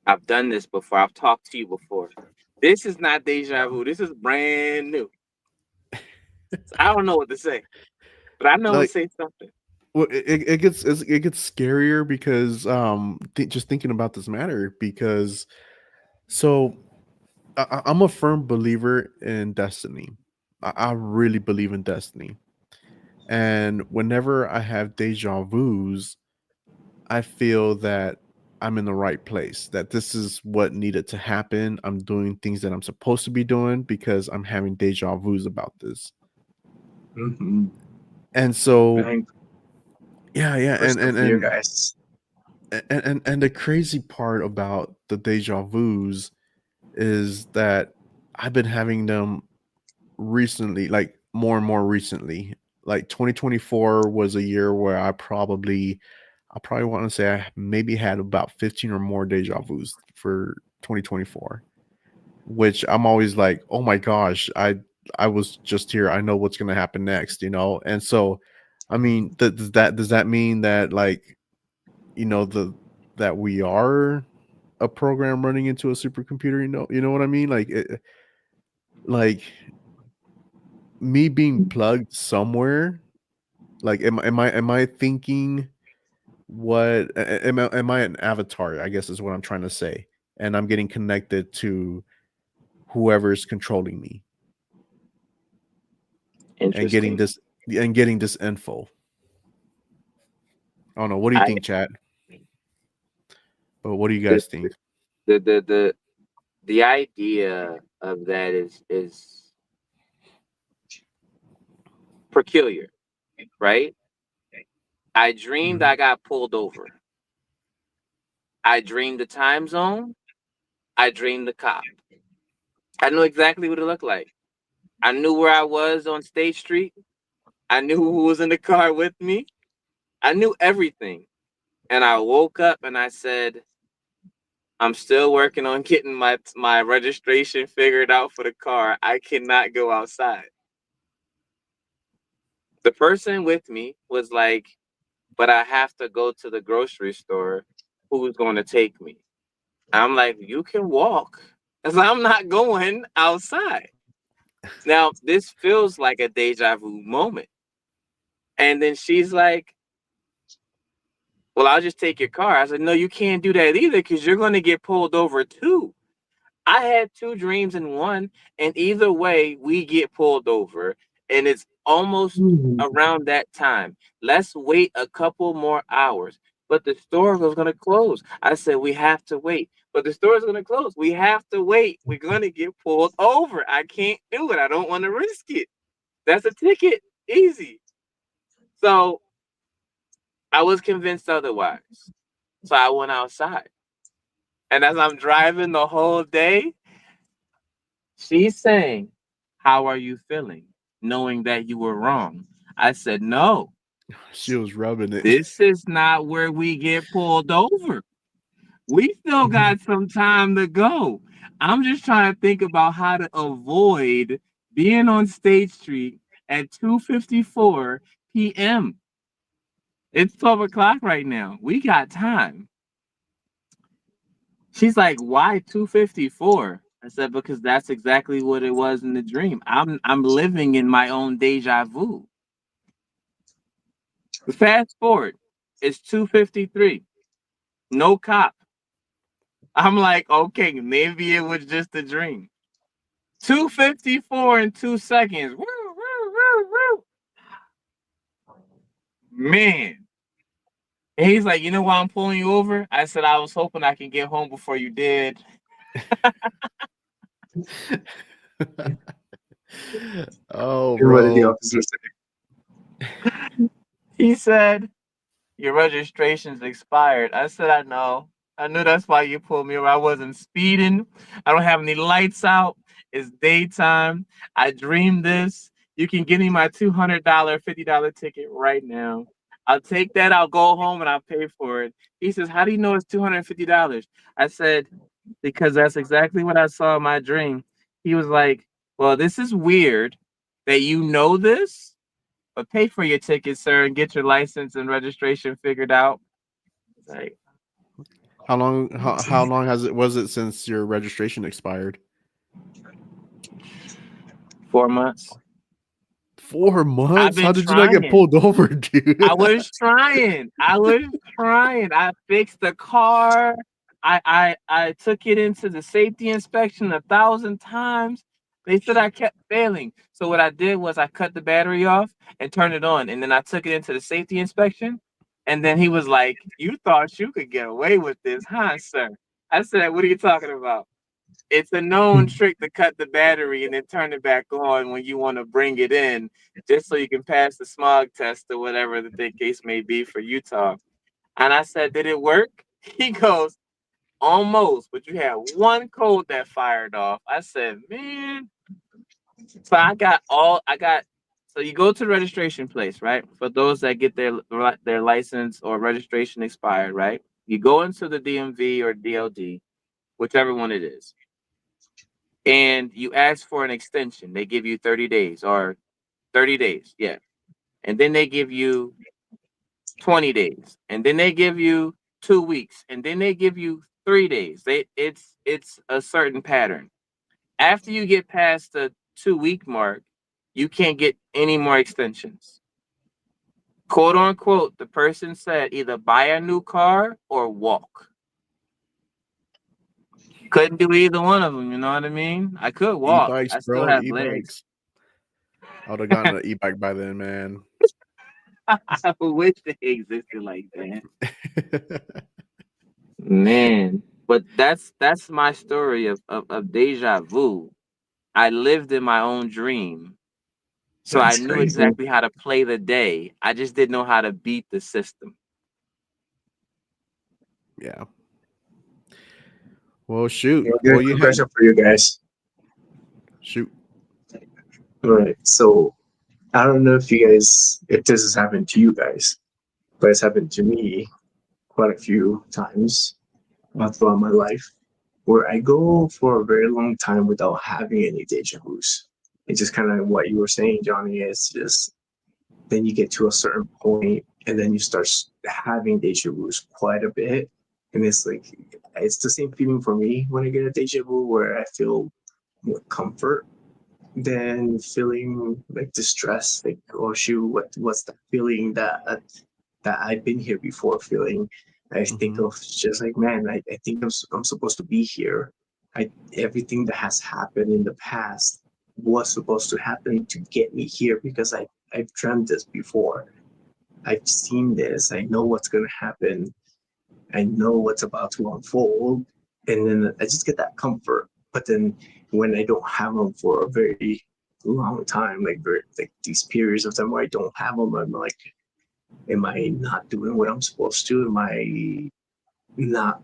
I've done this before. I've talked to you before. This is not deja vu. This is brand new. So I don't know what to say, but I know I'm gonna Like, say something. well, it gets scarier because just thinking about this matter, because so I'm a firm believer in destiny. I really believe in destiny, and whenever I have deja vu's, I feel that I'm in the right place, that this is what needed to happen. I'm doing things that I'm supposed to be doing because I'm having deja vu's about this. Mm-hmm. And so, Man, yeah, yeah, we're so clear, guys. and the crazy part about the deja vu's is that I've been having them recently, like more and more recently. Like 2024 was a year where I probably want to say I maybe had about 15 or more deja vu's for 2024, which I'm always like, oh my gosh, I was just here. I know what's gonna happen next, And so, I mean, does that mean that, like, the that we are a program running into a supercomputer? You know what I mean? Like me being plugged somewhere. Like, am I thinking what am I an avatar, I guess, is what I'm trying to say, and I'm getting connected to whoever's controlling me and getting Interesting. this and getting this info. I don't know. What do you I think, chat? But what do you the guys think? the the the, the idea of that is peculiar, right? I dreamed Mhm. I got pulled over. I dreamed the time zone. I dreamed the cop. I knew exactly what it looked like. I knew where I was on State Street. I knew who was in the car with me. I knew everything. And I woke up and I said, I'm still working on getting my registration figured out for the car. I cannot go outside. The person with me was like, but I have to go to the grocery store. Who's going to take me? I'm like, you can walk, because I'm not going outside. Now, this feels like a deja vu moment. And then she's like, well, I'll just take your car. I said, no, you can't do that either because you're going to get pulled over too. I had two dreams in one, and either way, we get pulled over. And it's almost around that time. Let's wait a couple more hours. But the store was going to close. I said, we have to wait. But the store is going to close. We have to wait. We're going to get pulled over. I can't do it. I don't want to risk it. That's a ticket. Easy. So I was convinced otherwise. So I went outside. And as I'm driving the whole day, she's saying, how are you feeling? Knowing that you were wrong. I said, no, She was rubbing it. this is not where we get pulled over. We still got some time to go. I'm just trying to think about how to avoid being on State Street at 2:54 p.m. It's 12 o'clock right now. We got time. She's like, why 2:54? I said, because that's exactly what it was in the dream. I'm living in my own deja vu. Fast forward, it's 2:53. No cop. I'm like, okay, maybe it was just a dream. 2:54 in 2 seconds. Woo, woo, woo, woo. Man. And he's like, you know why I'm pulling you over? I said, I was hoping I can get home before you did. Oh, And what did the bro. officer say? He said, your registration's expired. I said, I know. I knew that's why you pulled me over. I wasn't speeding. I don't have any lights out. It's daytime. I dreamed this. You can give me my $200, $50 ticket right now. I'll take that. I'll go home and I'll pay for it. He says, how do you know it's $250? I said, because that's exactly what I saw in my dream. He was like, well, this is weird that you know this, but pay for your ticket, sir, and get your license and registration figured out. Like How long was it since your registration expired? 4 months. 4 I've months? How been did you not get trying. pulled over, dude? I was trying. I was trying. I fixed the car. I took it into the safety inspection 1,000 times. They said I kept failing. So what I did was I cut the battery off and turned it on, and then I took it into the safety inspection. And then he was like, "You thought you could get away with this, huh, sir?" I said, "What are you talking about?" It's a known trick to cut the battery and then turn it back on when you want to bring it in, just so you can pass the smog test or whatever the case may be for Utah. And I said, did it work? He goes, almost, but you had one code that fired off. I said, man. So so you go to the registration place, right? For those that get their license or registration expired, right? You go into the DMV or DLD, whichever one it is, and you ask for an extension. They give you 30 days or 30 days, yeah. And then they give you 20 days. And then they give you 2 weeks. And then they give you 3 days. It's a certain pattern. After you get past the 2 week mark, you can't get any more extensions. Quote unquote, the person said either buy a new car or walk. Couldn't do either one of them, you know what I mean? I could walk. E-bikes, I still bro. have legs. E-bikes. I would have gotten an e-bike by then, man. I wish they existed like that. Man. But that's my story of deja vu. I lived in my own dream. So I That's knew crazy. exactly how to play the day. I just didn't know how to beat the system. Yeah. Well, shoot. Okay, Well, good you had question for you guys. shoot. All right, so I don't know if this has happened to you guys, but it's happened to me quite a few times throughout my life, where I go for a very long time without having any deja vu's. It's just kind of what you were saying, Johnny. It's just then you get to a certain point, and then you start having deja vu's quite a bit, and it's like it's the same feeling for me when I get a deja vu, where I feel more comfort than feeling like distress, like oh shoot, what's that feeling that I've been here before feeling. I think Mhm. of just like, man, I think I'm supposed to be here. Everything that has happened in the past was supposed to happen to get me here because I've dreamt this before. I've seen this. I know what's gonna happen. I know what's about to unfold, and then I just get that comfort. But then when I don't have them for a very long time, like these periods of time where I don't have them, I'm like, am I not doing what I'm supposed to? Am I not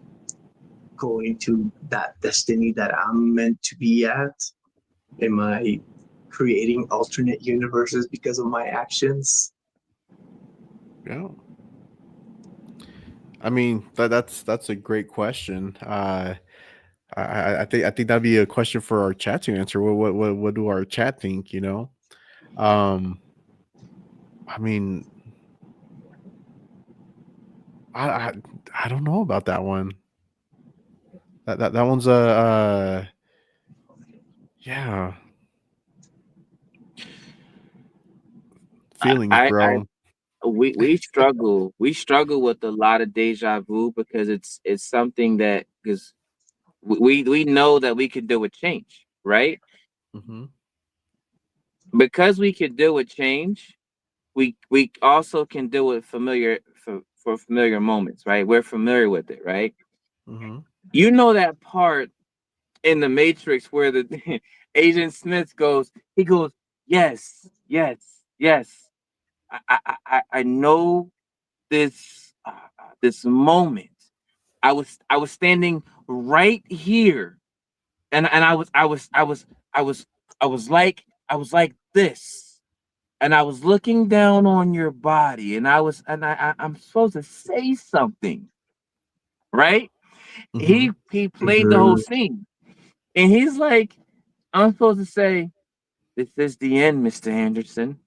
going to that destiny that I'm meant to be at? Am I creating alternate universes because of my actions? Yeah. I mean that's a great question. I think that'd be a question for our chat to answer. What do our chat think? You know, um, I mean, I I, I don't know about that one. That one's a yeah feelings, I bro. we struggle with a lot of deja vu because it's something that because we know that we could do with change, right? Hmm. Because we could do with change, we also can do it familiar for familiar moments, right? We're familiar with it, right? Hmm. You know that part in the Matrix where the Agent Smith goes, he goes, yes, yes, yes. I know this this moment. I was standing right here, and I was like this, and I was looking down on your body, and I'm supposed to say something, right? Hmm. He played the whole Mhm. scene, and he's like, I'm supposed to say, "This is the end, Mister Anderson,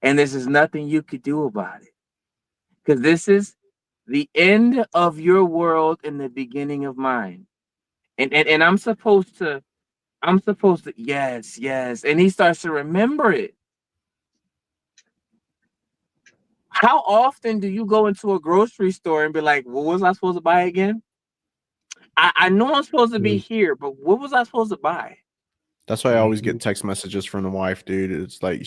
and this is nothing you could do about it, because this is the end of your world and the beginning of mine." And I'm supposed to, yes, yes. And he starts to remember it. How often do you go into a grocery store and be like, what was I supposed to buy again? I know I'm supposed to be Mm. here, but what was I supposed to buy? That's why I always get Mhm. text messages from the wife, dude. It's like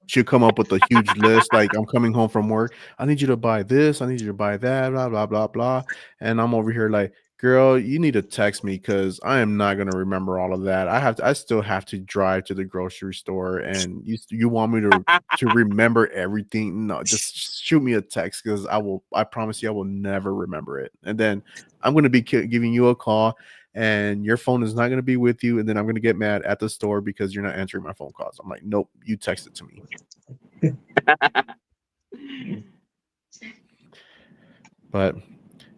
she'll come up with a huge list. Like I'm coming home from work. I need you to buy this. I need you to buy that. Blah blah blah blah. And I'm over here like, girl, you need to text me because I am not gonna remember all of that. I still have to drive to the grocery store, and you want me to remember everything? No, just shoot me a text because I will. I promise you, I will never remember it. And then I'm gonna be giving you a call and your phone is not going to be with you, and then I'm going to get mad at the store because you're not answering my phone calls. I'm like, nope, you text it to me. But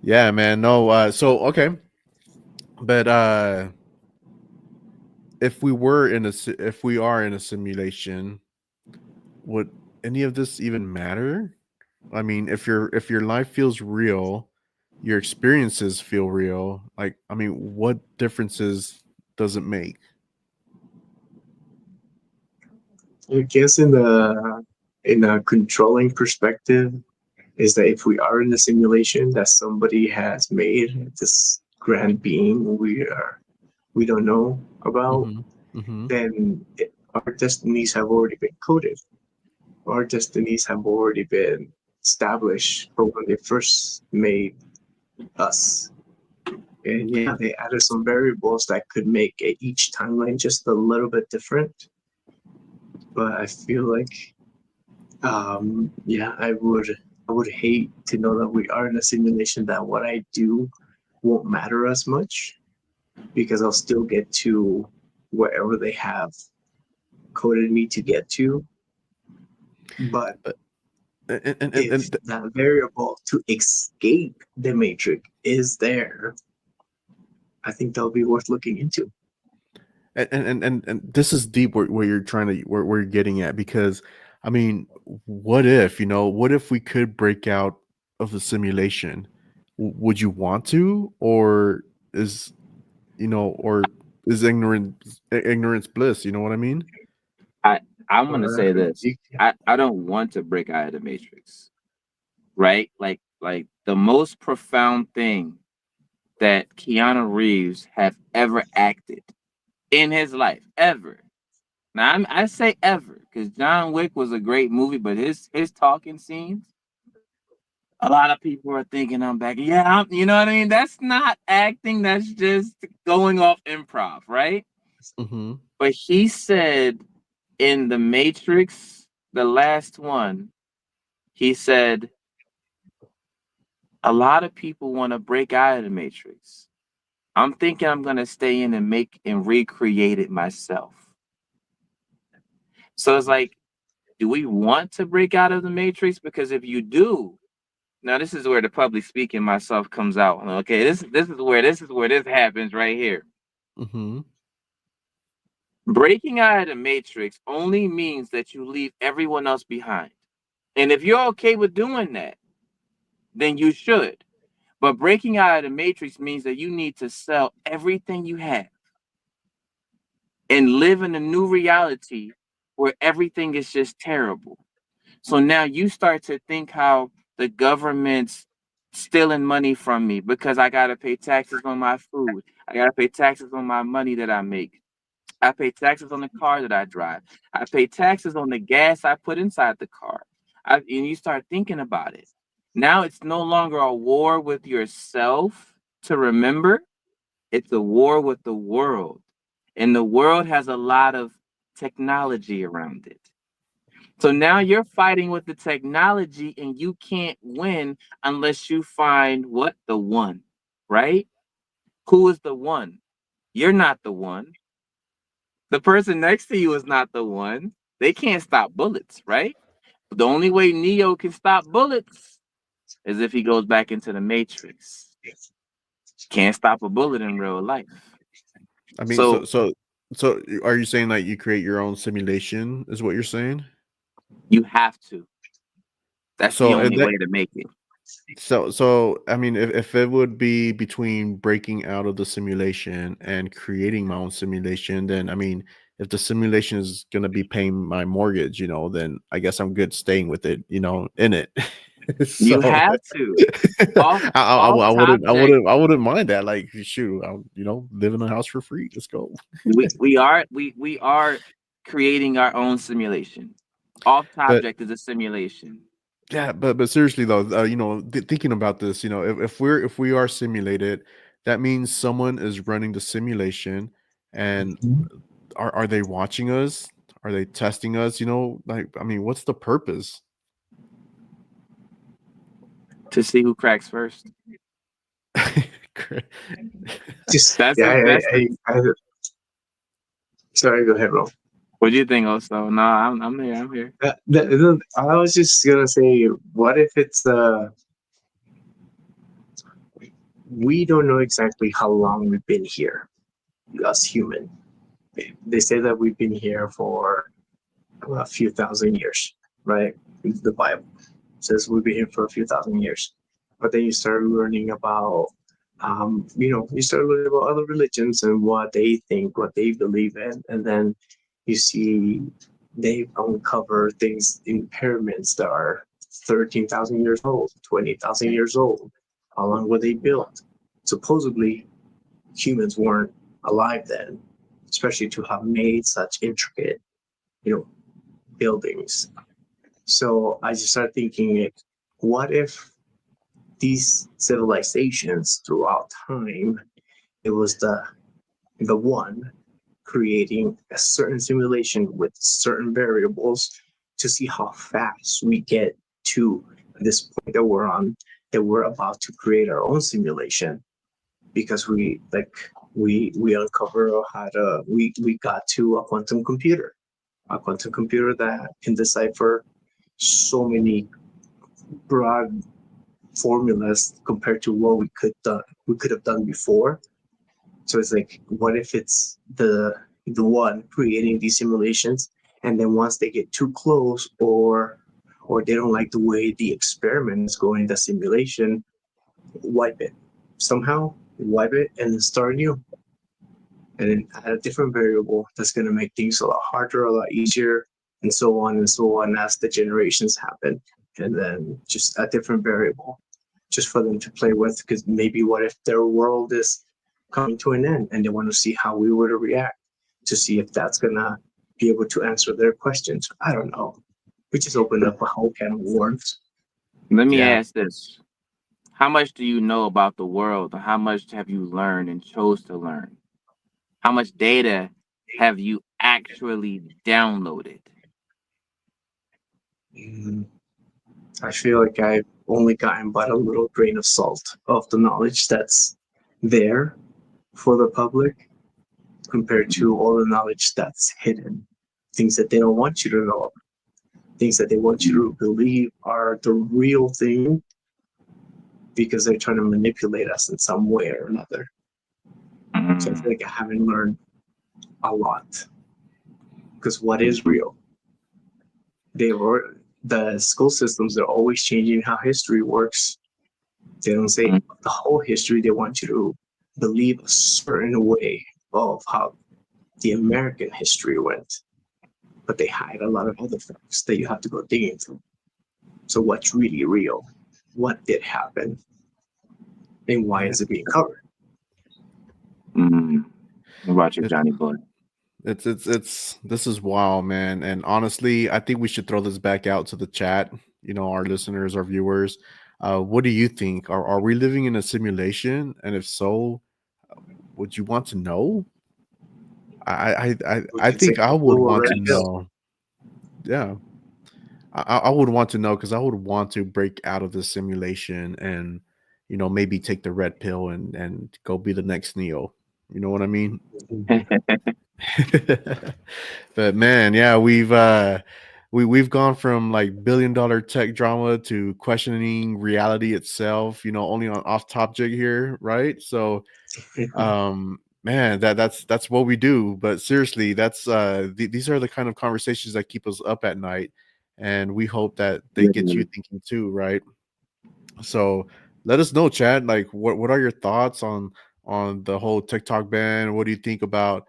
yeah, man, no. So okay, but if we were in if we are in a simulation, would any of this even matter? I mean, if your life feels real, your experiences feel real. Like, I mean, what differences does it make? I guess in a controlling perspective is that if we are in a simulation that somebody has made this grand being we don't know about, Mm-hmm. Mm-hmm. then our destinies have already been coded. Our destinies have already been established for when they first made us. And yeah, they added some variables that could make each timeline just a little bit different. But I feel like, yeah, I would hate to know that we are in a simulation that what I do won't matter as much because I'll still get to wherever they have coded me to get to. But But and if that variable to escape the matrix is there, I think that'll be worth looking into. and this is deep where you're trying to where you're getting at because I mean, what if what if we could break out of the simulation? Would you want to, or is or is ignorance bliss? You know what I mean? I I'm gonna Or say this. you, I don't want to break out of the matrix, right? Like the most profound thing that Keanu Reeves have ever acted in his life, ever. Now I say ever because John Wick was a great movie, but his talking scenes, a lot of people are thinking I'm back. Yeah, you know what I mean. That's not acting. That's just going off improv, right? Mm-hmm. But he said in the Matrix, the last one, he said a lot of people want to break out of the Matrix. I'm thinking I'm gonna stay in and make and recreate it myself. So it's like, do we want to break out of the Matrix? Because if you do, now this is where the public speaking myself comes out. Okay, this is where this happens right here. Mm-hmm. Breaking out of the Matrix only means that you leave everyone else behind. And if you're okay with doing that, then you should. But breaking out of the Matrix means that you need to sell everything you have and live in a new reality where everything is just terrible. So now you start to think how the government's stealing money from me because I got to pay taxes on my food. I got to pay taxes on my money that I make. I pay taxes on the car that I drive. I pay taxes on the gas I put inside the car. And you start thinking about it. Now it's no longer a war with yourself to remember, it's a war with the world. And the world has a lot of technology around it. So now you're fighting with the technology and you can't win unless you find what? The one, right? Who is the one? You're not the one. The person next to you is not the one. They can't stop bullets, right? The only way Neo can stop bullets is if he goes back into the Matrix. Can't stop a bullet in real life. I mean, So so are you saying that you create your own simulation? Is what you're saying? you have to. That's the So only way to make it. so I mean, if it would be between breaking out of the simulation and creating my own simulation, then I mean, if the simulation is gonna be paying my mortgage, then I guess I'm good staying with it, in it. So You have to. Off off I Topject, wouldn't I wouldn't mind that. Like, shoot, I'll live in a house for free. Let's go. we are creating our own simulation. Off But Topject is a simulation. yeah, but seriously though, thinking about this, if we are simulated, that means someone is running the simulation, and are they watching us? Are they testing us? Like, I mean, what's the purpose? To see who cracks first. Cra- Just That's yeah, a that's a, sorry, go ahead, Ro. what do you think also? No, I'm here. I'm here. I was just gonna say, what if it's we don't know exactly how long we've been here, us human. They say that we've been here for a few thousand years, right? The Bible says we've been here for a few thousand years, but then you start learning about, you start learning about other religions and what they think, what they believe in, and then you see they uncover things in pyramids that are 13,000 years old, 20,000 years old. How long were they built? Supposedly, humans weren't alive then, especially to have made such intricate, you know, buildings. So I just started thinking, like, what if these civilizations throughout time, it was the one creating a certain simulation with certain variables to see how fast we get to this point that we're on, that we're about to create our own simulation because we uncover how to we got to a quantum computer that can decipher so many broad formulas compared to what we could have done before. So it's like, what if it's the one creating these simulations, and then once they get too close, or they don't like the way the experiment is going, the simulation, wipe it somehow, wipe it, and then start new, and then add a different variable that's going to make things a lot harder, a lot easier, and so on as the generations happen, and then just a different variable just for them to play with. Because maybe what if their world is coming to an end and they want to see how we would react, to see if that's gonna be able to answer their questions. I don't know. We just opened up a whole can of worms. Let me Yeah. ask this. How much do you know about the world? How much have you learned and chose to learn? How much data have you actually downloaded? Mm, I feel like I've only gotten but a little grain of salt of the knowledge that's there for the public compared to all the knowledge that's hidden. Things that they don't want you to know, things that they want you to believe are the real thing because they're trying to manipulate us in some way or another. So I feel Mm, like I haven't learned a lot because what is real? They were the school systems are always changing how history works. They don't say mm, the whole history. They want you to believe a certain way of how the American history went, but they hide a lot of other facts that you have to go digging through. So what's really real? What did happen? And why Yeah. is it being covered? mm. What about you, It, Johnny Boy? it's this is wild, man. And honestly, I think we should throw this back out to the chat. Our listeners, our viewers. What do you think? Are we living in a simulation? And if so, would you want to know? Would I you say think I a would blue or want red to pill? know. Yeah, I would want to know because I would want to break out of this simulation and maybe take the red pill and go be the next Neo. You know what I mean? But man, yeah, we've gone from like billion-dollar tech drama to questioning reality itself. Only on off topic here, right? So man, that's what we do. But seriously, that's these are the kind of conversations that keep us up at night, and we hope that they get you Literally. thinking too, right? So let us know, Chad. Like, what are your thoughts on the whole TikTok ban? What do you think about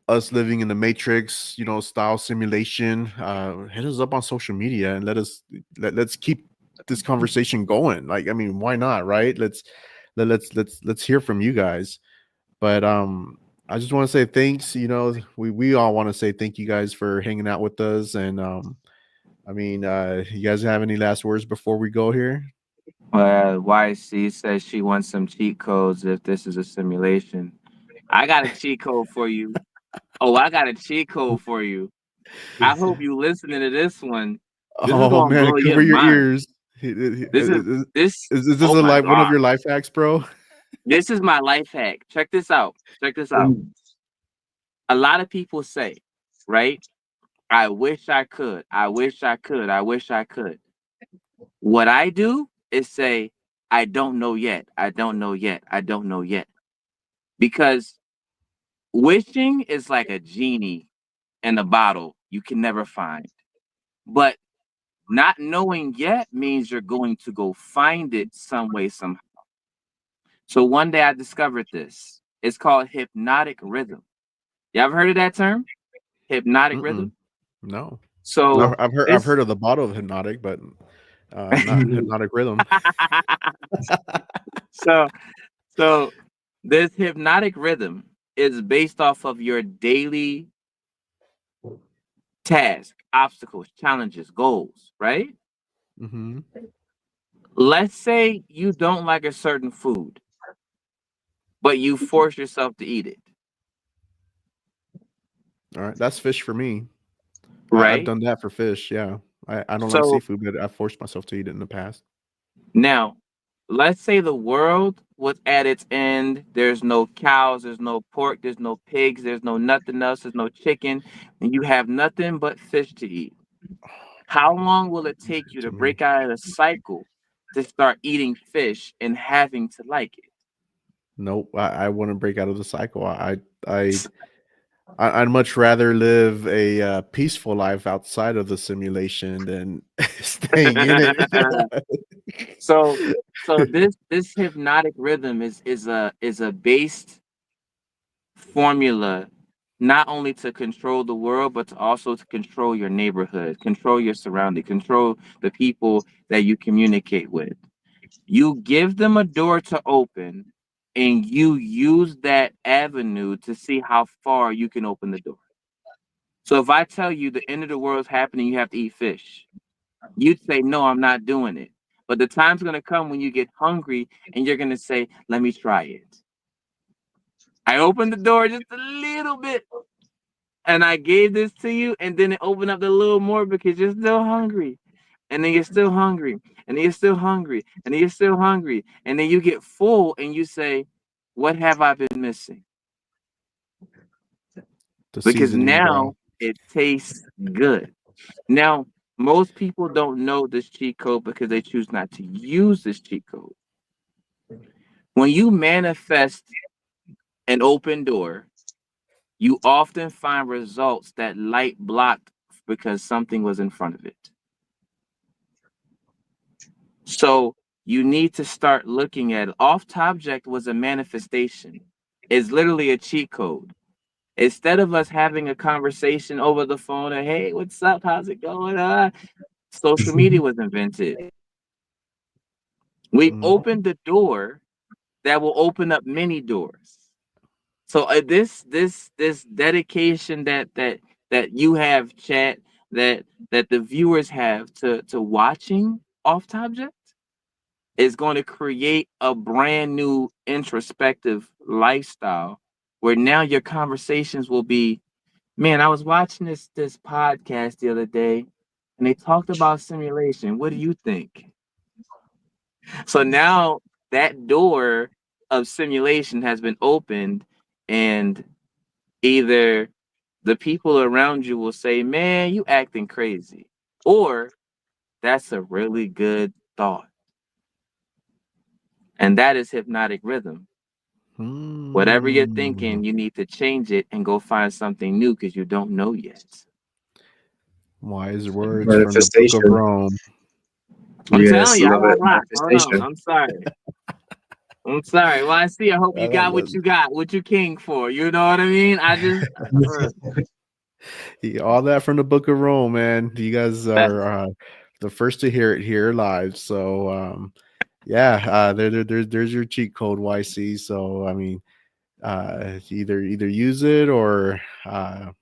us living in the Matrix, style simulation? Hit us up on social media and let's keep this conversation going. Like, I mean, why not, right? Let's hear from you guys. But I just want to say thanks. We all want to say thank you guys for hanging out with us. And I mean, you guys have any last words before we go here? YC says she wants some cheat codes if this is a simulation. I got a cheat code for you. Oh, I got a cheat code for you. I hope you listening to this one. This is Oh gonna man, blow your cover your mind. ears. This is this. Is this Oh a my one of god. your life hacks, bro? This is my life hack. Check this out. Check this out. A lot of people say, right? I wish I could. I wish I could. I wish I could. What I do is say, I don't know yet. I don't know yet. I don't know yet. Because wishing is like a genie in a bottle you can never find. But not knowing yet means you're going to go find it some way, somehow. So one day I discovered this. It's called hypnotic rhythm. You ever heard of that term? Hypnotic Mm-mm, rhythm? no. So I've heard this of the bottle of hypnotic, but not hypnotic rhythm. so so this hypnotic rhythm is based off of your daily task, obstacles, challenges, goals, right? Hmm. Let's say you don't like a certain food, but you force yourself to eat it, All right, that's fish for me. I've right? done that for fish. Yeah, I don't like So seafood, but I forced myself to eat it in the past. now, let's say the world was at its end. There's no cows, there's no pork, there's no pigs, there's no nothing else, there's no chicken, and you have nothing but fish to eat. How long will it take you To to me, break out of the cycle to start eating fish and having to like it? nope. I want to break out of the cycle. I I'd much rather live a peaceful life outside of the simulation than staying in it. so this hypnotic rhythm is a based formula not only to control the world but to also to control your neighborhood, control your surrounding, control the people that you communicate with. You give them a door to open and you use that avenue to see how far you can open the door. So if I tell you the end of the world is happening, you have to eat fish. You'd say, no, I'm not doing it. But the time's going to come when you get hungry and you're going to say, let me try it. I opened the door just a little bit and I gave this to you, and then it opened up a little more because you're still hungry. And then you're still hungry, and then you're still hungry, and then you're still hungry. And then you get full and you say, what have I been missing? The Because seasoning, bro. now it tastes good. Now, most people don't know this cheat code because they choose not to use this cheat code. When you manifest an open door, you often find results that light blocked because something was in front of it. So you need to start looking at off Topject was a manifestation. It's literally a cheat code. Instead of us having a conversation over the phone and hey, what's up? How's it going? Social media was invented. We've Mhm. opened the door that will open up many doors. So this dedication that you have, chat, that the viewers have to watching off Topject is going to create a brand new introspective lifestyle where now your conversations will be, man, I was watching this podcast the other day and they talked about simulation. What do you think? So now that door of simulation has been opened, and either the people around you will say, man, you acting crazy, or that's a really good thought. And that is hypnotic rhythm. Whatever you're Mm. thinking, you need to change it and go find something new because you don't know yet. Wise words from the Book of Manifestation. Rome. I'm Yes, telling you, I love got it. hot. Hold on. Manifestation. I'm sorry. I'm sorry. Well, I see. I hope you I got love what you got, what you king for. You know what I mean? I just, all that from the Book of Rome, man. You guys that's are the first to hear it here live. So yeah, there's your cheat code, YC. So I mean, either use it or I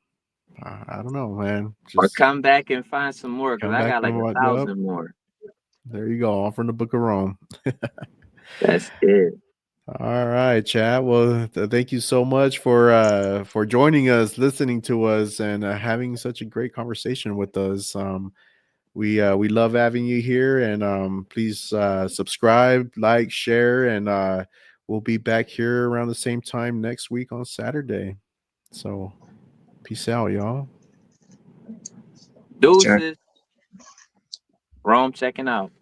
don't know, man. or Just come back and find some more because come I back got like and a what? Yep, thousand more. there you go. All from the Book of Rome. That's it. All right, chat. Well, thank you so much for joining us, listening to us, and having such a great conversation with us. We love having you here, and please subscribe, like, share, and we'll be back here around the same time next week on Saturday. So, peace out, y'all. Jack. Deuces. Rome checking out.